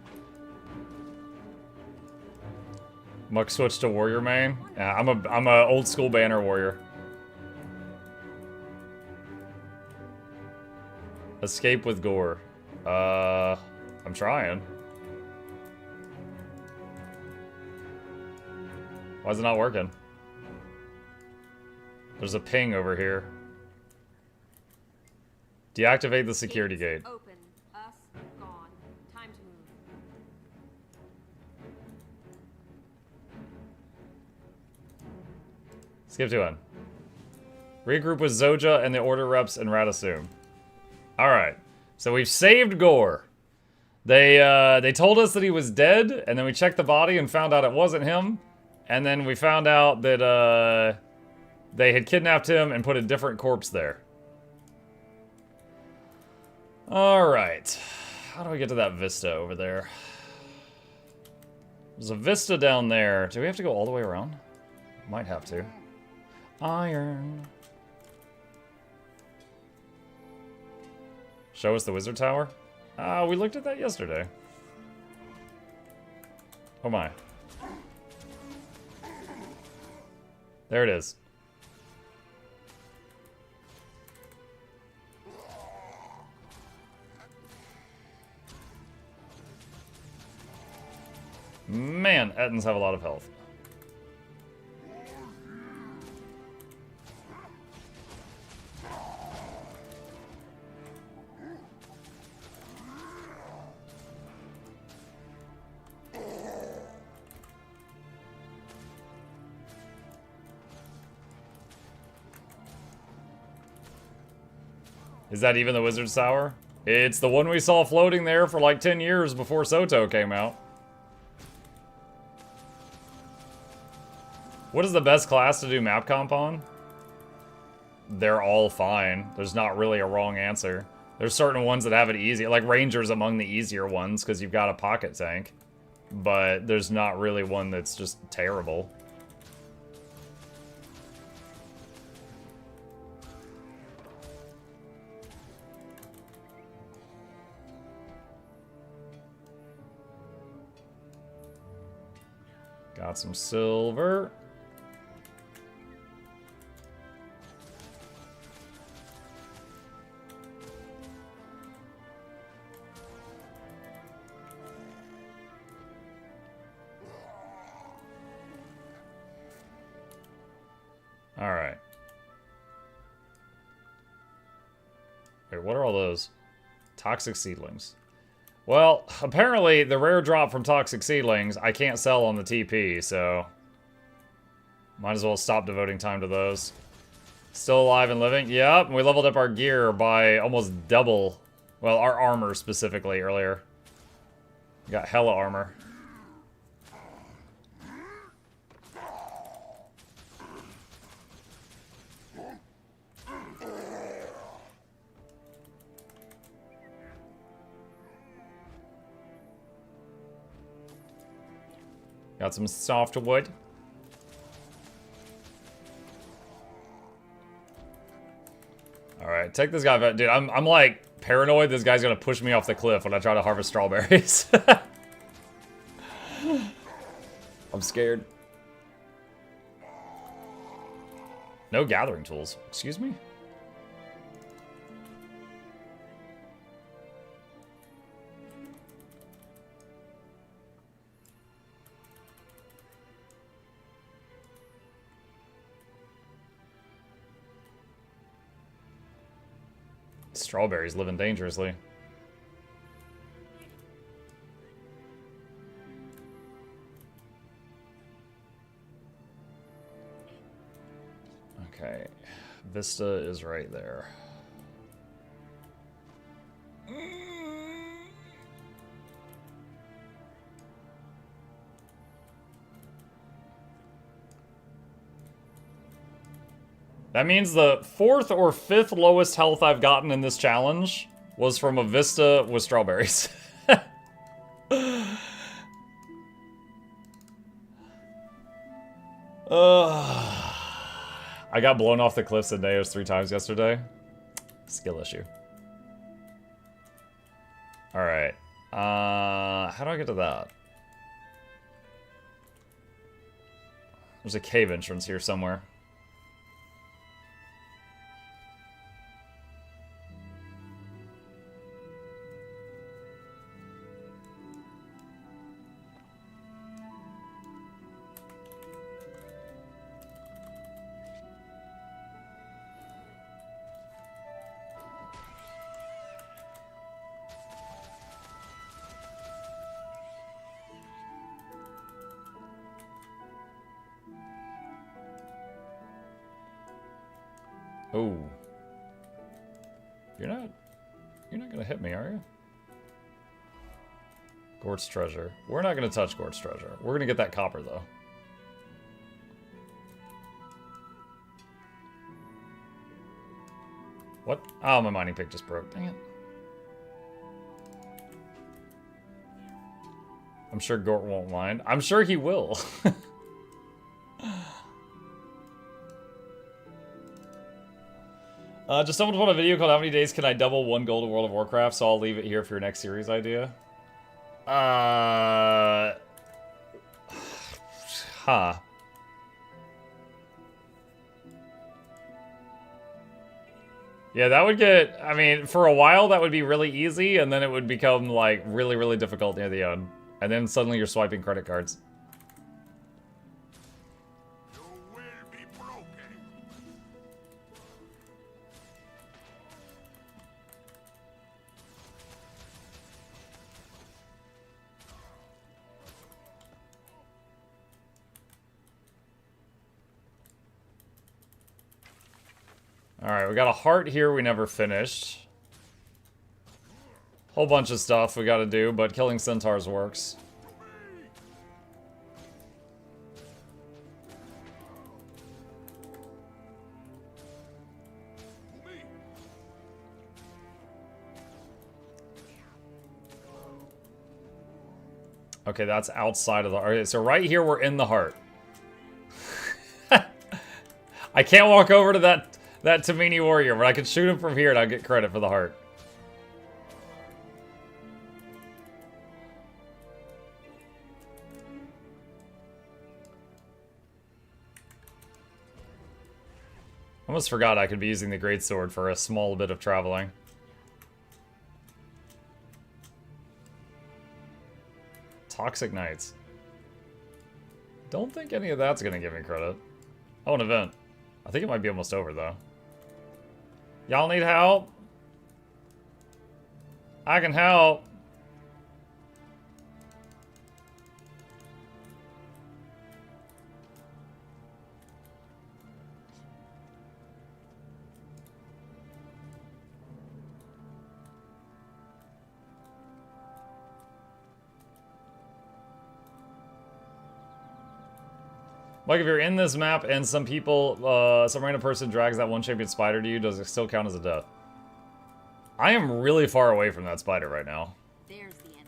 Muck switch to warrior main. Yeah, I'm a old school banner warrior. Escape with gore. I'm trying. Why is it not working? There's a ping over here. Deactivate the security gate. Open. Us gone. Time to move. Skip to one. Regroup with Zoja and the Order reps and Radasum. Alright. So we've saved Gore. They told us that he was dead, and then we checked the body and found out it wasn't him. And then we found out that they had kidnapped him and put a different corpse there. Alright. How do we get to that vista over there? There's a vista down there. Do we have to go all the way around? Might have to. Iron. Show us the wizard tower? We looked at that yesterday. Oh my. There it is. Man, Ettins have a lot of health. Is that even the wizard's tower? It's the one we saw floating there for like 10 years before Soto came out. What is the best class to do map comp on? They're all fine. There's not really a wrong answer. There's certain ones that have it easy, like Ranger's among the easier ones because you've got a pocket tank. But there's not really one that's just terrible. Got some silver. All right. Wait, what are all those? Toxic seedlings. Well, apparently the rare drop from toxic seedlings I can't sell on the TP, so might as well stop devoting time to those. Still alive and living? Yep, we leveled up our gear by almost double. Well, our armor specifically earlier. We got hella armor. Got some softwood. Alright, take this guy. Dude, I'm like paranoid this guy's gonna push me off the cliff when I try to harvest strawberries. I'm scared. No gathering tools. Excuse me? Strawberries living dangerously. Okay, Vista is right there. That means the 4th or 5th lowest health I've gotten in this challenge was from a Vista with strawberries. I got blown off the cliffs at Neos 3 times yesterday. Skill issue. Alright. How do I get to that? There's a cave entrance here somewhere. Oh. You're not gonna hit me, are you? Gort's treasure. We're not gonna touch Gort's treasure. We're gonna get that copper though. What? Oh, my mining pick just broke. Dang it. I'm sure Gort won't mind. I'm sure he will. Just stumbled upon a video called How Many Days Can I Double 1 Gold in World of Warcraft, so I'll leave it here for your next series idea. Huh. Yeah, that would get, I mean, for a while that would be really easy, and then it would become, like, really, really difficult near the end. And then suddenly you're swiping credit cards. Alright, we got a heart here we never finished. Whole bunch of stuff we gotta do, but killing centaurs works. Okay, that's outside of the... Okay, so right here, we're in the heart. I can't walk over to that Tamini warrior, but I can shoot him from here and I'll get credit for the heart. Almost forgot I could be using the greatsword for a small bit of traveling. Toxic Knights. Don't think any of that's gonna give me credit. Oh, an event. I think it might be almost over, though. Y'all need help? I can help. Like, if you're in this map and some random person drags that one champion spider to you, does it still count as a death? I am really far away from that spider right now. There's the enemy.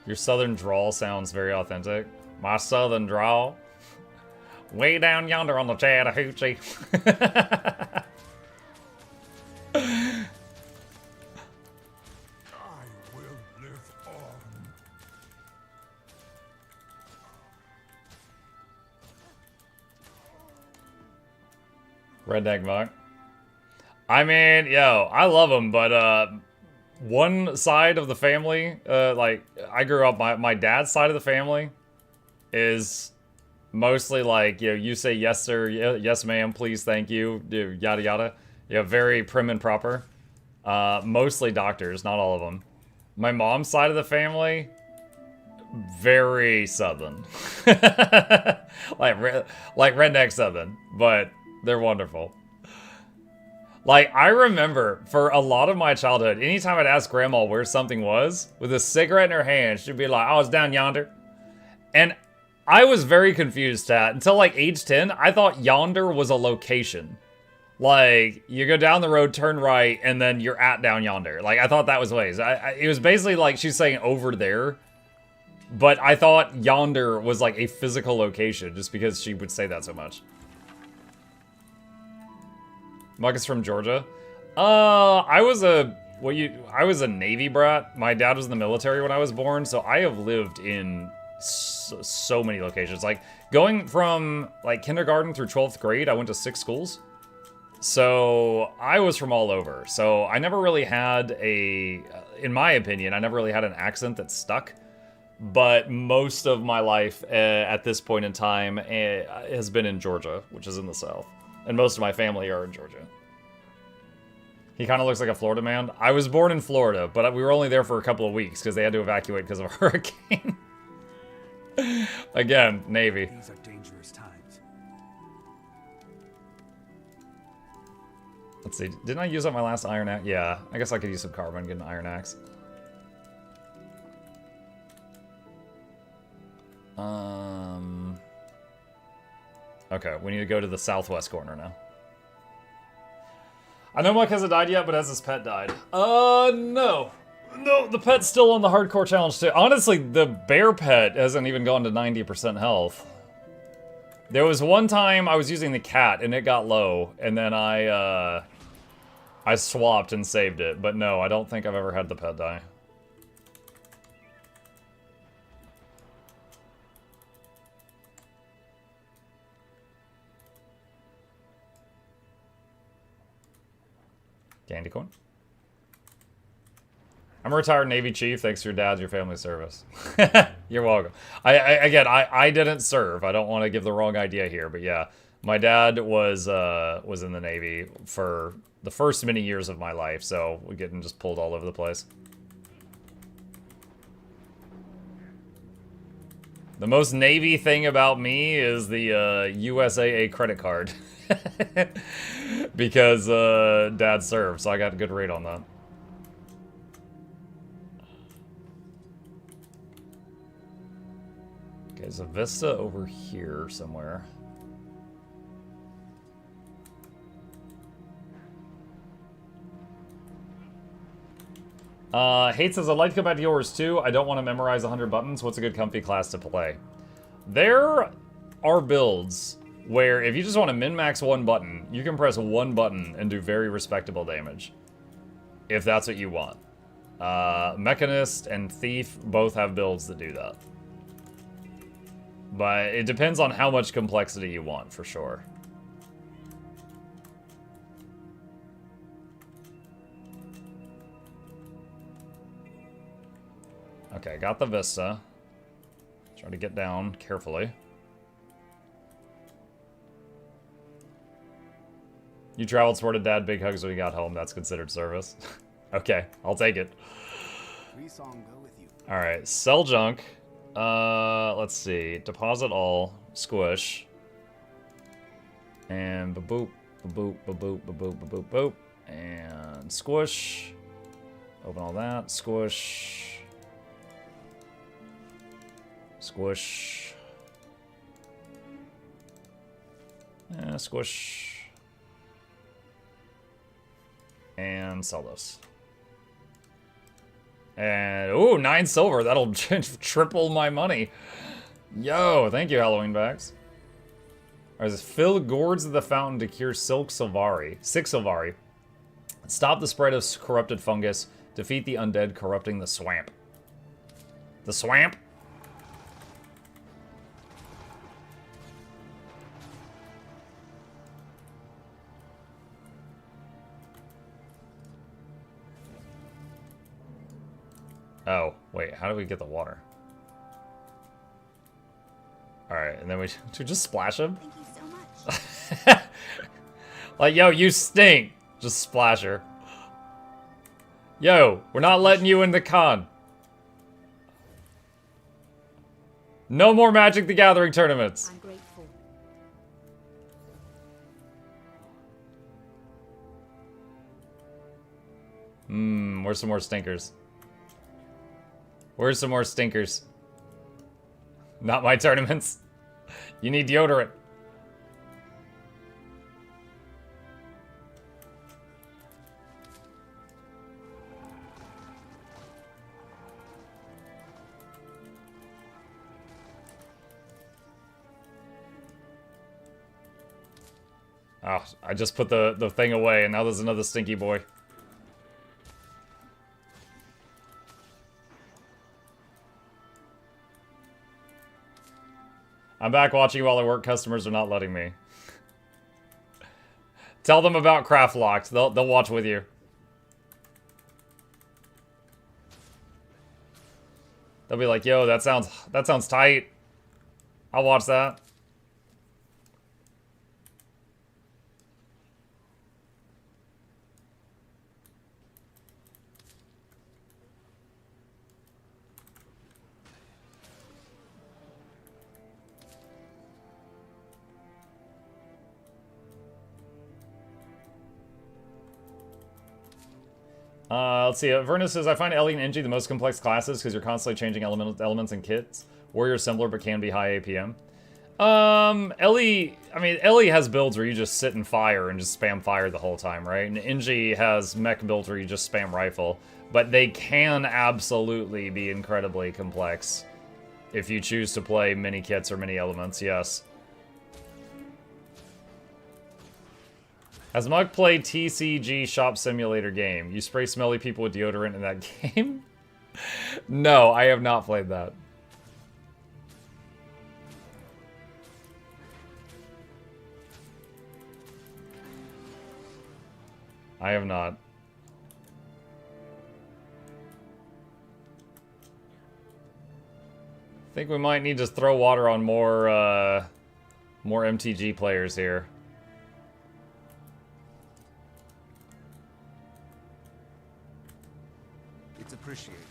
Your southern drawl sounds very authentic. My southern drawl? Way down yonder on the Chattahoochee. I will live on. Redneck Monk. I mean, yo, I love him, but one side of the family, like, I grew up, my dad's side of the family is mostly like, you know, you say yes sir, yes ma'am, please, thank you, yada yada. Yeah, very prim and proper. Mostly doctors, not all of them. My mom's side of the family, very southern. like redneck southern, but they're wonderful. Like, I remember, for a lot of my childhood, anytime I'd ask Grandma where something was, with a cigarette in her hand, she'd be like, oh, it's down yonder. And I was very confused until, like, age 10, I thought yonder was a location. Like, you go down the road, turn right, and then you're at down yonder. Like, I thought that was ways. It was basically like she's saying over there. But I thought yonder was, like, a physical location, just because she would say that so much. Marcus from Georgia. I was a Navy brat. My dad was in the military when I was born, so I have lived in so many locations. Like, going from, like, kindergarten through 12th grade, I went to 6 schools. So, I was from all over. So, I never really had in my opinion, I never really had an accent that stuck. But most of my life at this point in time has been in Georgia, which is in the South. And most of my family are in Georgia. He kind of looks like a Florida man. I was born in Florida, but we were only there for a couple of weeks because they had to evacuate because of a hurricane. Again, Navy. These are dangerous times. Let's see. Didn't I use up my last iron axe? Yeah, I guess I could use some carbon and get an iron axe. Okay, we need to go to the southwest corner now. I know Mike hasn't died yet, but has his pet died? No. No, the pet's still on the hardcore challenge too. Honestly, the bear pet hasn't even gone to 90% health. There was one time I was using the cat and it got low, and then I swapped and saved it. But no, I don't think I've ever had the pet die. Candy corn. I'm a retired Navy chief. Thanks to your dad's, your family service. You're welcome. Again, I didn't serve. I don't want to give the wrong idea here, but yeah, My dad was in the Navy for the first many years of my life, so we're getting just pulled all over the place. The most Navy thing about me is the USAA credit card. Because Dad served, so I got a good rate on that. Okay, there's a Vista over here somewhere. Hate says, I'd like to go back to yours too. I don't want to memorize 100 buttons. What's a good comfy class to play? There are builds where if you just want to min-max one button, you can press one button and do very respectable damage. If that's what you want. Mechanist and Thief both have builds that do that. But it depends on how much complexity you want, for sure. Okay, got the Vista. Try to get down carefully. You traveled, supported Dad, big hugs when you got home. That's considered service. Okay, I'll take it. Alright, sell junk. Let's see. Deposit all. Squish. And ba-boop, ba-boop, ba-boop, ba-boop, ba-boop, boop. And squish. Open all that. Squish. Squish. Squish. And sell this. And, ooh, 9 silver. That'll triple my money. Yo, thank you, Halloween bags. Alright, this fill gourds of the fountain to cure Silk Sylvari. 6 Sylvari. Stop the spread of corrupted fungus. Defeat the undead corrupting the swamp. The swamp? Oh, wait, how do we get the water? Alright, and then we just splash him? Thank you so much. Like, yo, you stink! Just splash her. Yo, we're not letting you in the con. No more Magic the Gathering tournaments. I'm grateful. Where's some more stinkers? Where's some more stinkers? Not my tournaments. You need deodorant. Oh, I just put the thing away and now there's another stinky boy. I'm back watching while I work. Customers are not letting me. Tell them about Craftlocked. They'll watch with you. They'll be like, "Yo, that sounds tight. I'll watch that." Let's see. Verna says, I find Ellie and Engie the most complex classes because you're constantly changing elements and kits. Warrior's similar but can be high APM. Ellie has builds where you just sit and fire and just spam fire the whole time, right? And Engie has mech builds where you just spam rifle. But they can absolutely be incredibly complex if you choose to play mini kits or mini elements, yes. Has Mug played TCG Shop Simulator game? You spray smelly people with deodorant in that game? No, I have not played that. I have not. I think we might need to throw water on more More MTG players here. It's appreciated.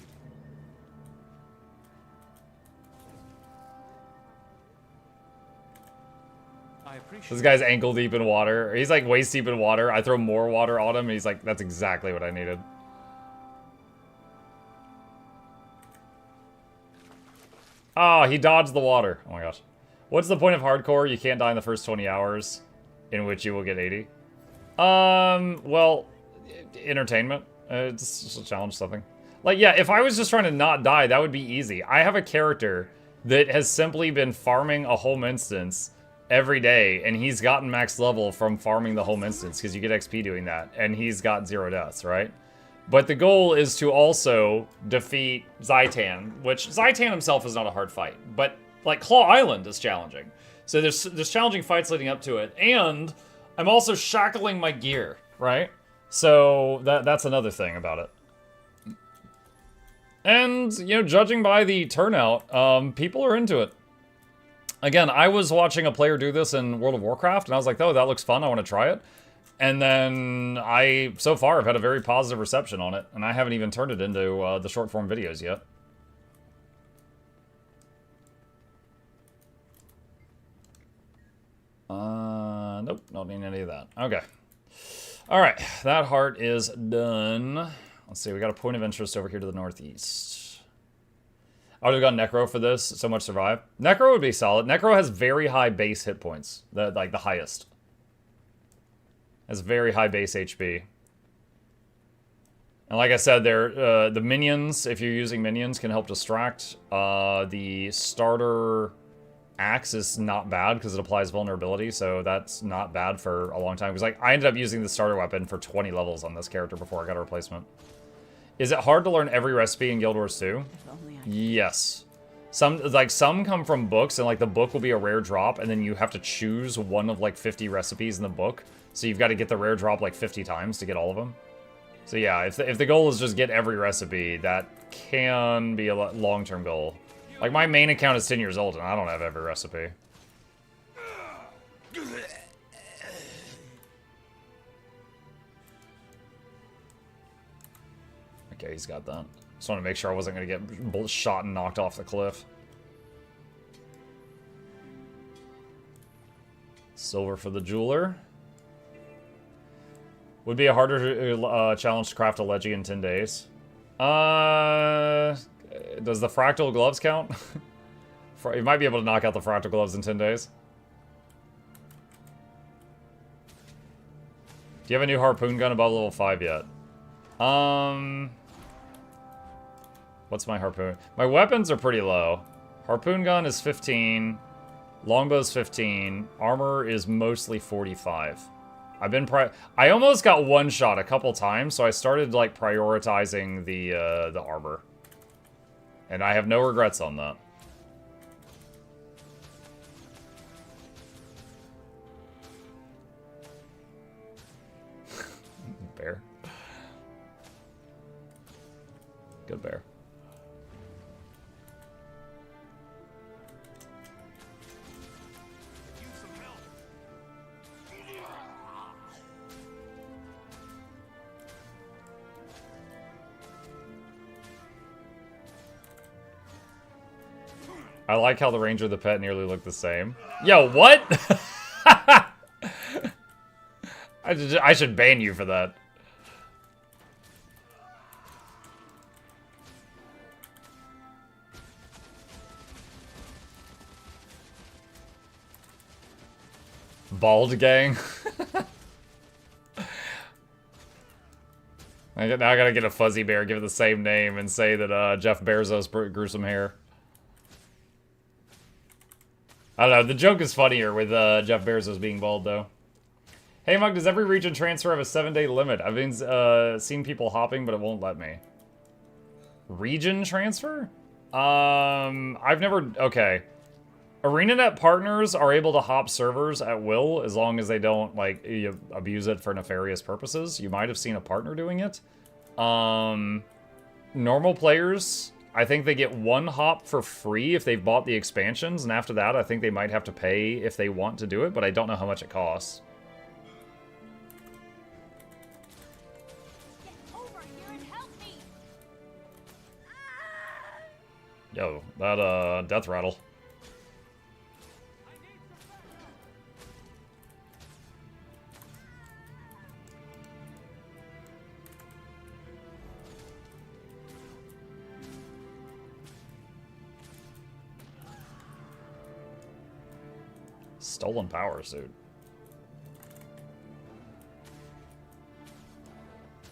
This guy's ankle deep in water. He's like waist deep in water. I throw more water on him, and he's like, that's exactly what I needed. Oh, he dodged the water. Oh my gosh. What's the point of hardcore? You can't die in the first 20 hours, in which you will get 80. Well, entertainment. It's just a challenge, something. Like, yeah, if I was just trying to not die, that would be easy. I have a character that has simply been farming a home instance every day, and he's gotten max level from farming the home instance, because you get XP doing that, and he's got 0 deaths, right? But the goal is to also defeat Zaitan, which Zaitan himself is not a hard fight, but like Claw Island is challenging. So there's challenging fights leading up to it, and I'm also shackling my gear, right? So that's another thing about it. And, you know, judging by the turnout, people are into it. Again, I was watching a player do this in World of Warcraft, and I was like, oh, that looks fun, I want to try it. And then I, so far, have had a very positive reception on it, and I haven't even turned it into the short-form videos yet. Nope, don't need any of that. Okay. Alright, that heart is done. Let's see, we got a point of interest over here to the northeast. I would have gone Necro for this, so much survive. Necro would be solid. Necro has very high base hit points, like the highest. Has very high base HP. And like I said, the minions, if you're using minions, can help distract. The starter axe is not bad because it applies vulnerability, so that's not bad for a long time. Because like I ended up using the starter weapon for 20 levels on this character before I got a replacement. Is it hard to learn every recipe in Guild Wars 2? Yes. Some come from books, and like the book will be a rare drop, and then you have to choose one of like 50 recipes in the book. So you've got to get the rare drop like 50 times to get all of them. So yeah, if the goal is just get every recipe, that can be a long-term goal. Like my main account is 10 years old, and I don't have every recipe. Okay, he's got that. Just want to make sure I wasn't going to get shot and knocked off the cliff. Silver for the jeweler. Would be a harder challenge to craft a Leggy in 10 days. Does the fractal gloves count? You might be able to knock out the fractal gloves in 10 days. Do you have a new harpoon gun above level 5 yet? What's my harpoon? My weapons are pretty low. Harpoon gun is 15. Longbow's 15. Armor is mostly 45. I almost got one shot a couple times, so I started like prioritizing the armor. And I have no regrets on that. Bear. Good bear. I like how the ranger and the pet nearly look the same. Yo, what? I should ban you for that. Bald gang. Now I gotta get a fuzzy bear, give it the same name, and say that Jeff Bezos grew some hair. I don't know, the joke is funnier with Jeff Bezos being bald, though. Hey, Mug, does every region transfer have a 7-day limit? I've been seen people hopping, but it won't let me. Region transfer? I've never... Okay. ArenaNet partners are able to hop servers at will, as long as they don't, like, abuse it for nefarious purposes. You might have seen a partner doing it. Normal players... I think they get 1 hop for free if they've bought the expansions, and after that, I think they might have to pay if they want to do it, but I don't know how much it costs. Get over here and help me. Yo, that death rattle. Stolen power suit.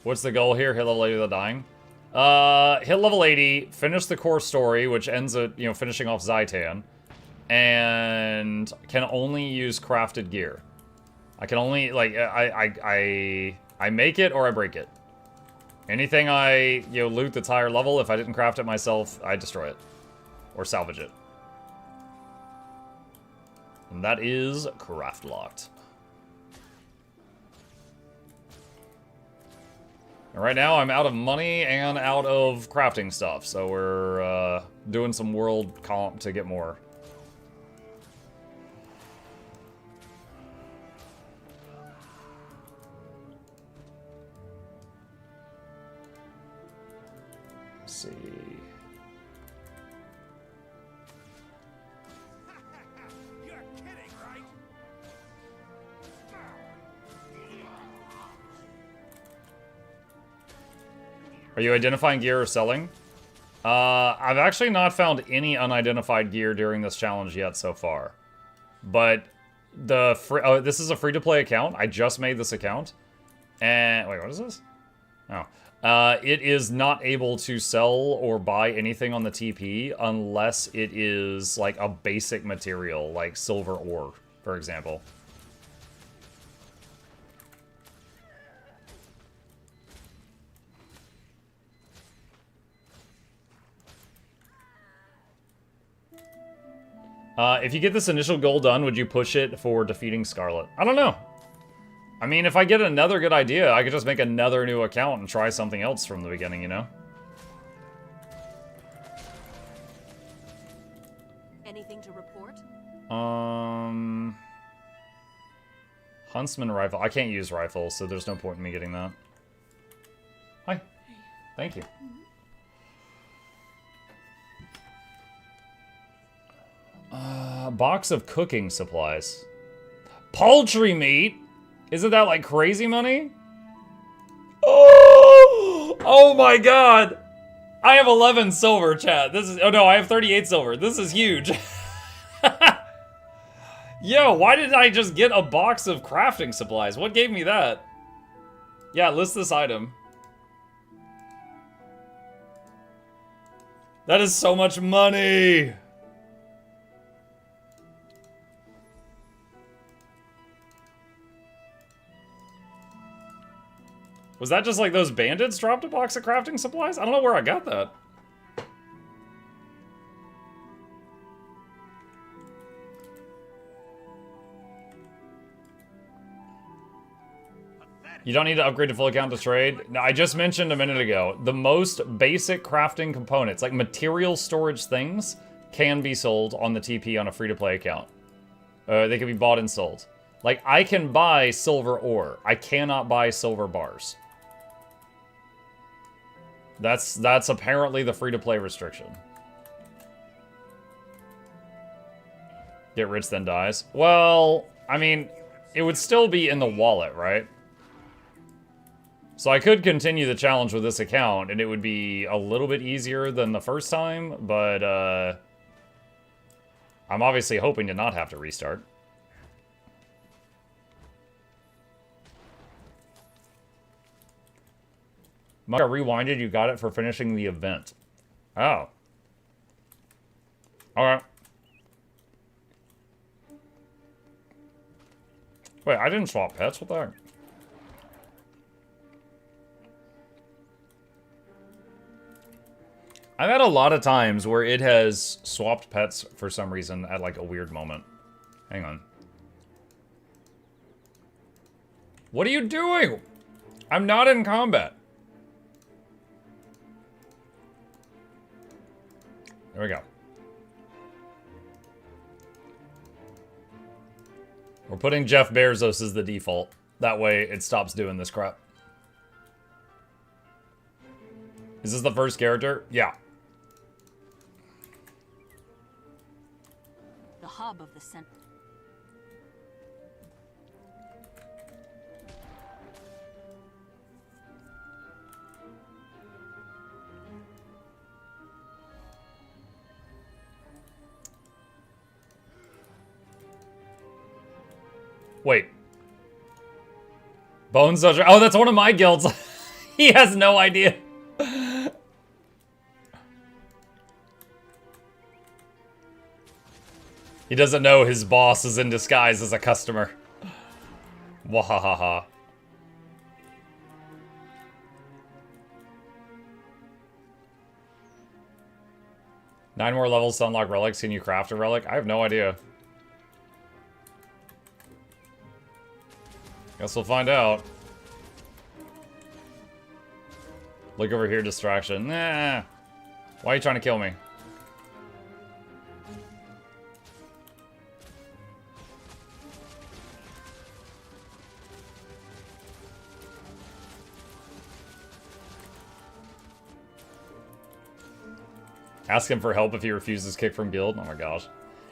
What's the goal here? Hit level 80 without dying. Hit level 80, finish the core story, which ends at, you know, finishing off Zaitan, and can only use crafted gear. I can only, like, I make it or I break it. Anything I, you know, loot that's higher level, if I didn't craft it myself, I destroy it. Or salvage it. And that is Craftlocked. And right now, I'm out of money and out of crafting stuff, so we're doing some world comp to get more. Let's see. Are you identifying gear or selling? I've actually not found any unidentified gear during this challenge yet so far. But this is a free-to-play account. I just made this account. And wait, what is this? Oh. It is not able to sell or buy anything on the TP unless it is like a basic material, like silver ore, for example. If you get this initial goal done, would you push it for defeating Scarlet? I don't know. I mean, if I get another good idea, I could just make another new account and try something else from the beginning, you know? Anything to report? Huntsman rifle. I can't use rifles, so there's no point in me getting that. Hi. Thank you. Box of cooking supplies. Poultry meat? Isn't that like crazy money? Oh! Oh my god! I have 11 silver, chat. This is... Oh no, I have 38 silver. This is huge. Yo, why did I just get a box of crafting supplies? What gave me that? Yeah, list this item. That is so much money! Was that just like those bandits dropped a box of crafting supplies? I don't know where I got that. You don't need to upgrade to full account to trade. Now, I just mentioned a minute ago, the most basic crafting components, like material storage things, can be sold on the TP on a free-to-play account. They can be bought and sold. Like, I can buy silver ore. I cannot buy silver bars. That's apparently the free-to-play restriction. Get rich then dies. Well, I mean, it would still be in the wallet, right? So I could continue the challenge with this account, and it would be a little bit easier than the first time, but I'm obviously hoping to not have to restart. Must have rewinded, you got it for finishing the event. Oh. Alright. Wait, I didn't swap pets? What the heck? I've had a lot of times where it has swapped pets for some reason at like a weird moment. Hang on. What are you doing? I'm not in combat. we go. We're putting Jeff Bezos as the default. That way it stops doing this crap. Is this the first character? Yeah. The hub of the center. Wait. Bone Soldier. Oh, that's one of my guilds. He has no idea. He doesn't know his boss is in disguise as a customer. Wahahaha. Nine more levels to unlock relics. Can you craft a relic? I have no idea. Guess we'll find out. Look over here, distraction. Nah. Why are you trying to kill me? Ask him for help if he refuses kick from guild. Oh my gosh.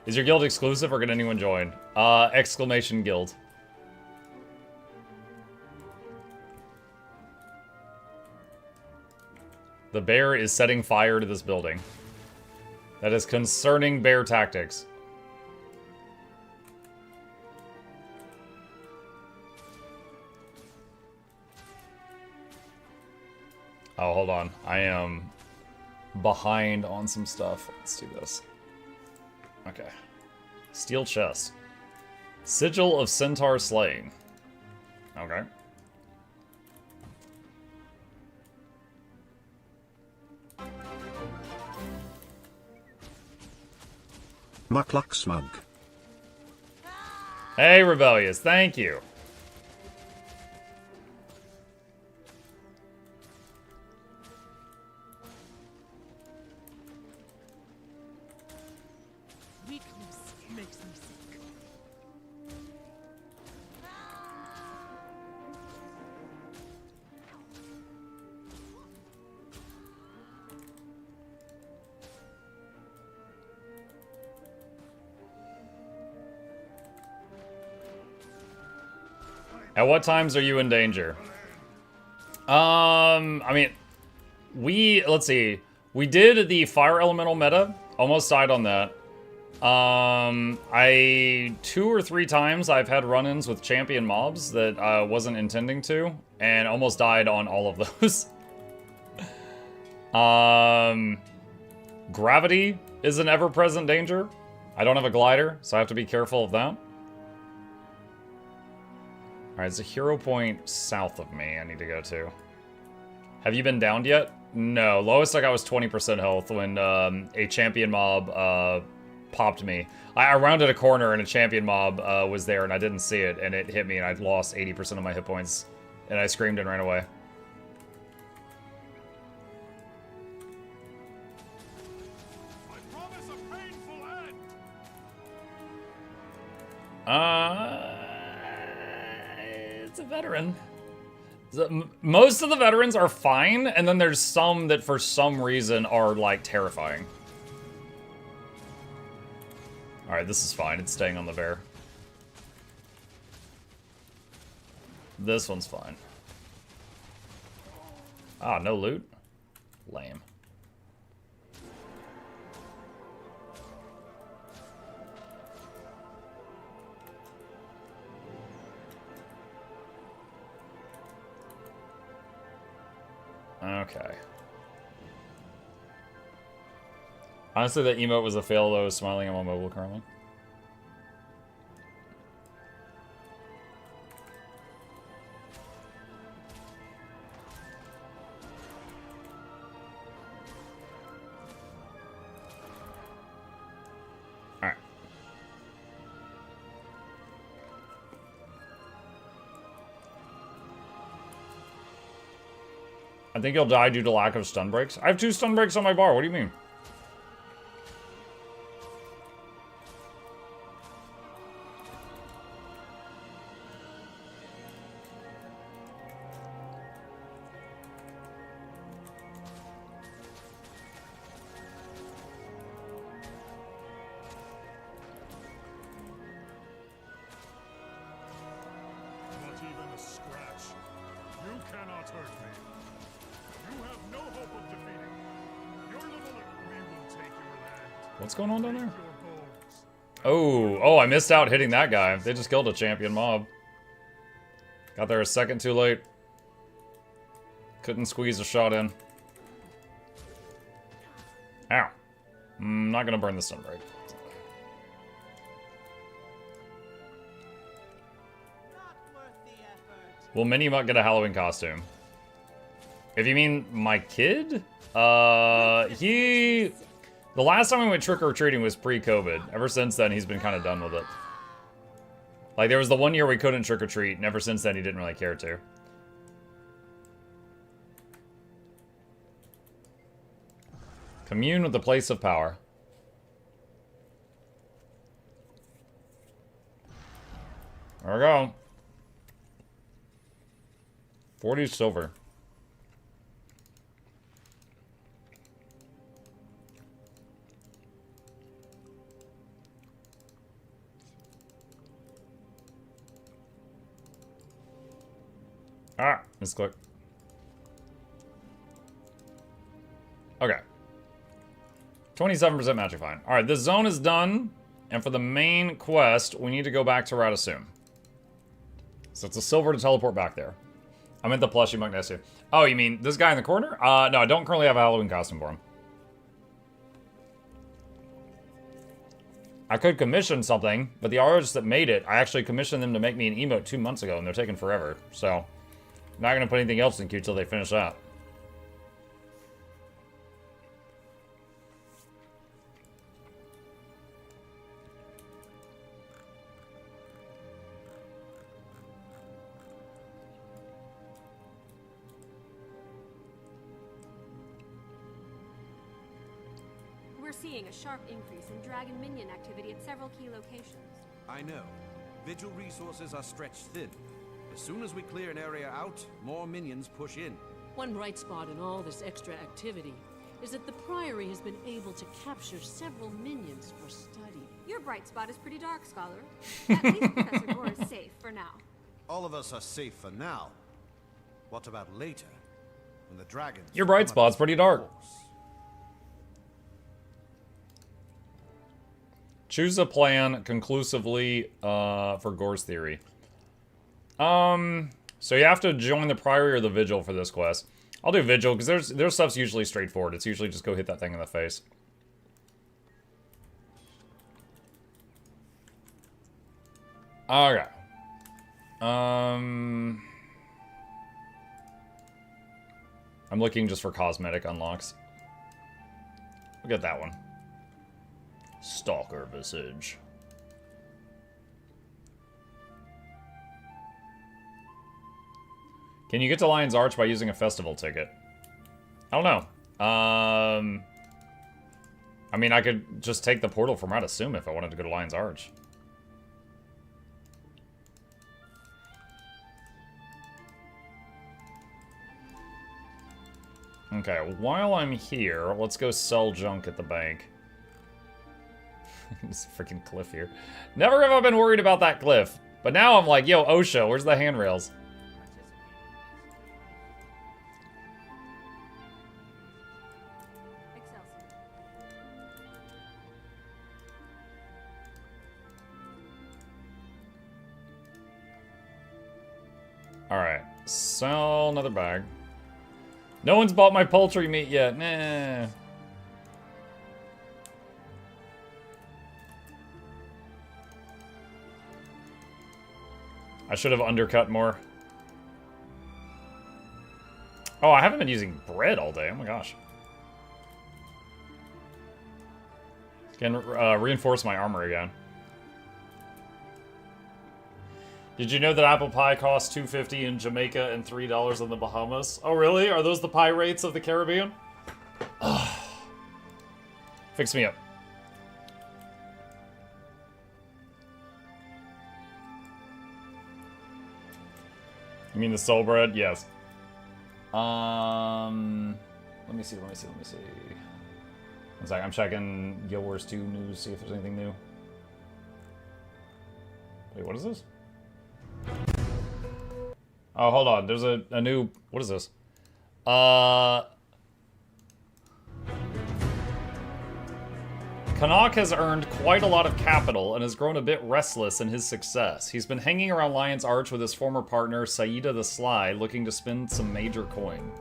Is your guild exclusive or can anyone join? Exclamation guild. The bear is setting fire to this building. That is concerning bear tactics. Oh, hold on. I am behind on some stuff. Let's do this. Okay. Steel chest. Sigil of Centaur Slaying. Okay. Mukluk Smug. Hey, Rebellious. Thank you. Weakness makes me sick. At what times are you in danger? I mean, let's see. We did the fire elemental meta. Almost died on that. 2 or 3 times I've had run-ins with champion mobs that I wasn't intending to, and almost died on all of those. Gravity is an ever-present danger. I don't have a glider, so I have to be careful of that. Alright, it's a hero point south of me I need to go to. Have you been downed yet? No. Lowest I got was 20% health when a champion mob popped me. I rounded a corner and a champion mob was there and I didn't see it and it hit me and I'd lost 80% of my hit points. And I screamed and ran away. I promise a painful end. It's a veteran. Most of the veterans are fine, and then there's some that for some reason are, like, terrifying. Alright, this is fine. It's staying on the bear. This one's fine. Ah, no loot? Lame. Okay. Honestly, that emote was a fail, though. I was smiling. I'm on mobile currently. Alright. I think you'll die due to lack of stun breaks. I have 2 stun breaks on my bar. What do you mean? cannot hurt me. You have no hope of defeating me. Your little we will take your land. What's going on down there? Your bones. Oh, I missed out hitting that guy. They just killed a champion mob. Got there a second too late. Couldn't squeeze a shot in. Ow. I'm not gonna burn the sunbreak. Will Minnie Muck get a Halloween costume? If you mean my kid? The last time we went trick-or-treating was pre-COVID. Ever since then, he's been kind of done with it. Like, there was the one year we couldn't trick-or-treat, and ever since then, he didn't really care to. Commune with the place of power. There we go. 40 silver. Ah, misclick. Okay. 27% magic fine. Alright, this zone is done. And for the main quest, we need to go back to Radasum. So it's a silver to teleport back there. I meant the plushie monk next to you. Oh, you mean this guy in the corner? No, I don't currently have a Halloween costume for him. I could commission something, but the artists that made it, I actually commissioned them to make me an emote 2 months ago, and they're taking forever. So, I'm not going to put anything else in queue until they finish that. Seeing a sharp increase in dragon minion activity at several key locations. I know. Vigil resources are stretched thin. As soon as we clear an area out, more minions push in. One bright spot in all this extra activity is that the Priory has been able to capture several minions for study. Your bright spot is pretty dark, Scholar. At least Professor Gore is safe for now. All of us are safe for now. What about later? When the dragons... Your bright spot's pretty dark. Choose a plan conclusively for Gore's theory. So you have to join the Priory or the Vigil for this quest. I'll do Vigil, because their stuff's usually straightforward. It's usually just go hit that thing in the face. Okay. I'm looking just for cosmetic unlocks. Look at that one. Stalker Visage. Can you get to Lion's Arch by using a festival ticket? I don't know. I mean, I could just take the portal from Radasum if I wanted to go to Lion's Arch. Okay, while I'm here, let's go sell junk at the bank. This freaking cliff here. Never have I been worried about that cliff. But now I'm like, yo, OSHA, where's the handrails? Alright, sell another bag. No one's bought my poultry meat yet. Nah. I should have undercut more. Oh, I haven't been using bread all day. Oh my gosh. Can reinforce my armor again. Did you know that apple pie costs $2.50 in Jamaica and $3 in the Bahamas? Oh really? Are those the pie rates of the Caribbean? Fix me up. You mean the soul bread? Yes. Let me see. One second, I'm checking Guild Wars 2 news, see if there's anything new. Wait, what is this? Oh, Oh, hold on. There's a new... What is this? Canuck has earned quite a lot of capital and has grown a bit restless in his success. He's been hanging around Lion's Arch with his former partner, Saida the Sly, looking to spend some major coin.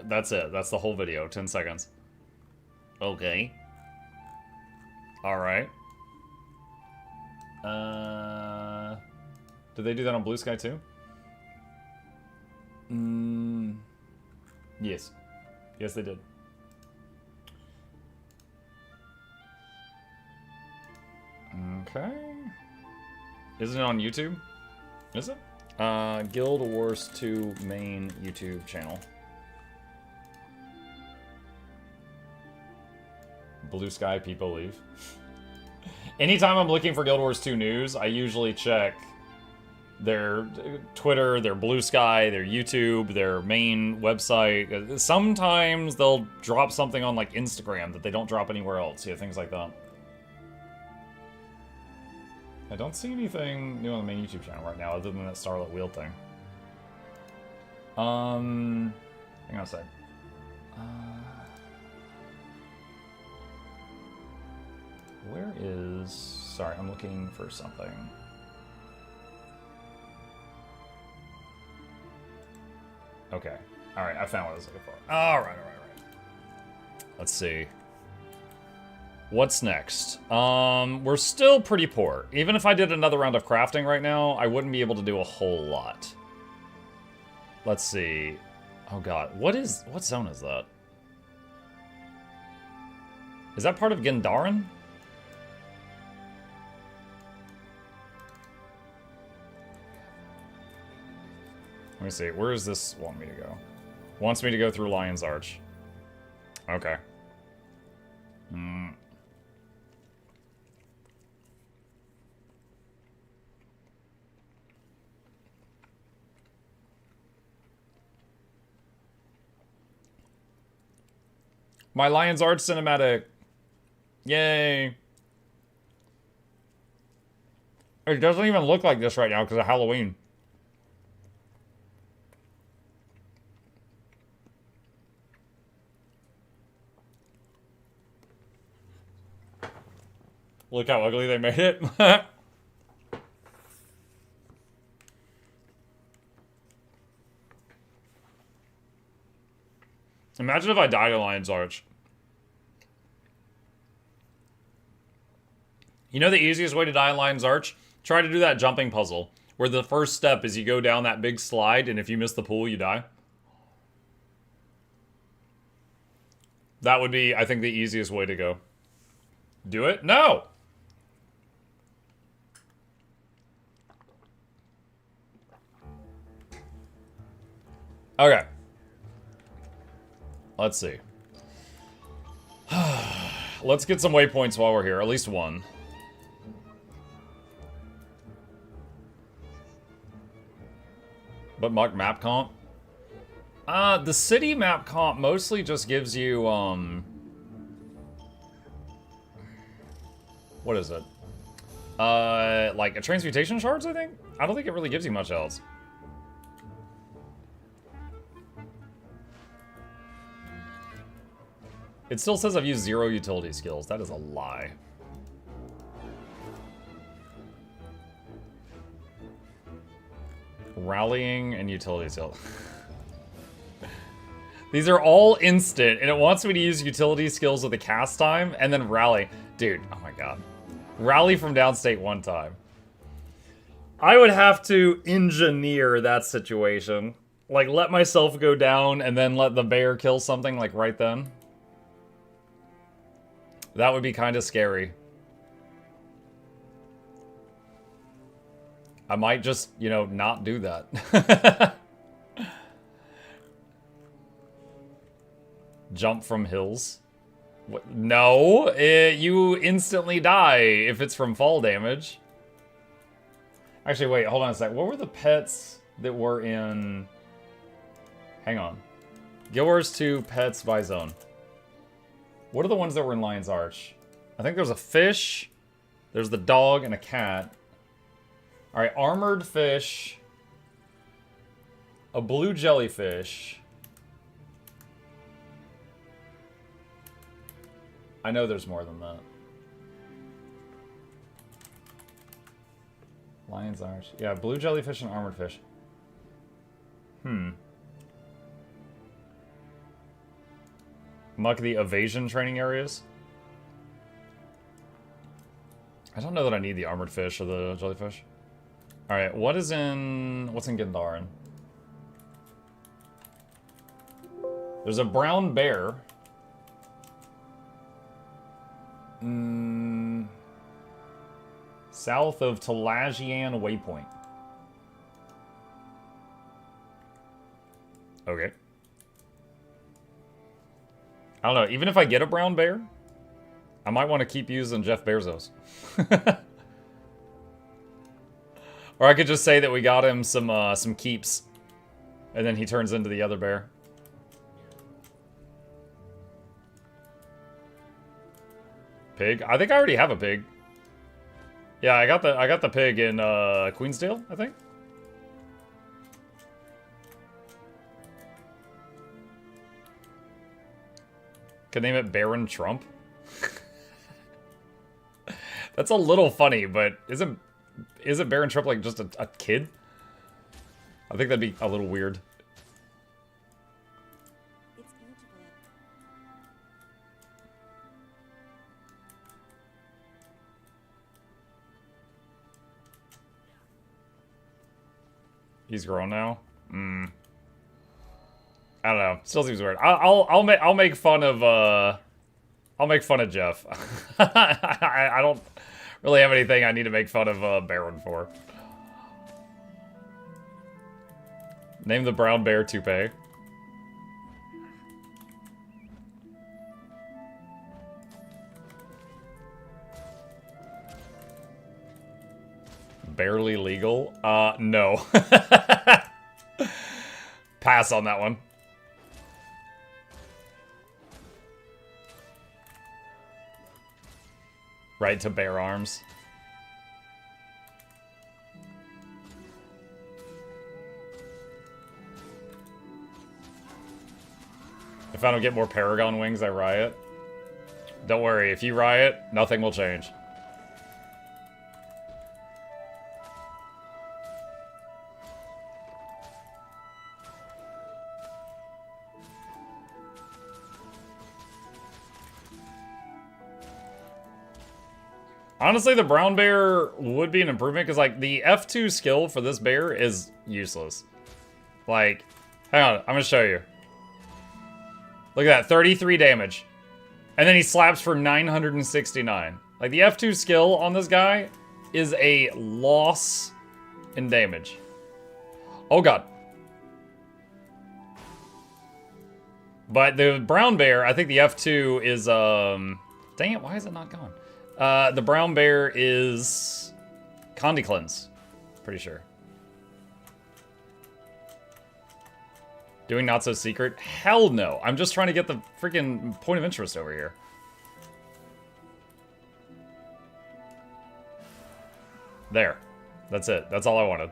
That's it. That's the whole video. 10 seconds. Okay. Alright. Did they do that on Blue Sky too? Yes. Yes, they did. Okay. Isn't it on YouTube? Is it? Guild Wars 2 main YouTube channel. Blue Sky people leave. Anytime I'm looking for Guild Wars 2 news, I usually check their Twitter, their Blue Sky, their YouTube, their main website. Sometimes they'll drop something on like Instagram that they don't drop anywhere else. Yeah, things like that. I don't see anything new on the main YouTube channel right now other than that Starlit Wheel thing. Hang on a sec. Where is... Sorry, I'm looking for something. Okay. Alright, I found what I was looking for. Alright. Let's see. What's next? We're still pretty poor. Even if I did another round of crafting right now, I wouldn't be able to do a whole lot. Let's see. Oh god, what zone is that? Is that part of Gendarin? Let me see, where does this want me to go? Wants me to go through Lion's Arch. Okay. My Lion's Arch cinematic. Yay. It doesn't even look like this right now because of Halloween. Look how ugly they made it. Imagine if I died in Lion's Arch. You know the easiest way to die in Lion's Arch? Try to do that jumping puzzle, where the first step is you go down that big slide, and if you miss the pool, you die. That would be, I think, the easiest way to go. Do it? No! Okay. Let's see. Let's get some waypoints while we're here. At least one. But map comp? The city map comp mostly just gives you, what is it? Like a transmutation shards, I think? I don't think it really gives you much else. It still says I've used 0 utility skills. That is a lie. Rallying and utility skills. These are all instant, and it wants me to use utility skills with a cast time, and then rally. Dude, oh my god. Rally from downstate one time. I would have to engineer that situation. Like, let myself go down, and then let the bear kill something, like, right then. That would be kind of scary. I might just, you know, not do that. Jump from hills. What? No, you instantly die if it's from fall damage. Actually, wait, hold on a sec. What were the pets that were in... Hang on. Guild Wars 2 pets by zone. What are the ones that were in Lion's Arch? I think there's a fish, there's the dog, and a cat. Alright, armored fish. A blue jellyfish. I know there's more than that. Lion's Irish. Yeah, blue jellyfish and armored fish. Muck the evasion training areas. I don't know that I need the armored fish or the jellyfish. Alright, what's in Gandharan? There's a brown bear. South of Talajian Waypoint. Okay. I don't know, even if I get a brown bear, I might want to keep using Jeff Bezos. Or I could just say that we got him some keeps, and then he turns into the other bear. Pig? I think I already have a pig. Yeah, I got the pig in Queensdale, I think. Could name it Baron Trump. That's a little funny, but isn't Baron Trump like just a kid? I think that'd be a little weird. It's beautiful. He's grown now. I don't know. Still seems weird. I'll make fun of Jeff. I don't really have anything I need to make fun of Baron for. Name the brown bear toupee. Barely legal? No. Pass on that one. Right to bear arms. If I don't get more Paragon wings, I riot. Don't worry, if you riot, nothing will change. Honestly, the brown bear would be an improvement, because, like, the F2 skill for this bear is useless. Like, hang on, I'm gonna show you. Look at that, 33 damage. And then he slaps for 969. Like, the F2 skill on this guy is a loss in damage. Oh, God. But the brown bear, I think the F2 is, dang it, why is it not gone? The brown bear is Condi Cleanse. Pretty sure. Doing not so secret? Hell no. I'm just trying to get the freaking point of interest over here. There. That's it. That's all I wanted.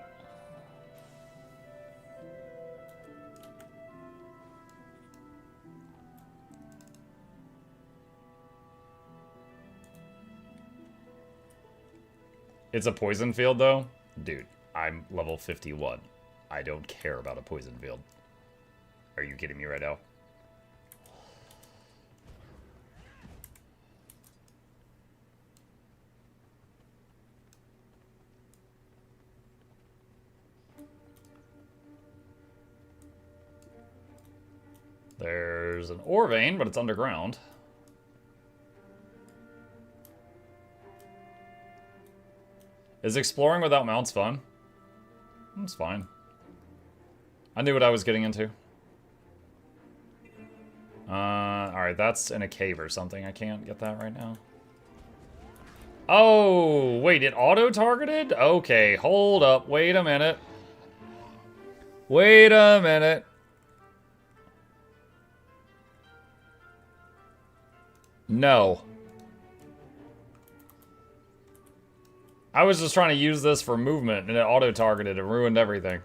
It's a poison field, though? Dude, I'm level 51. I don't care about a poison field. Are you kidding me right now? There's an ore vein, but it's underground. Is exploring without mounts fun? It's fine. I knew what I was getting into. Alright, that's in a cave or something. I can't get that right now. Oh, wait, it auto-targeted? Okay, hold up. Wait a minute. Wait a minute. No. I was just trying to use this for movement, and it auto-targeted and ruined everything.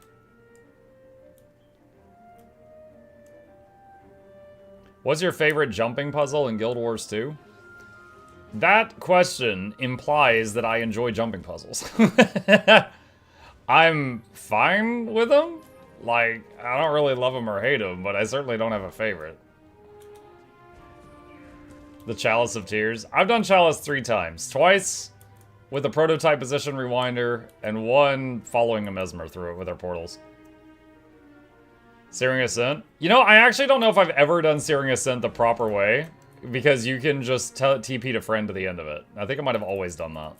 What's your favorite jumping puzzle in Guild Wars 2? That question implies that I enjoy jumping puzzles. I'm fine with them. Like, I don't really love them or hate them, but I certainly don't have a favorite. The Chalice of Tears. I've done Chalice 3 times. Twice with a prototype position rewinder, and one following a Mesmer through it with our portals. Searing Ascent. You know, I actually don't know if I've ever done Searing Ascent the proper way, because you can just TP to friend to the end of it. I think I might have always done that.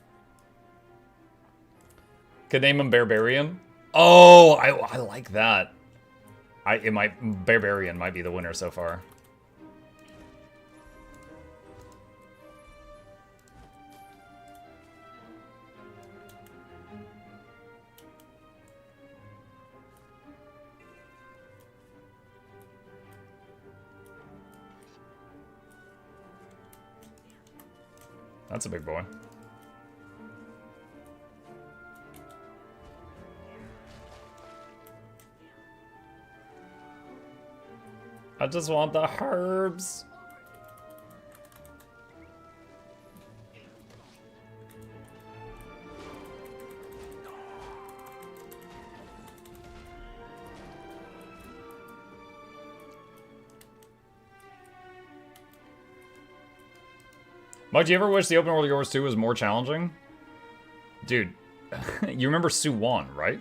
Could name him Barbarian. Oh, I like that. Barbarian might be the winner so far. That's a big boy. I just want the herbs. Mike, do you ever wish the open world of Yours 2 was more challenging? Dude, you remember Suwon, right?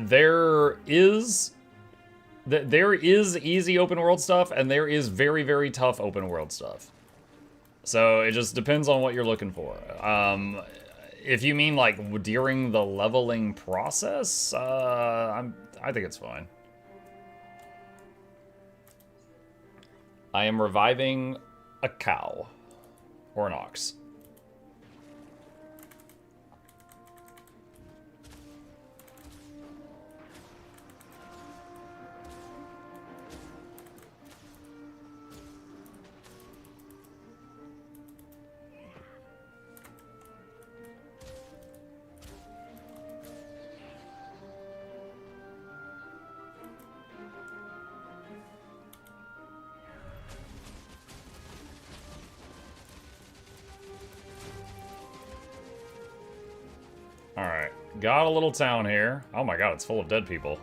There is easy open world stuff, and there is very, very tough open world stuff. So it just depends on what you're looking for. If you mean like during the leveling process, I think it's fine. I am reviving a cow or an ox. Alright, got a little town here. Oh my god, it's full of dead people.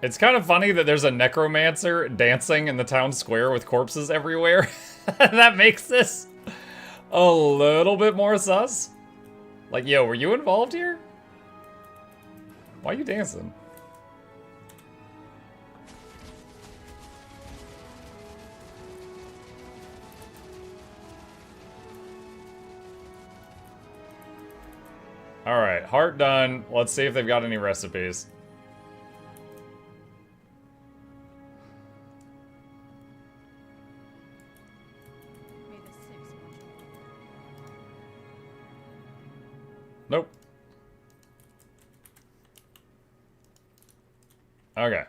It's kind of funny that there's a necromancer dancing in the town square with corpses everywhere. That makes this a little bit more sus. Like, yo, were you involved here? Why are you dancing? Alright, heart done. Let's see if they've got any recipes. Nope. Okay.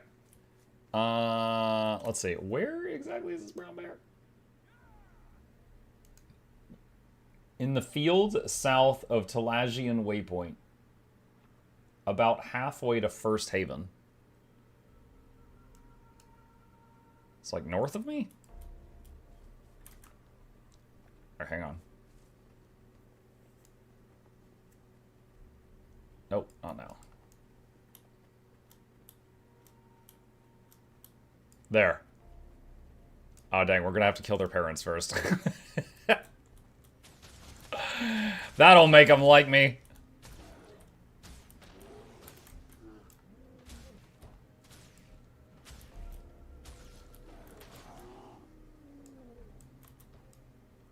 Let's see. Where exactly is this brown bear? In the field south of Talagian Waypoint. About halfway to First Haven. It's like north of me? Or hang on. Nope, not now. There. Oh, dang, we're gonna have to kill their parents first. That'll make them like me.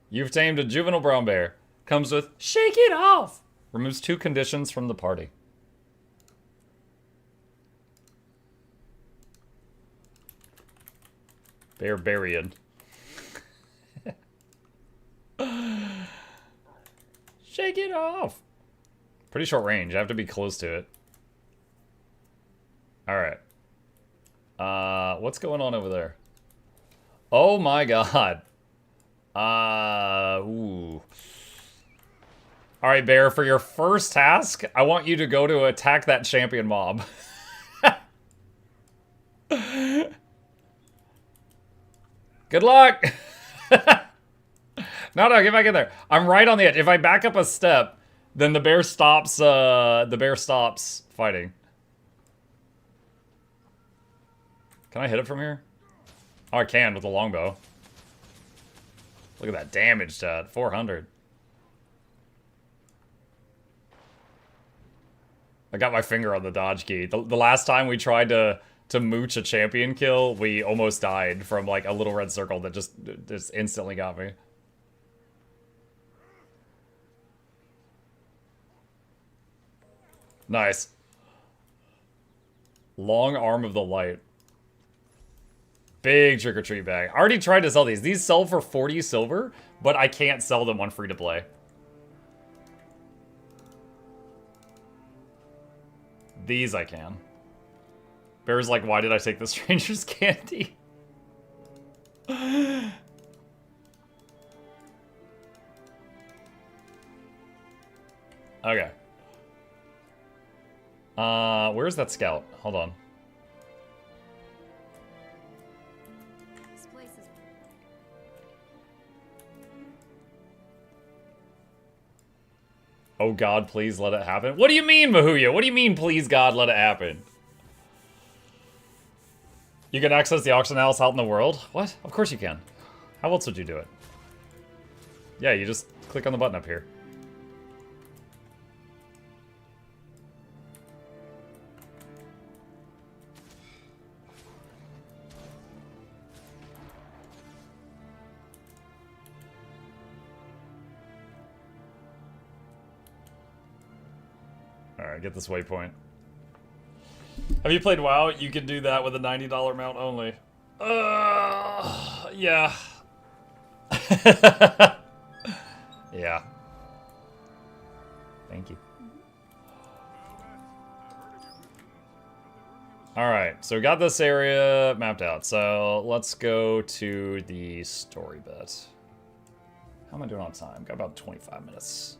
You've tamed a juvenile brown bear. Comes with shake it off. Removes 2 conditions from the party. Barbarian. Shake it off. Pretty short range. I have to be close to it. Alright. What's going on over there? Oh my god. Ooh. Alright, Bear, for your first task, I want you to go to attack that champion mob. Good luck! No, get back in there. I'm right on the edge. If I back up a step, then the bear stops fighting. Can I hit it from here? Oh, I can with the longbow. Look at that damage stat. 400. I got my finger on the dodge key. The last time we tried to mooch a champion kill, we almost died from like a little red circle that just instantly got me. Nice. Long arm of the light. Big trick-or-treat bag. I already tried to sell these. These sell for 40 silver, but I can't sell them on free-to-play. These I can. Bear's like, why did I take the stranger's candy? Okay. Where's that scout? Hold on. This place is... Oh God, please let it happen. What do you mean, Mahuya? What do you mean, please God, let it happen? You can access the auction house out in the world? What? Of course you can. How else would you do it? Yeah, you just click on the button up here. Alright, get this waypoint. Have you played WoW? You can do that with a $90 mount only. Yeah. Yeah. Thank you. Alright, so we got this area mapped out. So let's go to the story bit. How am I doing on time? Got about 25 minutes.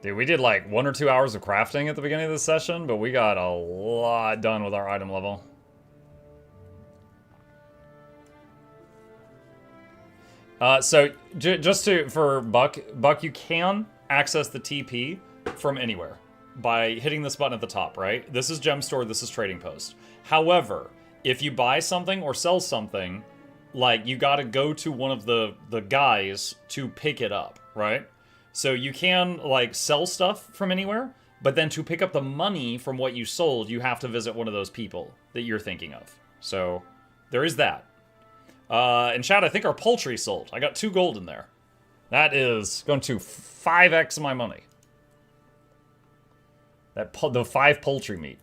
Dude, we did like 1 or 2 hours of crafting at the beginning of the session, but we got a lot done with our item level. So for Buck, you can access the TP from anywhere by hitting this button at the top, right? This is Gem Store, this is Trading Post. However, if you buy something or sell something, like you gotta go to one of the guys to pick it up, right? So you can, like, sell stuff from anywhere, but then to pick up the money from what you sold, you have to visit one of those people that you're thinking of. So there is that. In chat, I think our poultry sold. I got 2 gold in there. That is going to 5x my money. The 5 poultry meat.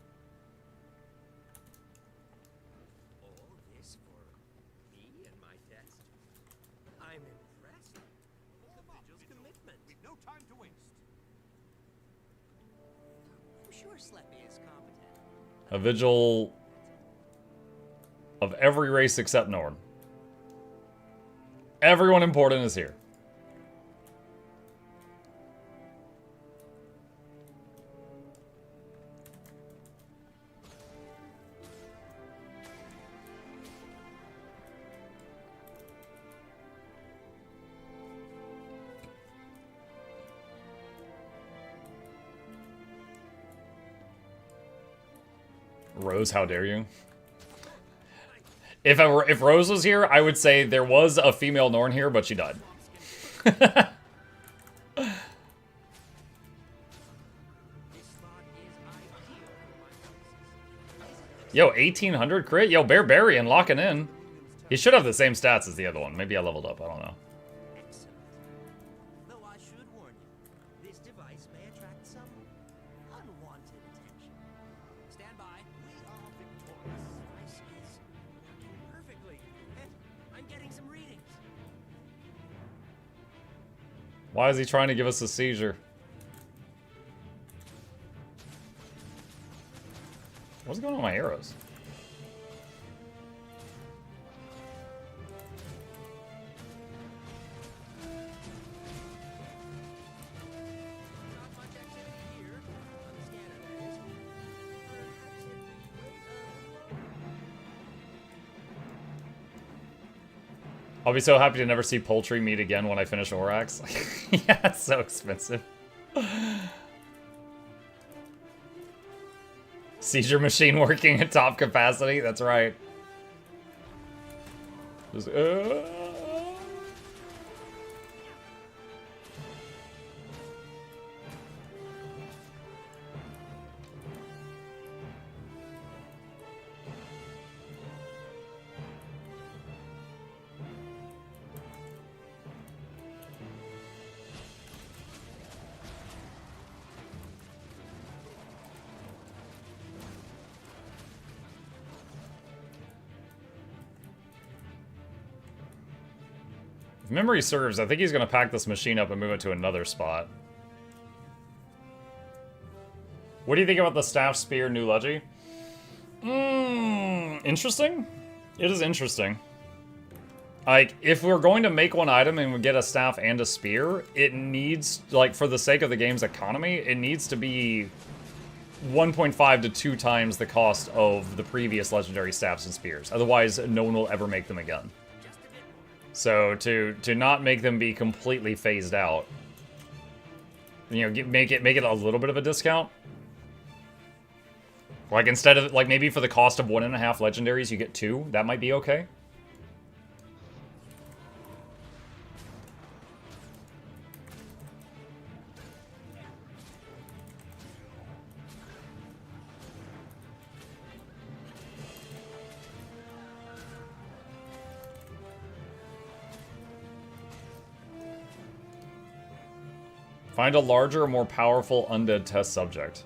A vigil of every race except Norn. Everyone important is here. Rose, how dare you? If Rose was here, I would say there was a female Norn here, but she died. Yo, 1800 crit? Yo, Barbarian locking in. He should have the same stats as the other one. Maybe I leveled up, I don't know. Why is he trying to give us a seizure? What's going on with my arrows? I'll be so happy to never see poultry meat again when I finish Orax. Yeah, it's so expensive. Seizure machine working at top capacity. That's right. Just, If memory serves, I think he's going to pack this machine up and move it to another spot. What do you think about the staff spear new Leggy? Interesting. It is interesting. Like, if we're going to make one item and we get a staff and a spear, it needs, like, for the sake of the game's economy, it needs to be 1.5 to 2 times the cost of the previous legendary staffs and spears. Otherwise, no one will ever make them again. So to not make them be completely phased out, you know, make it a little bit of a discount. Like instead of like maybe for the cost of 1.5 legendaries, you get 2. That might be okay. Find a larger, more powerful undead test subject.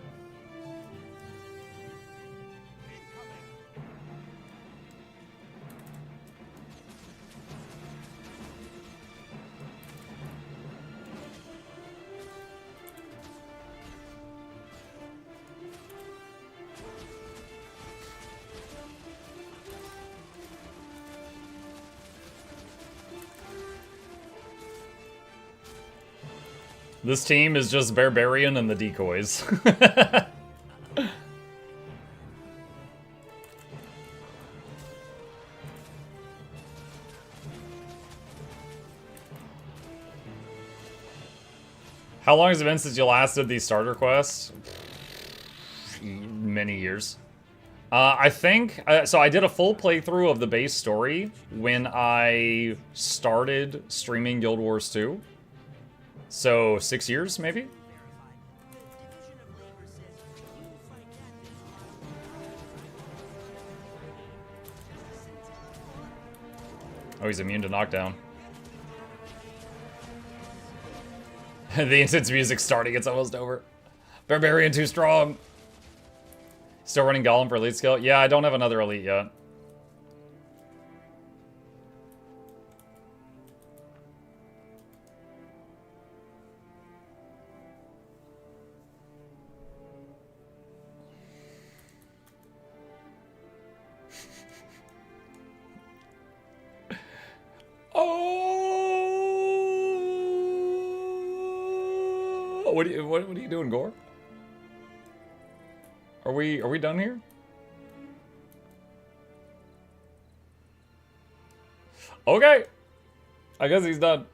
This team is just Barbarian and the decoys. How long has it been since you last did these starter quests? Many years. I think, so I did a full playthrough of the base story when I started streaming Guild Wars 2. So, 6 years, maybe? Oh, he's immune to knockdown. The intense music starting, it's almost over. Barbarian too strong. Still running Golem for elite skill? Yeah, I don't have another elite yet. Oh, what are you doing, Gore? Are we done here? Okay. I guess he's done.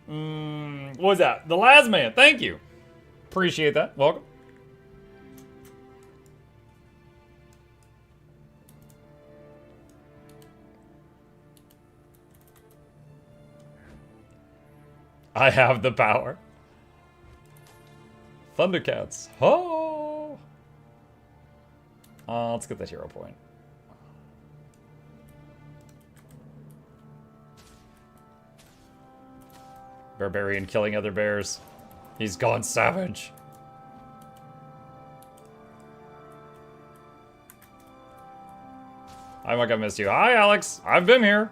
What was that? The last man. Thank you. Appreciate that. Welcome. I have the power. Thundercats. Oh! Let's get that hero point. Barbarian killing other bears. He's gone savage. I'm not gonna miss you. Hi, Alex. I've been here.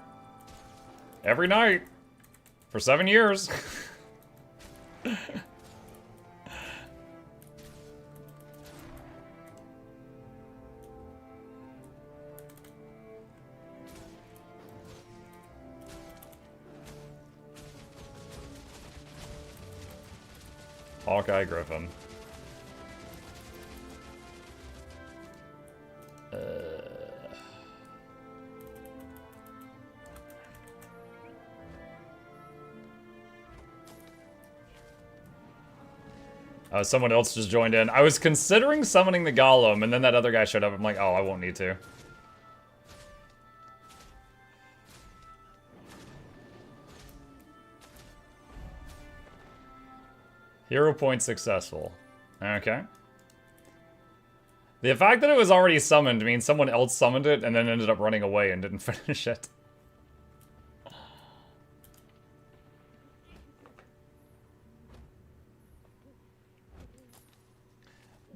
Every night. For 7 years. Hawkeye Griffin. Someone else just joined in. I was considering summoning the Golem, and then that other guy showed up. I'm like, oh, I won't need to. Hero point successful. Okay. The fact that it was already summoned means someone else summoned it and then ended up running away and didn't finish it.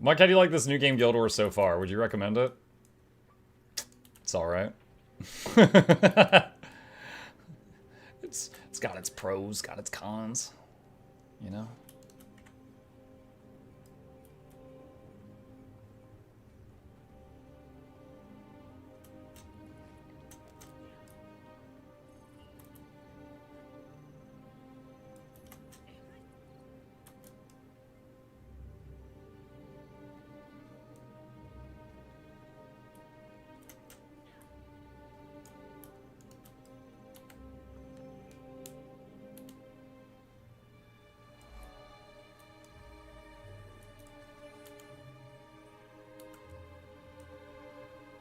Mike, how do you like this new game Guild Wars so far? Would you recommend it? It's alright. It's got its pros, got its cons. You know?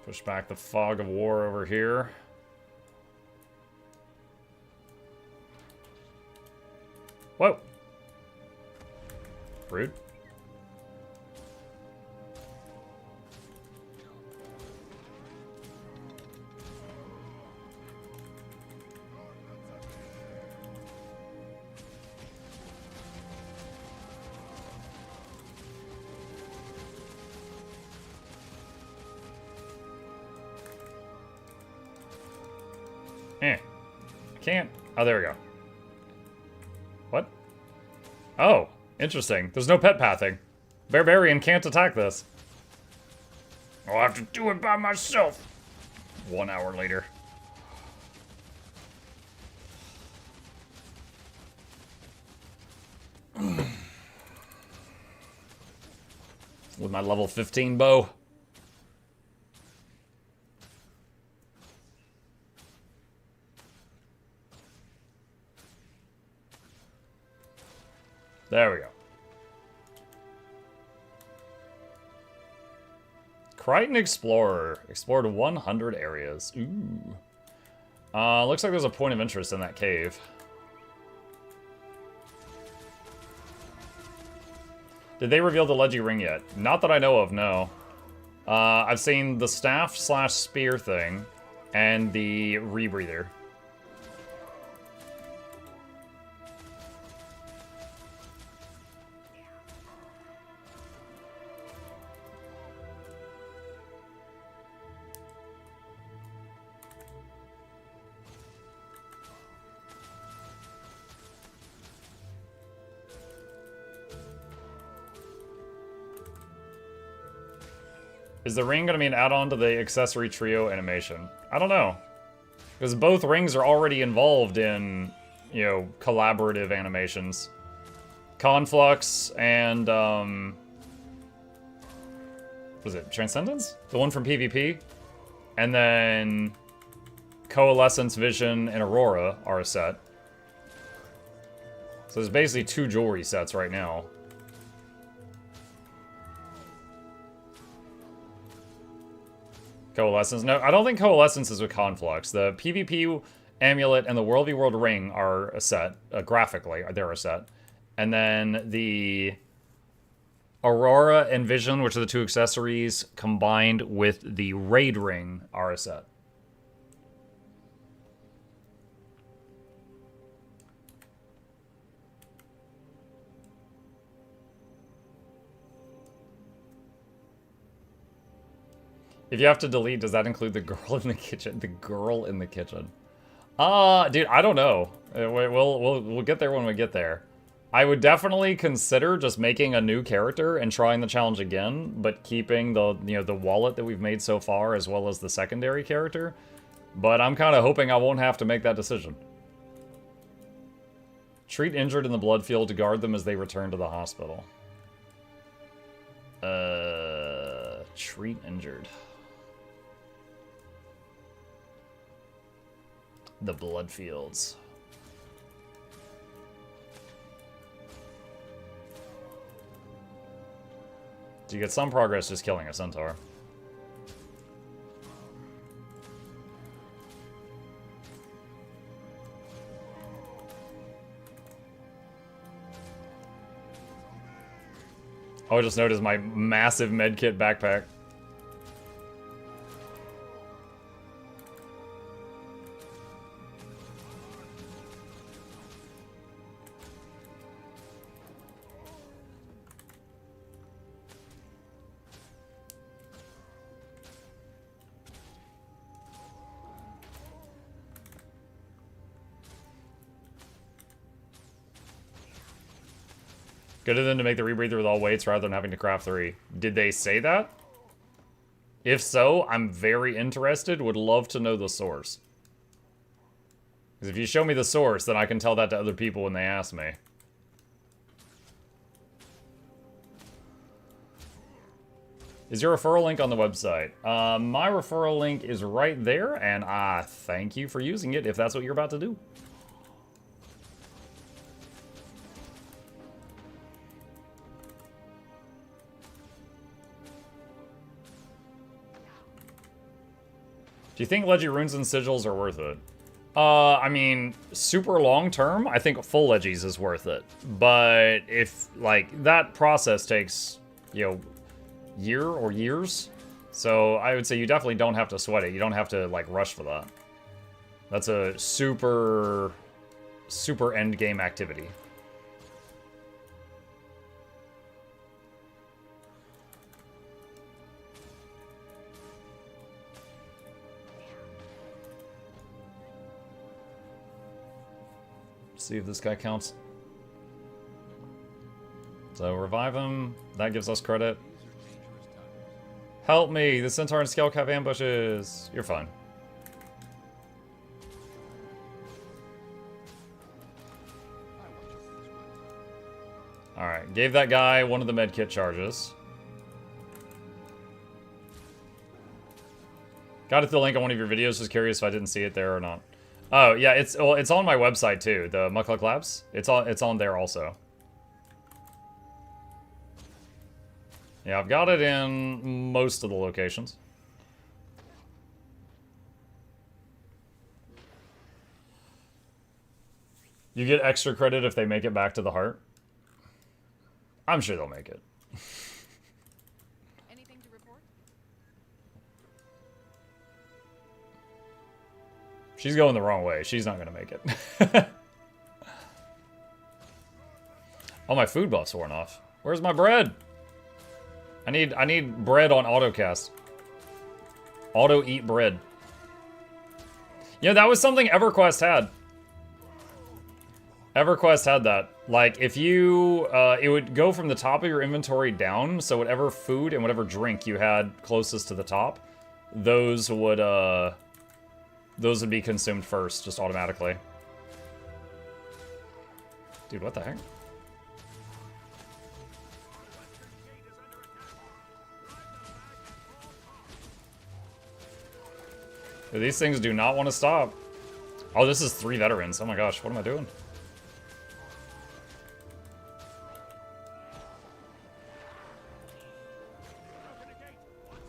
Push back the fog of war over here. Whoa. Rude. Can't. Oh, there we go. What? Oh, interesting. There's no pet pathing. Barbarian can't attack this. I'll have to do it by myself. 1 hour later. With my level 15 bow. There we go. Crichton Explorer. Explored 100 areas. Ooh. Looks like there's a point of interest in that cave. Did they reveal the Leggy ring yet? Not that I know of, no. I've seen the staff/spear thing and the rebreather. Is the ring going to be an add-on to the accessory trio animation? I don't know. Because both rings are already involved in, you know, collaborative animations. Conflux and, what was it, Transcendence? The one from PvP? And then Coalescence, Vision, and Aurora are a set. So there's basically 2 jewelry sets right now. Coalescence. No, I don't think Coalescence is with Conflux. The PvP Amulet and the World v World Ring are a set. Graphically, they're a set. And then the Aurora and Vision, which are the 2 accessories, combined with the Raid Ring, are a set. If you have to delete, does that include the girl in the kitchen? The girl in the kitchen. Dude, I don't know. We'll get there when we get there. I would definitely consider just making a new character and trying the challenge again, but keeping the, you know, the wallet that we've made so far as well as the secondary character. But I'm kind of hoping I won't have to make that decision. Treat injured in the blood field to guard them as they return to the hospital. Treat injured. The blood fields. So you get some progress just killing a centaur. Oh, I just noticed my massive medkit backpack. Good of them to make the rebreather with all weights rather than having to craft 3. Did they say that? If so, I'm very interested. Would love to know the source. Because if you show me the source, then I can tell that to other people when they ask me. Is your referral link on the website? My referral link is right there, and thank you for using it if that's what you're about to do. Do you think Leggy Runes and Sigils are worth it? I mean, super long term, I think full Leggies is worth it. But if, like, that process takes, you know, year or years. So I would say you definitely don't have to sweat it. You don't have to, like, rush for that. That's a super, super end game activity. See if this guy counts. So revive him. That gives us credit. Help me! The centaur and scale have ambushes. You're fine. Alright, gave that guy one of the medkit charges. Got it the link on one of your videos. Just curious if I didn't see it there or not. Oh yeah, it's on my website too. The Mukluk Labs. It's on there also. Yeah, I've got it in most of the locations. You get extra credit if they make it back to the heart. I'm sure they'll make it. Anything to report? She's going the wrong way. She's not going to make it. Oh, my food buff's worn off. Where's my bread? I need bread on autocast. Auto eat bread. Yeah, that was something EverQuest had. EverQuest had that. Like, if you, it would go from the top of your inventory down, so whatever food and whatever drink you had closest to the top, those would be consumed first, just automatically. Dude, what the heck? Dude, these things do not want to stop. Oh, this is 3 veterans. Oh my gosh, what am I doing?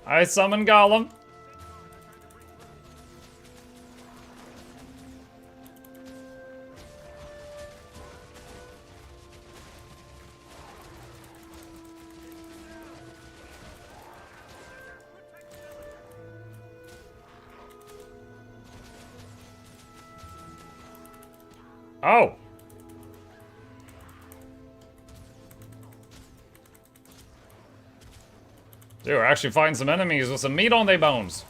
I summon Gollum. Oh! Dude, we're actually fighting some enemies with some meat on their bones.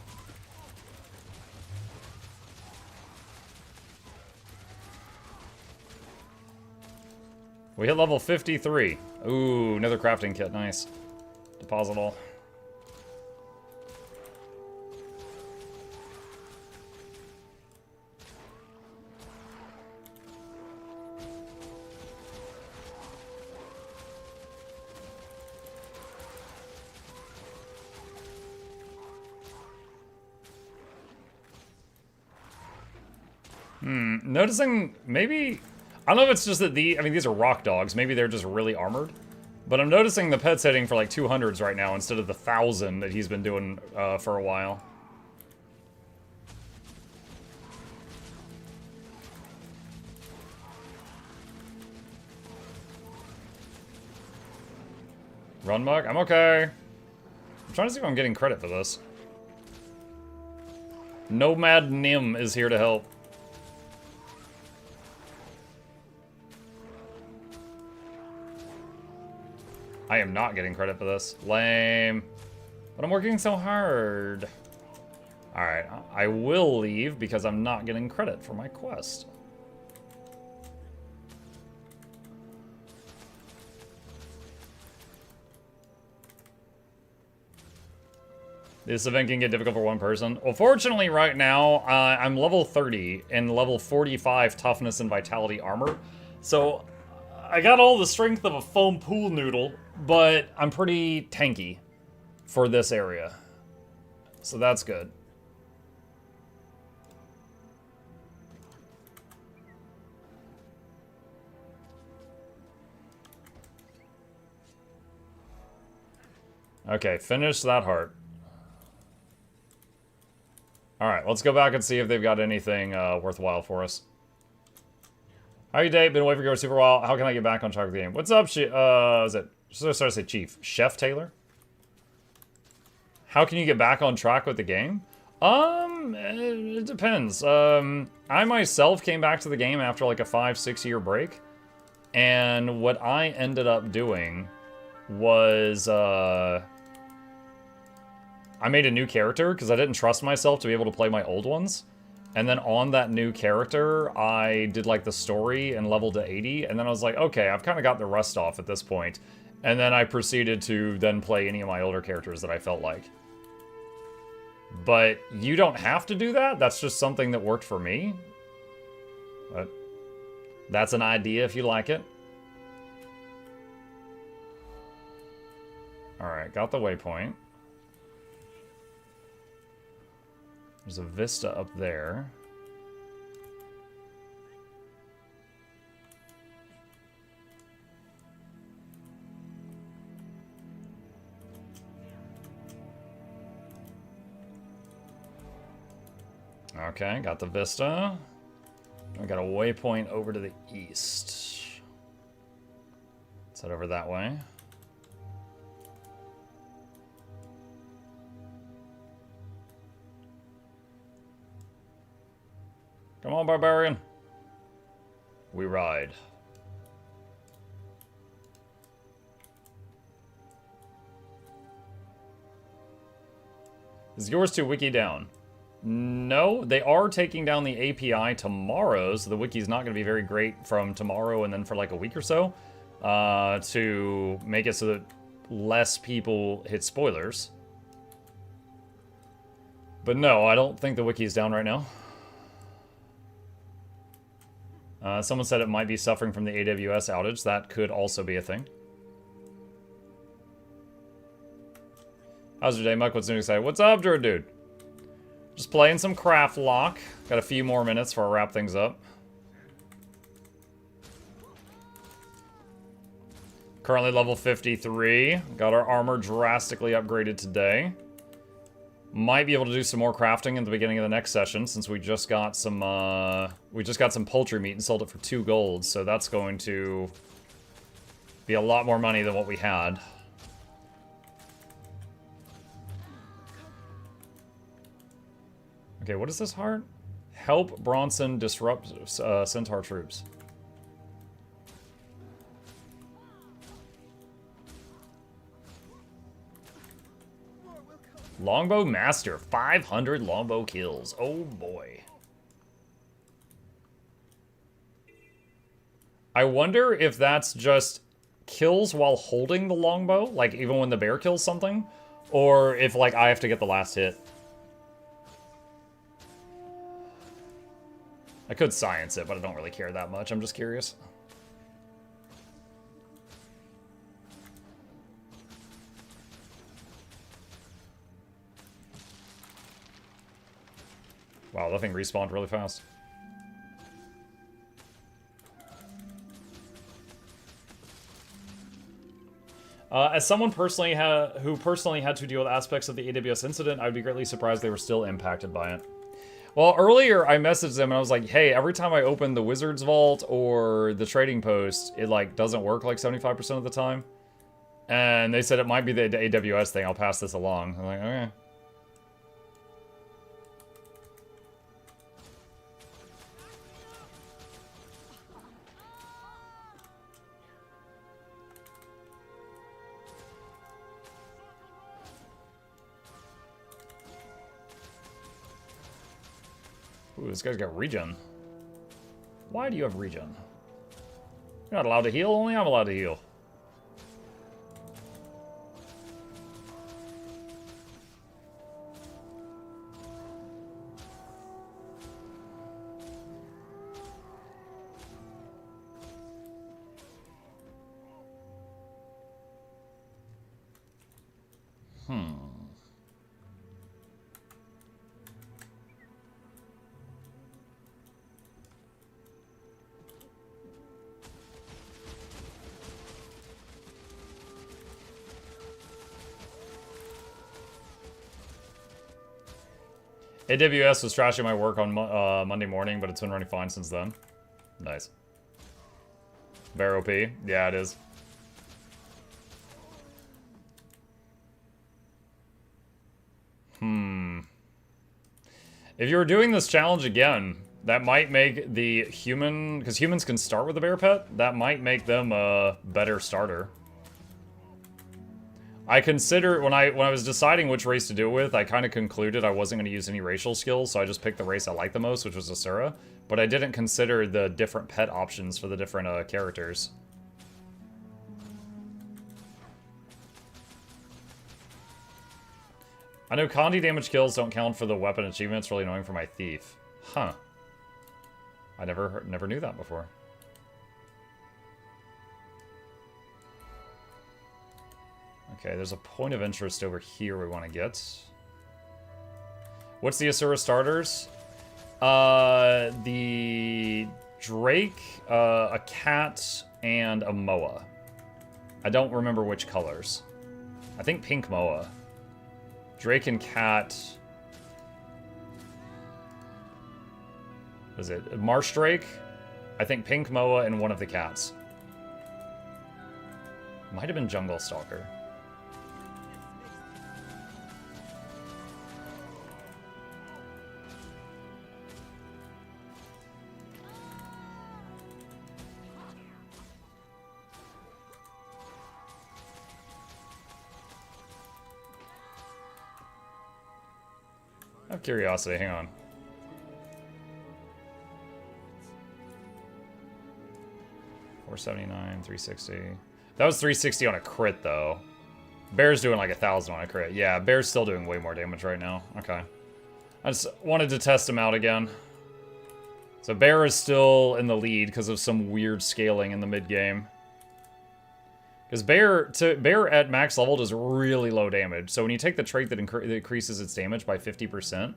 We hit level 53. Ooh, another crafting kit. Nice. Deposit all. Noticing maybe... I don't know if it's just that I mean, these are rock dogs. Maybe they're just really armored. But I'm noticing the pet's hitting for like 200s right now instead of the 1,000 that he's been doing for a while. Run, Mug? I'm okay. I'm trying to see if I'm getting credit for this. Nomad Nim is here to help. I am not getting credit for this. Lame. But I'm working so hard. Alright, I will leave because I'm not getting credit for my quest. This event can get difficult for one person. Well, fortunately, right now, I'm level 30 and level 45 toughness and vitality armor. So, I got all the strength of a foam pool noodle, but I'm pretty tanky for this area. So that's good. Okay, finish that heart. Alright, let's go back and see if they've got anything worthwhile for us. How you, Dave? Been away for super while. How can I get back on track with the game? What's up, is it... Sorry to say Chief. Chef Taylor? How can you get back on track with the game? It depends. I myself came back to the game after like a 5-6 year break. And what I ended up doing was, I made a new character because I didn't trust myself to be able to play my old ones. And then on that new character, I did like the story and leveled to 80. And then I was like, okay, I've kind of got the rust off at this point. And then I proceeded to then play any of my older characters that I felt like. But you don't have to do that. That's just something that worked for me. But that's an idea if you like it. Alright, got the waypoint. There's a vista up there. Okay, got the vista. I got a waypoint over to the east. Let's head over that way. Come on, barbarian. We ride. Is yours to wiki down? No, they are taking down the API tomorrow, so the wiki's not going to be very great from tomorrow and then for like a week or so to make it so that less people hit spoilers. But no, I don't think the wiki's down right now. Someone said it might be suffering from the AWS outage. That could also be a thing. How's your day, Muck? What's new exciting? What's up, Drew, dude? Just playing some Craftlocked. Got a few more minutes before I wrap things up. Currently level 53. Got our armor drastically upgraded today. Might be able to do some more crafting at the beginning of the next session since we just got some poultry meat and sold it for 2 gold, so that's going to be a lot more money than what we had. Okay, what is this heart? Help Bronson disrupt Centaur troops. Longbow Master, 500 longbow kills. Oh boy. I wonder if that's just kills while holding the longbow, like even when the bear kills something, or if like I have to get the last hit. I could science it, but I don't really care that much. I'm just curious. Wow, that thing respawned really fast. As someone who personally had to deal with aspects of the AWS incident, I would be greatly surprised they were still impacted by it. Well, earlier I messaged them and I was like, hey, every time I open the Wizard's Vault or the Trading Post, it like doesn't work like 75% of the time. And they said it might be the AWS thing. I'll pass this along. I'm like, okay. Ooh, this guy's got regen. Why do you have regen? You're not allowed to heal, only I'm allowed to heal. AWS was trashing my work on Monday morning, but it's been running fine since then. Nice. Very OP. Yeah, it is. If you were doing this challenge again, that might make the human... Because humans can start with a bear pet. That might make them a better starter. I consider... When I was deciding which race to do it with, I kind of concluded I wasn't going to use any racial skills, so I just picked the race I liked the most, which was Asura. But I didn't consider the different pet options for the different characters. I know Condi damage kills don't count for the weapon achievement. It's really annoying for my thief. Huh. I never knew that before. Okay, there's a point of interest over here we want to get. What's the Asura starters? The Drake, a cat, and a Moa. I don't remember which colors. I think pink Moa. Drake and cat. Was it Marsh Drake? I think pink Moa and one of the cats. Might have been Jungle Stalker. I have curiosity, hang on. $479, 360. That was 360 on a crit, though. Bear's doing like 1,000 on a crit. Yeah, Bear's still doing way more damage right now. Okay. I just wanted to test him out again. So Bear is still in the lead because of some weird scaling in the mid-game. Because Bear at max level does really low damage. So when you take the trait that increases its damage by 50%,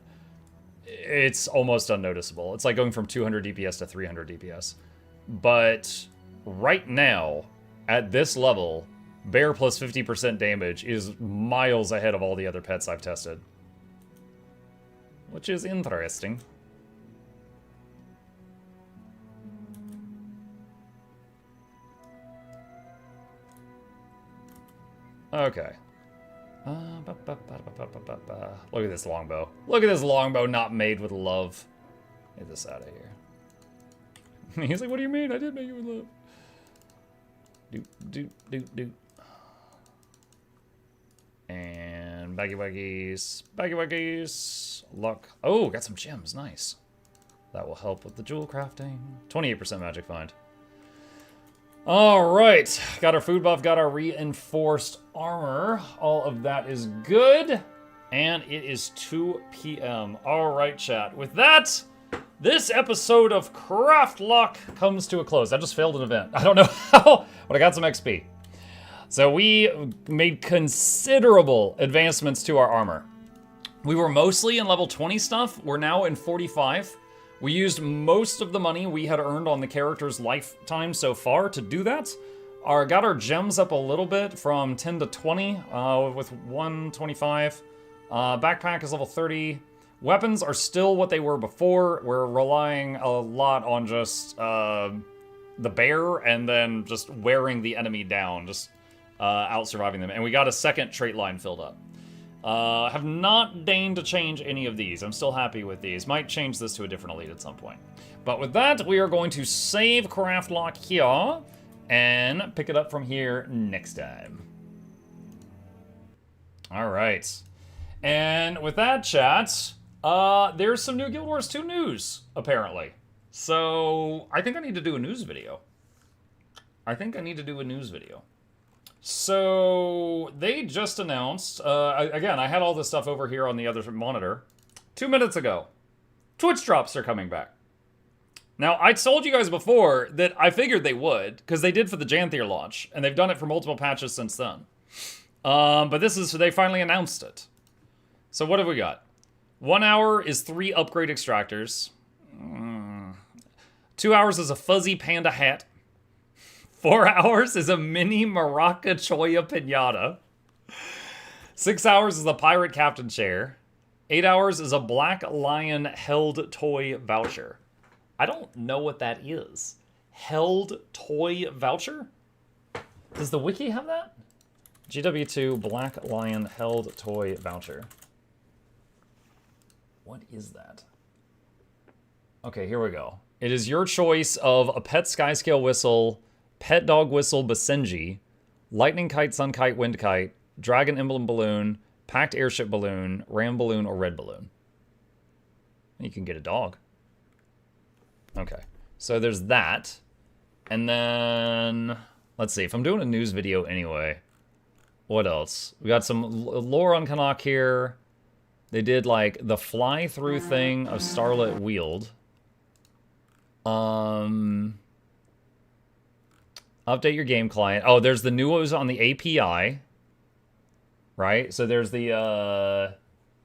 it's almost unnoticeable. It's like going from 200 DPS to 300 DPS. But right now, at this level, Bear plus 50% damage is miles ahead of all the other pets I've tested. Which is interesting. Okay. Look at this longbow. Look at this longbow not made with love. Get this out of here. He's like, what do you mean? I didn't make it with love. Doot. And baggy waggies. Luck. Oh, got some gems. Nice. That will help with the jewel crafting. 28% magic find. Alright, got our food buff, got our reinforced armor. All of that is good. And it is 2 p.m. Alright, chat. With that, this episode of Craftlocked comes to a close. I just failed an event. I don't know how, but I got some XP. So we made considerable advancements to our armor. We were mostly in level 20 stuff. We're now in 45. We used most of the money we had earned on the character's lifetime so far to do that. got our gems up a little bit from 10 to 20 with 125. Backpack is level 30. Weapons are still what they were before. We're relying a lot on just the bear and then just wearing the enemy down, just out-surviving them. And we got a second trait line filled up. Have not deigned to change any of these. I'm still happy with these. Might change this to a different elite at some point. But with that, we are going to save Craftlocked here and pick it up from here next time. All right. And with that, chat, there's some new Guild Wars 2 news, apparently. So I think I need to do a news video. So they just announced, again, I had all this stuff over here on the other monitor 2 minutes ago. Twitch drops are coming back. Now, I told you guys before that I figured they would, because they did for the Janthier launch, and they've done it for multiple patches since then. But they finally announced it. So what have we got? 1 hour is 3 upgrade extractors. 2 hours is a fuzzy panda hat. 4 hours is a mini Maraca Choya pinata. 6 hours is a pirate captain chair. 8 hours is a black lion held toy voucher. I don't know what that is. Held toy voucher? Does the wiki have that? GW2 black lion held toy voucher. What is that? Okay, here we go. It is your choice of a pet skyscale whistle, pet dog whistle Basenji, lightning kite, sun kite, wind kite, dragon emblem balloon, packed airship balloon, ram balloon, or red balloon. You can get a dog. Okay, so there's that. And then, let's see, if I'm doing a news video anyway, what else? We got some lore on Canuck here. They did like the fly-through thing of Starlit Wield. Update your game client. Oh, there's the news on the API. Right? So there's the,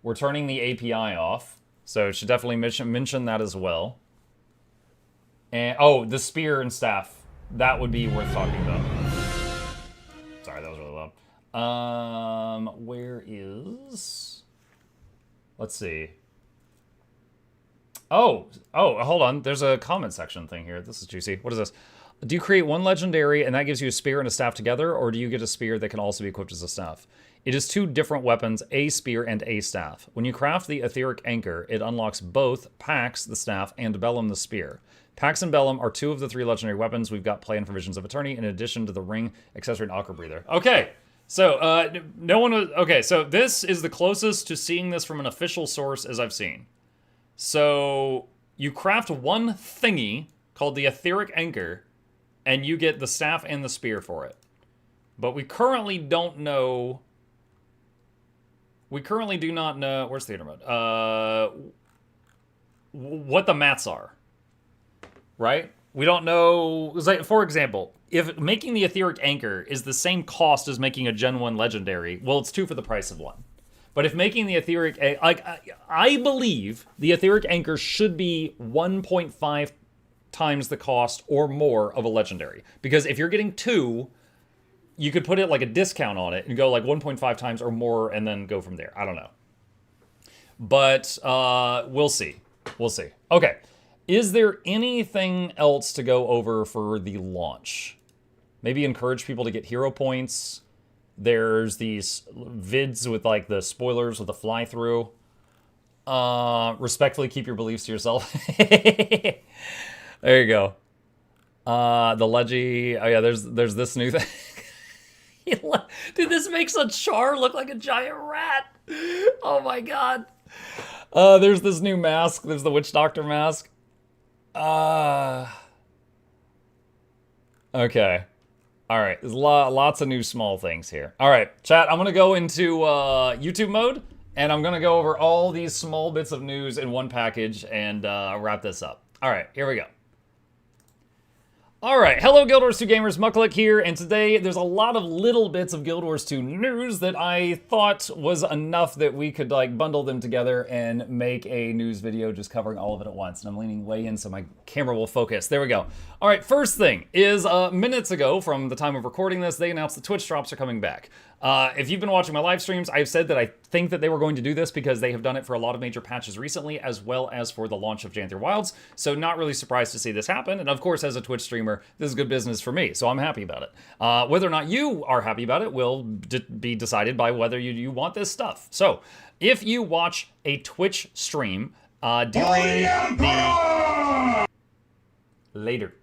we're turning the API off. So it should definitely mention that as well. And, oh, the spear and staff. That would be worth talking about. Sorry, that was really loud. Where is... Let's see. Oh, hold on. There's a comment section thing here. This is juicy. What is this? Do you create one legendary and that gives you a spear and a staff together, or do you get a spear that can also be equipped as a staff? It is 2 different weapons, a spear and a staff. When you craft the etheric anchor, it unlocks both Pax, the staff, and Bellum, the spear. Pax and Bellum are 2 of the 3 legendary weapons we've got planned for Visions of Eternity, in addition to the ring, accessory, and aqua breather. Okay, so no one was... Okay, so this is the closest to seeing this from an official source as I've seen. So you craft one thingy called the etheric anchor, and you get the staff and the spear for it. But we currently don't know... We currently do not know... Where's theater mode? What the mats are. Right? We don't know... Like, for example, if making the etheric anchor is the same cost as making a Gen 1 legendary, well, it's 2 for the price of 1. But if making the etheric... Like, I believe the etheric anchor should be 1.5 times the cost or more of a legendary. Because if you're getting 2... You could put it like a discount on it and go like 1.5 times or more and then go from there. I don't know. But we'll see. We'll see. Okay. Is there anything else to go over for the launch? Maybe encourage people to get hero points. There's these vids with like the spoilers with the fly through. Respectfully keep your beliefs to yourself. There you go. The Leggy. Oh yeah, there's this new thing. Dude, this makes a char look like a giant rat. Oh my god. There's this new mask. There's the Witch Doctor mask. Okay. Alright, there's lots of new small things here. Alright, chat, I'm gonna go into YouTube mode, and I'm gonna go over all these small bits of news in one package and wrap this up. Alright, here we go. Alright, hello Guild Wars 2 gamers, Mukluk here, and today there's a lot of little bits of Guild Wars 2 news that I thought was enough that we could like bundle them together and make a news video just covering all of it at once. And I'm leaning way in so my camera will focus. There we go. Alright, first thing is minutes ago from the time of recording this, they announced the Twitch drops are coming back. If you've been watching my live streams, I've said that I think that they were going to do this because they have done it for a lot of major patches recently, as well as for the launch of Janther Wilds, so not really surprised to see this happen, and of course, as a Twitch streamer, this is good business for me, so I'm happy about it. Whether or not you are happy about it will be decided by whether you want this stuff. So, if you watch a Twitch stream during the... Later.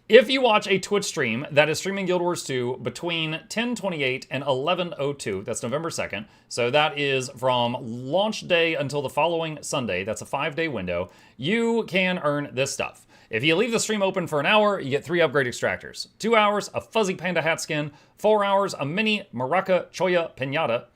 If you watch a Twitch stream that is streaming Guild Wars 2 between 10:28 and 11:02, that's November 2nd, so that is from launch day until the following Sunday, that's a 5-day window, you can earn this stuff. If you leave the stream open for an hour, you get 3 upgrade extractors. 2 hours, a fuzzy panda hat skin. 4 hours, a mini Maraca Choya Pinata.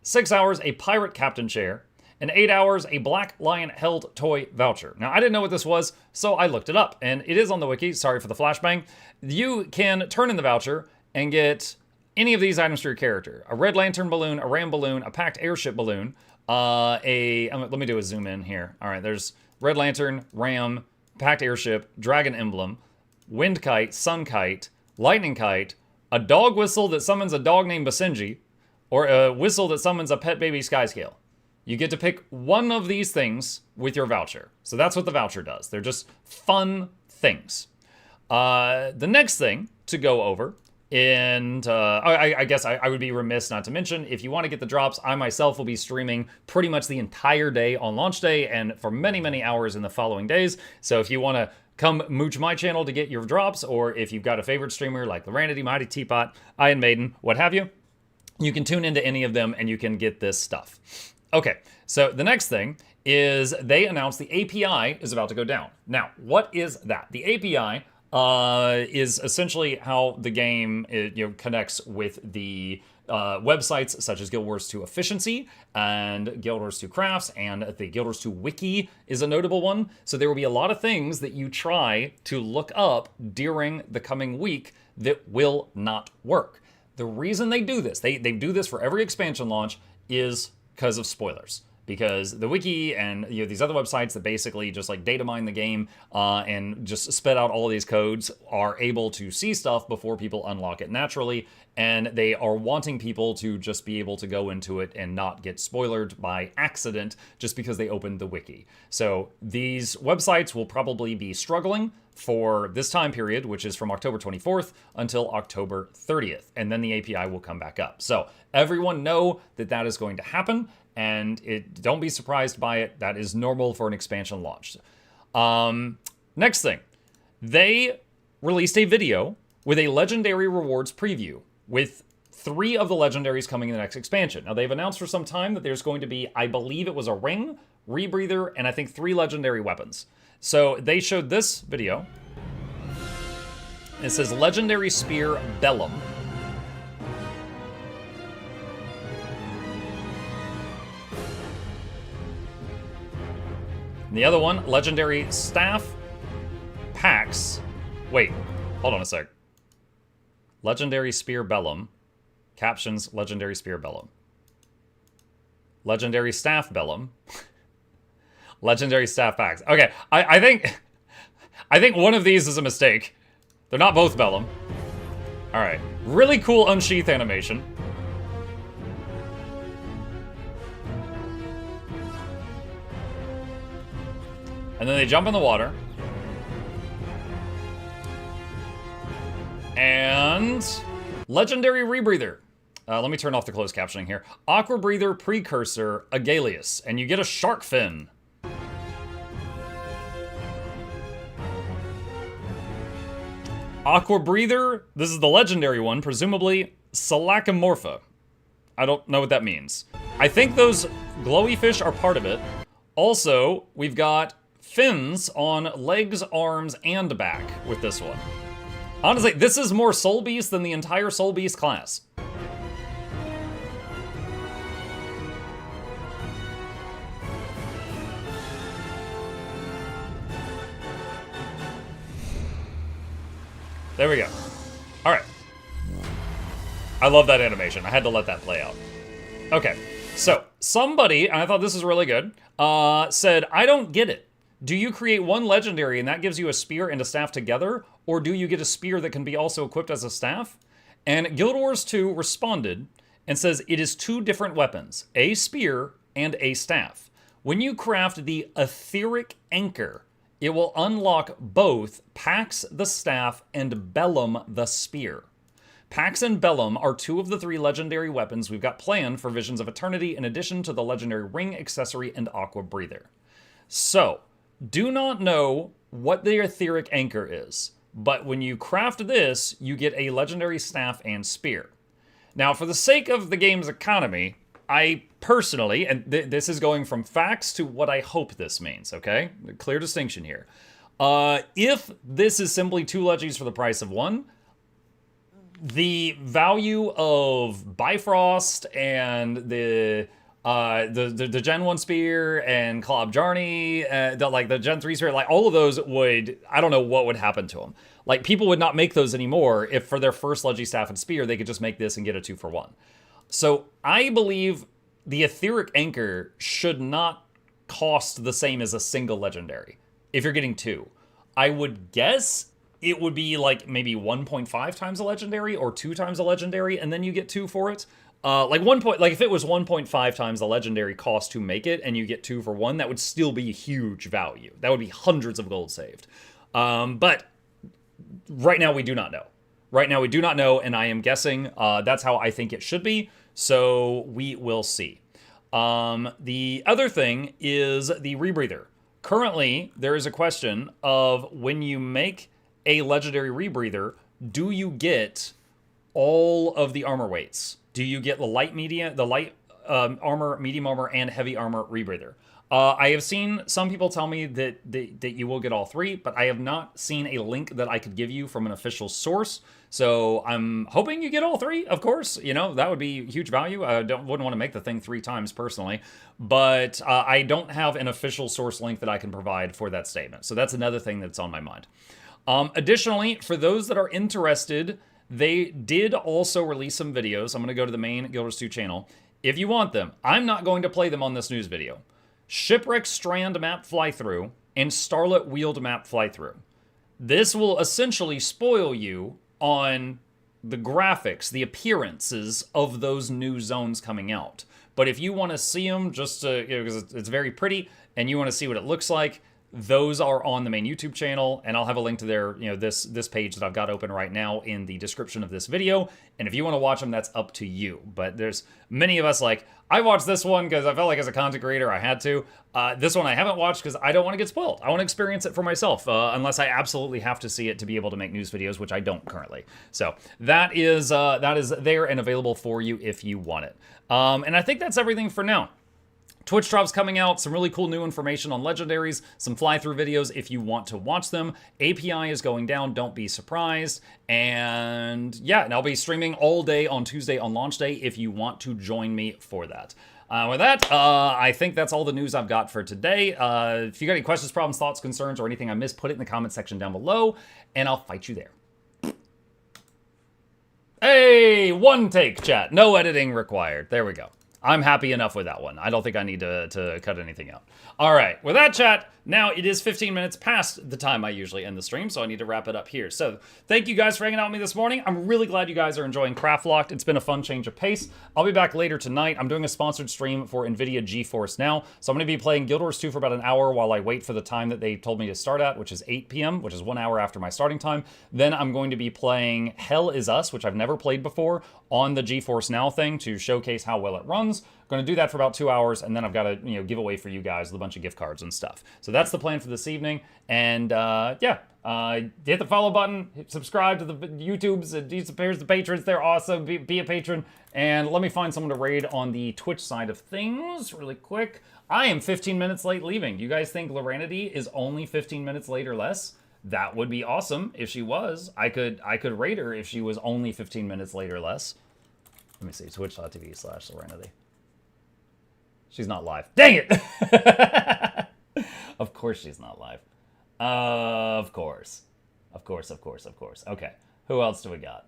6 hours, a pirate captain chair. And 8 hours, a Black Lion held toy voucher. Now, I didn't know what this was, so I looked it up, and it is on the wiki. Sorry for the flashbang. You can turn in the voucher and get any of these items for your character. A Red Lantern balloon, a Ram balloon, a packed airship balloon, let me do a zoom in here. All right, there's Red Lantern, Ram, packed airship, dragon emblem, wind kite, sun kite, lightning kite, a dog whistle that summons a dog named Basenji, or a whistle that summons a pet baby skyscale. You get to pick one of these things with your voucher. So that's what the voucher does. They're just fun things. The next thing to go over, and I guess I would be remiss not to mention, if you want to get the drops, I myself will be streaming pretty much the entire day on launch day and for many, many hours in the following days. So if you want to come mooch my channel to get your drops, or if you've got a favorite streamer like Loranity, Mighty Teapot, Iron Maiden, what have you, you can tune into any of them and you can get this stuff. Okay, so the next thing is they announced the API is about to go down. Now, what is that? The API is essentially how the game connects with the websites such as Guild Wars 2 Efficiency and Guild Wars 2 Crafts, and the Guild Wars 2 Wiki is a notable one. So there will be a lot of things that you try to look up during the coming week that will not work. The reason they do this, they do this for every expansion launch, is because of spoilers. Because the wiki and these other websites that basically just like data mine the game and just spit out all of these codes are able to see stuff before people unlock it naturally, and they are wanting people to just be able to go into it and not get spoiled by accident just because they opened the wiki. So these websites will probably be struggling for this time period, which is from October 24th until October 30th, and then the API will come back up. So everyone know that that is going to happen, and don't be surprised by it. That is normal for an expansion launch. Next thing, they released a video with a Legendary Rewards preview with 3 of the Legendaries coming in the next expansion. Now, they've announced for some time that there's going to be, I believe it was a ring, rebreather, and I think 3 Legendary weapons. So they showed this video. It says Legendary Spear Bellum. And the other one, Legendary Staff Pax. Wait, hold on a sec. Legendary Spear Bellum. Captions, Legendary Spear Bellum. Legendary Staff Bellum. Legendary Staff Packs. Okay, I think one of these is a mistake. They're not both Bellum. Alright. Really cool unsheath animation. And then they jump in the water. And Legendary Rebreather. Let me turn off the closed captioning here. Aqua Breather Precursor Agalius. And you get a shark fin. Aqua Breather, this is the legendary one, presumably Salacamorpha. I don't know what that means. I think those glowy fish are part of it. Also, we've got fins on legs, arms, and back with this one. Honestly, this is more Soul Beast than the entire Soul Beast class. There we go. All right. I love that animation. I had to let that play out. Okay. So, somebody, and I thought this was really good, said, I don't get it. Do you create one legendary and that gives you a spear and a staff together? Or do you get a spear that can be also equipped as a staff? And Guild Wars 2 responded and says it is two different weapons, a spear and a staff. When you craft the Etheric Anchor, it will unlock both Pax the Staff and Bellum the Spear. Pax and Bellum are two of the three legendary weapons we've got planned for Visions of Eternity in addition to the legendary Ring Accessory and Aqua Breather. So, do not know what the Etheric Anchor is, but when you craft this, you get a legendary staff and spear. Now, for the sake of the game's economy, I personally, and this is going from facts to what I hope this means, okay? Clear distinction here. If this is simply two leggies for the price of one, the value of Bifrost and the Gen 1 Spear and Klob Jarny, the Gen 3 Spear, like all of those would, I don't know what would happen to them. Like people would not make those anymore if for their first Leggy Staff and Spear, they could just make this and get a 2-for-1. So I believe the Etheric Anchor should not cost the same as a single legendary if you're getting two. I would guess it would be like maybe 1.5 times a legendary or 2 times a legendary, and then you get 2 for it. Like if it was 1.5 times the legendary cost to make it and you get 2 for 1, that would still be huge value. That would be hundreds of gold saved. But right now we do not know. Right now we do not know, and I am guessing that's how I think it should be. So we will see. The other thing is the rebreather. Currently, there is a question of when you make a legendary rebreather, do you get all of the armor weights? Do you get the light armor, medium armor, and heavy armor rebreather? I have seen some people tell me that you will get all three, but I have not seen a link that I could give you from an official source. So I'm hoping you get all three, of course. You know, that would be huge value. I wouldn't want to make the thing 3 times personally, but I don't have an official source link that I can provide for that statement. So that's another thing that's on my mind. Additionally, for those that are interested, they did also release some videos. I'm going to go to the main Guild Wars 2 channel. If you want them, I'm not going to play them on this news video. Shipwreck Strand map fly-through and Starlit Wheeled map fly-through. This will essentially spoil you on the graphics, the appearances of those new zones coming out. But if you want to see them just to, because it's very pretty and you want to see what it looks like, those are on the main YouTube channel, and I'll have a link to their, this page that I've got open right now in the description of this video. And if you want to watch them, that's up to you. But there's many of us like, I watched this one because I felt like as a content creator I had to. This one I haven't watched because I don't want to get spoiled. I want to experience it for myself, unless I absolutely have to see it to be able to make news videos, which I don't currently. So that is there and available for you if you want it. And I think that's everything for now. Twitch drops coming out, some really cool new information on legendaries, some fly-through videos if you want to watch them. API is going down, don't be surprised. And yeah, and I'll be streaming all day on Tuesday on launch day if you want to join me for that. With that, I think that's all the news I've got for today. If you got any questions, problems, thoughts, concerns, or anything I missed, put it in the comment section down below, and I'll fight you there. Hey, one take, chat. No editing required. There we go. I'm happy enough with that one. I don't think I need to cut anything out. All right, with that, chat, now it is 15 minutes past the time I usually end the stream, so I need to wrap it up here. So thank you guys for hanging out with me this morning. I'm really glad you guys are enjoying Craftlocked. It's been a fun change of pace. I'll be back later tonight. I'm doing a sponsored stream for NVIDIA GeForce Now, so I'm going to be playing Guild Wars 2 for about an hour while I wait for the time that they told me to start at, which is 8 p.m., which is 1 hour after my starting time. Then I'm going to be playing Hell Is Us, which I've never played before, on the GeForce Now thing to showcase how well it runs. Going to do that for about 2 hours, and then I've got to, give away for you guys a bunch of gift cards and stuff. So that's the plan for this evening. And yeah, hit the follow button, subscribe to the YouTubes, here's the patrons. They're awesome. Be a patron. And let me find someone to raid on the Twitch side of things really quick. I am 15 minutes late leaving. Do you guys think Loranity is only 15 minutes late or less? That would be awesome if she was. I could raid her if she was only 15 minutes late or less. Let me see, twitch.tv/Loranity. She's not live. Dang it! Of course she's not live. Of course. Okay. Who else do we got?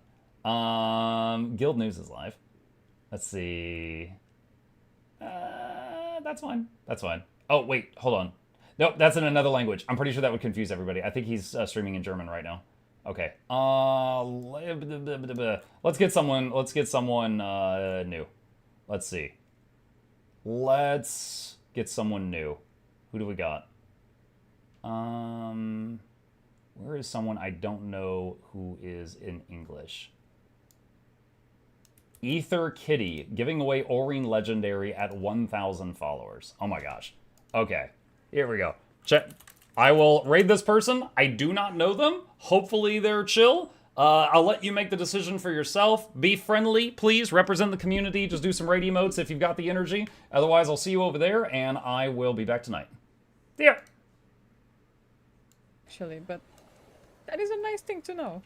Guild News is live. Let's see. That's fine. That's fine. Oh, wait, hold on. Nope, that's in another language. I'm pretty sure that would confuse everybody. I think he's streaming in German right now. Okay. Let's get someone new. Let's see. Let's get someone new. Who do we got? Where is someone I don't know who is in English? Ether Kitty, giving away Aurine Legendary at 1,000 followers. Oh my gosh. Okay, here we go. Check. I will raid this person. I do not know them. Hopefully they're chill. I'll let you make the decision for yourself. Be friendly, please. Represent the community. Just do some raid emotes if you've got the energy. Otherwise, I'll see you over there, and I will be back tonight. See ya. Actually, but that is a nice thing to know.